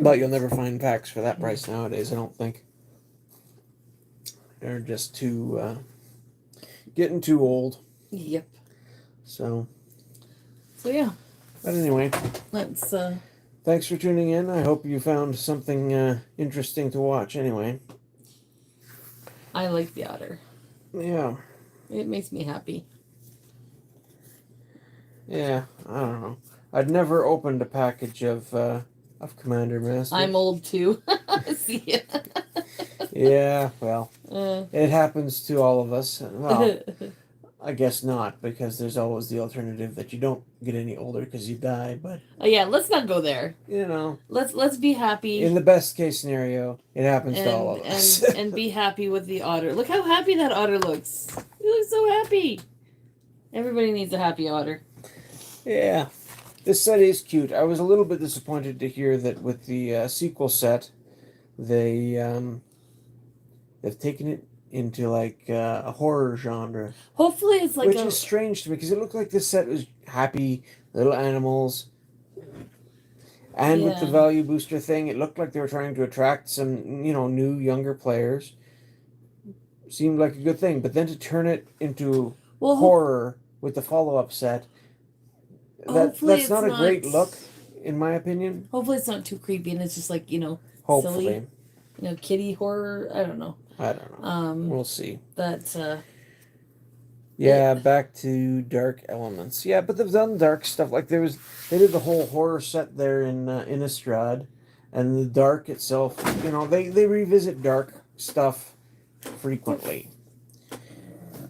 But you'll never find packs for that price nowadays, I don't think. They're just getting too old. Yep. So yeah. But anyway. Let's That thanks for tuning in. I hope you found something interesting to watch anyway. I like the otter. Yeah. It makes me happy. Yeah, I don't know. I'd never opened a package of Commander Masters. I'm old too. See ya. Yeah, well, Uh, it happens to all of us. Well, I guess not, because there's always the alternative that you don't get any older because you die. But oh yeah, let's not go there. you know, Let's be happy. in the best case scenario, it happens to all of us. And be happy with the otter. Look how happy that otter looks. He looks so happy. Everybody needs a happy otter. Yeah, this set is cute. I was a little bit disappointed to hear that with the sequel set, they've taken it into like a horror genre. Hopefully it's like which is strange to me because it looked like this set was happy little animals, and with the value booster thing, it looked like they were trying to attract some new younger players. Seemed like a good thing, but then to turn it into horror with the follow-up set, that's not a great look, in my opinion. Hopefully it's not too creepy and it's just like Hopefully. silly, kitty horror. I don't know. We'll see. But yeah, back to dark elements. Yeah, but they've done dark stuff. Like they did the whole horror set there in Innistrad, and the dark itself. They revisit dark stuff frequently.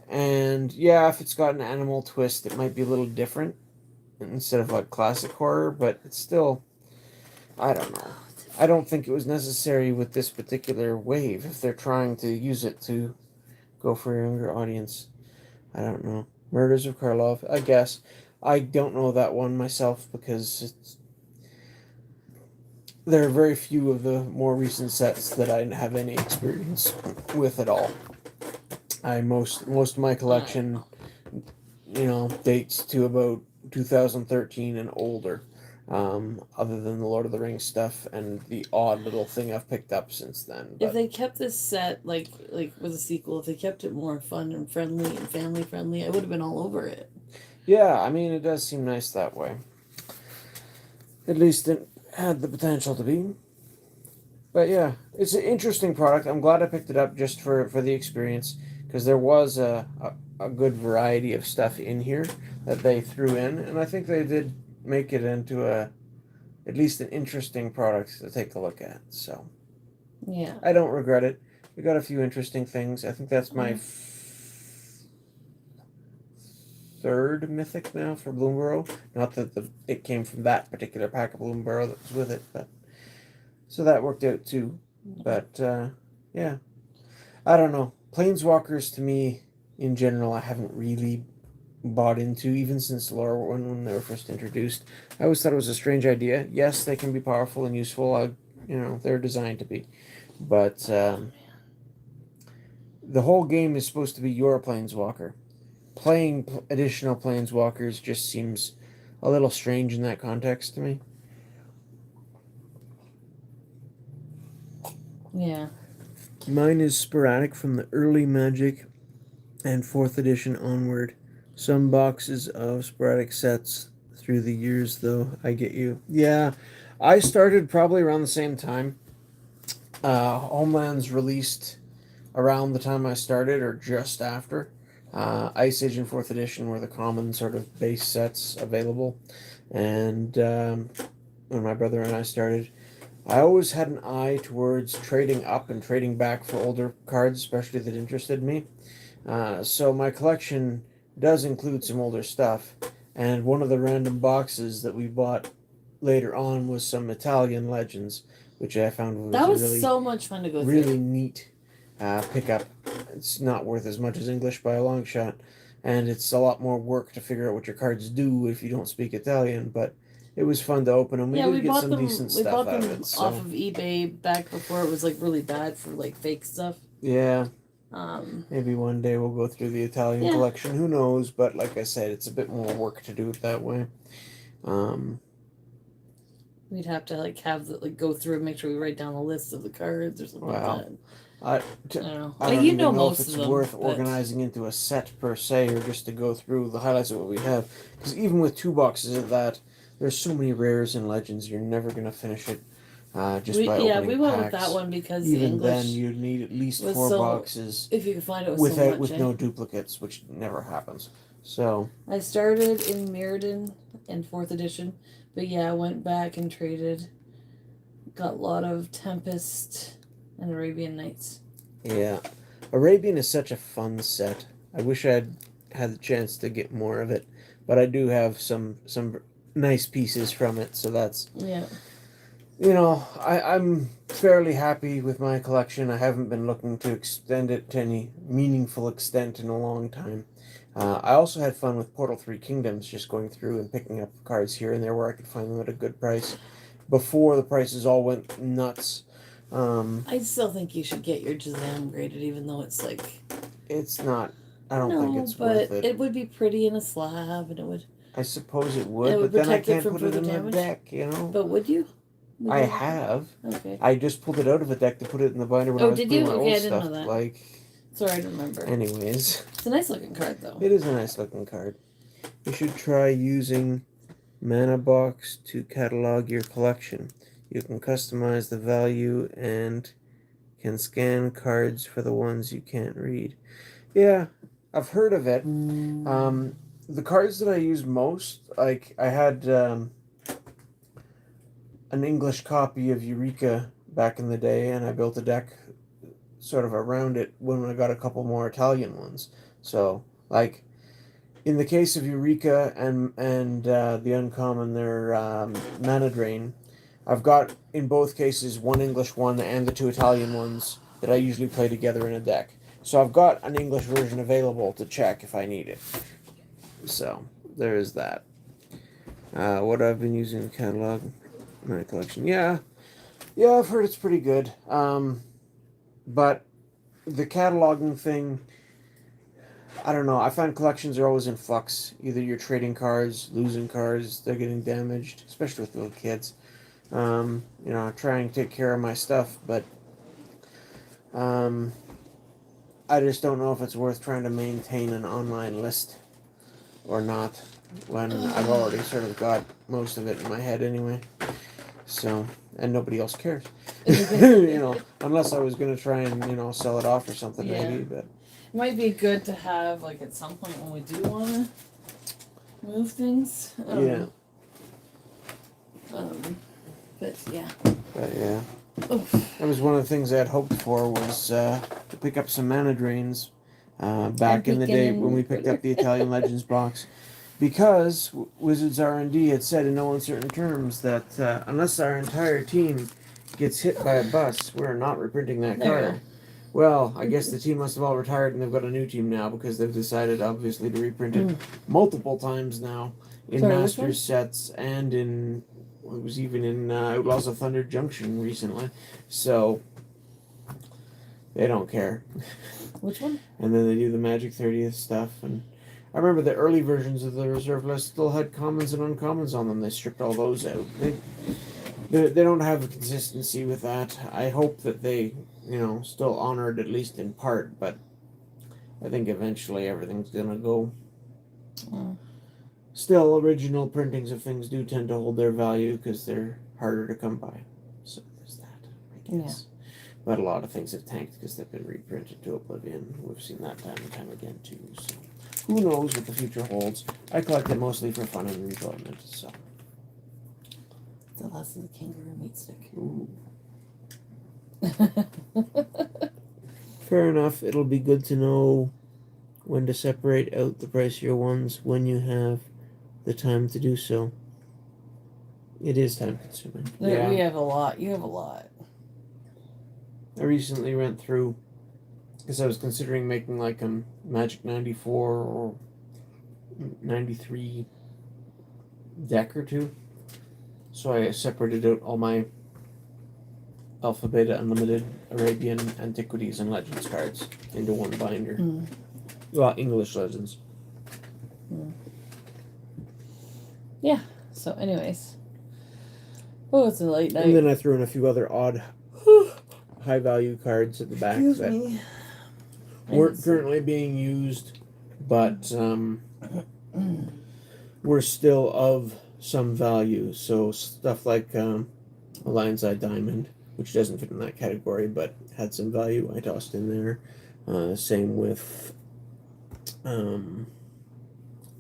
And yeah, if it's got an animal twist, it might be a little different instead of like classic horror, but it's still, I don't know. I don't think it was necessary with this particular wave if they're trying to use it to go for a younger audience. I don't know. Murders of Karlov, I guess. I don't know that one myself because there are very few of the more recent sets that I have any experience with at all. Most of my collection, dates to about 2013 and older. Other than the Lord of the Rings stuff and the odd little thing I've picked up since then. But if they kept this set like with a sequel, if they kept it more fun and friendly and family friendly, I would have been all over it. Yeah, I mean, it does seem nice that way. At least it had the potential to be. But yeah, it's an interesting product. I'm glad I picked it up just for the experience, because there was a good variety of stuff in here that they threw in, and I think they did make it into at least an interesting product to take a look at. So yeah, I don't regret it. We got a few interesting things. I think that's my third mythic now for Bloomburrow. Not that it came from that particular pack of Bloomburrow that was with it, but so that worked out too. But yeah, I don't know. Planeswalkers to me in general, I haven't really bought into, even since lore when they were first introduced. I always thought it was a strange idea. Yes, they can be powerful and useful. They're designed to be, but the whole game is supposed to be your planeswalker. Playing additional planeswalkers just seems a little strange in that context to me. Yeah. Mine is sporadic from the early Magic and 4th edition onward. Some boxes of sporadic sets through the years, though. I get you. Yeah, I started probably around the same time. Homeland's released around the time I started, or just after. Ice Age and 4th edition were the common sort of base sets available. And when my brother and I started, I always had an eye towards trading up and trading back for older cards, especially that interested me. So my collection does include some older stuff, and one of the random boxes that we bought later on was some Italian legends, which I found was really, so much fun to go through. Really neat pickup. It's not worth as much as English by a long shot, and it's a lot more work to figure out what your cards do if you don't speak Italian, but it was fun to open them. We did get some decent stuff out of it. Off of eBay back before it was like really bad for like fake stuff. Yeah. Maybe one day we'll go through the Italian collection. Who knows? But like I said, it's a bit more work to do it that way. We'd have to go through and make sure we write down a list of the cards or something like that. I don't even know if it's worth organizing into a set per se, or just to go through the highlights of what we have. Because even with 2 boxes of that, there's so many rares and legends. You're never gonna finish it. Just by we opening went packs. with that one because the Even English then, you'd need at least was 4 so, boxes if you could find it, was with so much. no duplicates, which never happens. So I started in Mirrodin in 4th edition, but yeah, I went back and traded. Got a lot of Tempest and Arabian Nights. yeah, Arabian is such a fun set. I wish I'd had the chance to get more of it, but I do have some nice pieces from it. So that's Yeah. you know, I'm fairly happy with my collection. I haven't been looking to extend it to any meaningful extent in a long time. I also had fun with Portal 3 Kingdoms, just going through and picking up cards here and there where I could find them at a good price before the prices all went nuts. I still think you should get your Jazam graded, even though it's like. It's not, I don't think it's but worth it. It would be pretty in a slab, and it would. I suppose it would, It would but then I protect it can't from put it further in the damage? deck, you know? But would you? I have. Okay. I just pulled it out of a deck to put it in the binder when I Oh, was did putting you? my Okay, old I didn't stuff. know that. Like, Sorry, I don't remember. anyways. It's a nice looking card, though. It is a nice looking card. You should try using Mana Box to catalog your collection. You can customize the value and can scan cards for the ones you can't read. Yeah, I've heard of it. The cards that I use most, like I had an English copy of Eureka back in the day, and I built a deck sort of around it when I got a couple more Italian ones. So, like, in the case of Eureka and the Uncommon, their Mana Drain, I've got, in both cases, one English one and the 2 Italian ones that I usually play together in a deck. So I've got an English version available to check if I need it. So, there is that. What I've been using to catalog my collection. Yeah, I've heard it's pretty good. But the cataloging thing, I don't know. I find collections are always in flux. Either you're trading cards, losing cards, they're getting damaged, especially with little kids. I try and take care of my stuff, but I just don't know if it's worth trying to maintain an online list or not when I've already sort of got most of it in my head anyway. So, and nobody else cares. Unless I was going to try and, sell it off or something maybe, but. It might be good to have, like, at some point when we do want to move things. Yeah. But yeah. That was one of the things I had hoped for was to pick up some mana drains back in the day when we picked up the Italian Legends box. Because Wizards R&D had said in no uncertain terms that unless our entire team gets hit by a bus, we're not reprinting that card. Well, I guess the team must have all retired and they've got a new team now because they've decided, obviously, to reprint it multiple times now in Masters sets and in, it was even in Outlaws of Thunder Junction recently. So, they don't care. Which one? And then they do the Magic 30th stuff. And I remember the early versions of the reserve list still had commons and uncommons on them. They stripped all those out. They don't have a consistency with that. I hope that they, still honor it at least in part, but I think eventually everything's gonna go. Still, original printings of things do tend to hold their value because they're harder to come by. So there's that, I guess. Yeah. But a lot of things have tanked because they've been reprinted to oblivion. We've seen that time and time again too. So who knows what the future holds? I collect it mostly for fun and enjoyment. So. The last of the kangaroo meat stick. Ooh. Fair enough. It'll be good to know when to separate out the pricier ones when you have the time to do so. It is time consuming. Yeah. We have a lot. You have a lot. I recently went through because I was considering making like a Magic 94 or 93 deck or two. So I separated out all my Alpha, Beta, Unlimited, Arabian, Antiquities, and Legends cards into one binder. Well, English Legends. Yeah, so anyways. Oh, it's a late night. And then I threw in a few other odd high-value cards at the back that weren't currently being used, but were still of some value. So stuff like a lion's eye diamond, which doesn't fit in that category, but had some value, I tossed in there. Same with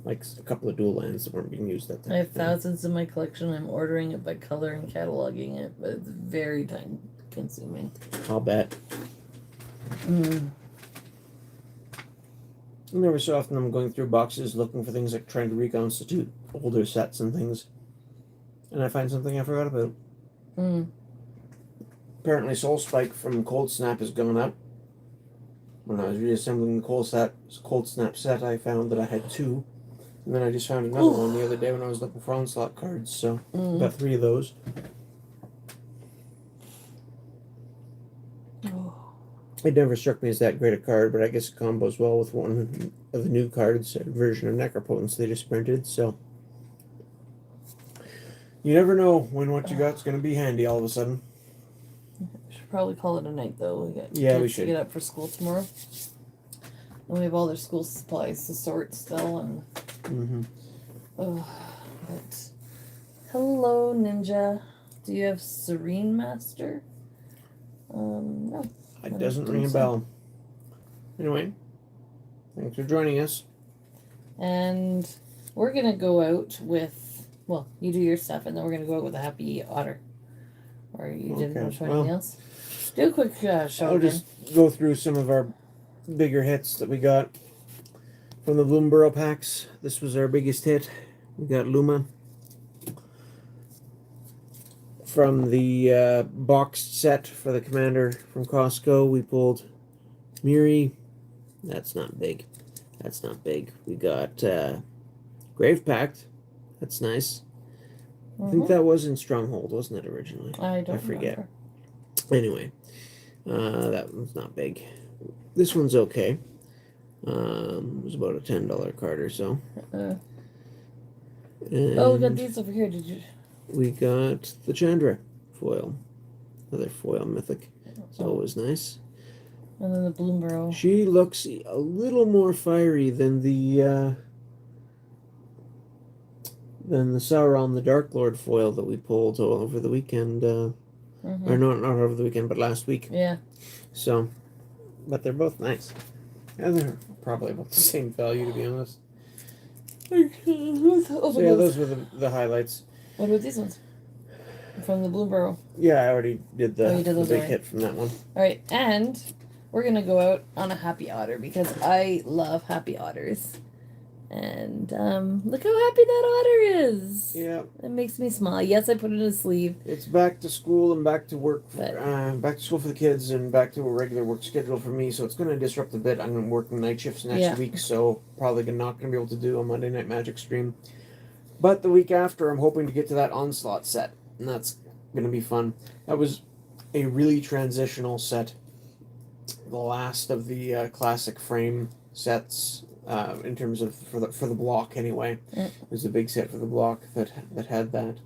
like a couple of dual lands that weren't being used at that I have time. thousands in my collection. I'm ordering it by color and cataloging it, but it's very time consuming. I'll bet. Mm. And every so often I'm going through boxes looking for things like trying to reconstitute older sets and things. And I find something I forgot about. Mm. Apparently Soul Spike from Cold Snap has gone up. When I was reassembling the Cold Snap set, I found that I had 2. And then I just found another one the other day when I was looking for Onslaught cards, so got 3 of those. Oh. It never struck me as that great a card, but I guess it combos well with one of the new cards, a version of Necropotence they just printed, so. You never know when what you got's going to be handy all of a sudden. We should probably call it a night, though. We got Yeah, we kids to should. get up for school tomorrow. And we have all their school supplies to sort still, and but hello, Ninja. Do you have Serene Master? No. It doesn't ring a bell. Anyway, thanks for joining us. And we're gonna go out with, well, you do your stuff, and then we're gonna go out with a Happy Otter. Or you didn't Okay, want to show anything else? Do a quick show. I'll again. just go through some of our bigger hits that we got from the Bloomborough packs. This was our biggest hit. We got Luma. From the boxed set for the Commander from Costco, we pulled Miri. That's not big. That's not big. We got Grave Pact. That's nice. I think that was in Stronghold, wasn't it, originally? I don't forget. remember. Anyway, that one's not big. This one's okay. It was about a $10 card or so. Oh, we got these over here. Did you? We got the Chandra foil. Another foil mythic. It's always nice. And then the Bloomborough. She looks a little more fiery than the Sauron the Dark Lord foil that we pulled over the weekend. Or not over the weekend, but last week. Yeah. So, but they're both nice. And they're probably about the same value, to be honest. So yeah, those were the highlights. What about these ones? From the Bloomborough. Yeah, I already did the, you did those big already. hit from that one. Alright, and we're gonna go out on a Happy Otter because I love Happy Otters. And look how happy that otter is. Yeah. It makes me smile. Yes, I put it in a sleeve. It's back to school and back to work. But- back to school for the kids and back to a regular work schedule for me. So it's going to disrupt a bit. I'm working night shifts next week, so probably not going to be able to do a Monday Night Magic stream. But the week after, I'm hoping to get to that Onslaught set, and that's going to be fun. That was a really transitional set. The last of the classic frame sets. In terms of for the block anyway, it was a big set for the block that had that,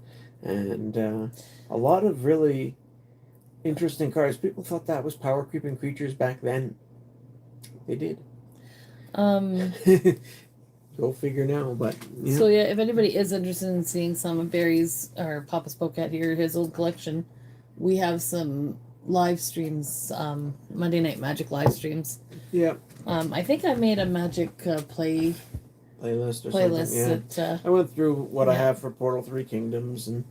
and a lot of really interesting cards. People thought that was power creeping creatures back then. They did. Go figure now, but yeah. So yeah, if anybody is interested in seeing some of Barry's or Papa Spokat here, his old collection, we have some live streams, Monday Night Magic live streams. Yeah. I think I made a Magic playlist or something. Yeah. that, I went through what I have for Portal 3 Kingdoms and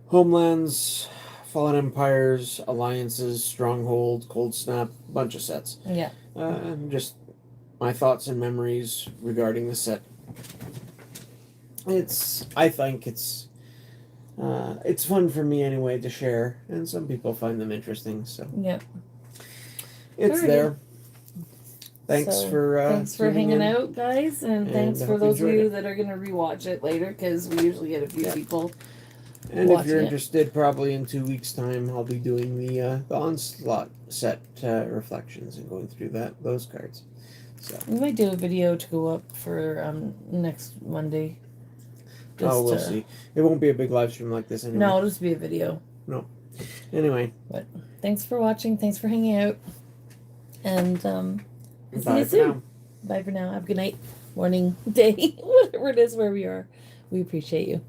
Homelands, Fallen Empires, Alliances, Stronghold, Cold Snap, bunch of sets. Yeah. And just my thoughts and memories regarding the set. I think it's fun for me anyway to share, and some people find them interesting. So yeah, it's Alrighty. There. Thanks for hanging in. out, guys, and thanks I for hope you those of enjoyed you it. that are gonna rewatch it later because we usually get a few people. And if watching you're it. interested, probably in 2 weeks' time, I'll be doing the Onslaught set reflections and going through those cards. So We might do a video to go up for next Monday. we'll see. It won't be a big live stream like this anyway. No, it'll just be a video. No. Anyway. But thanks for watching. Thanks for hanging out. And see Bye you for soon. now. Bye for now. Have a good night, morning, day, whatever it is where we are. We appreciate you.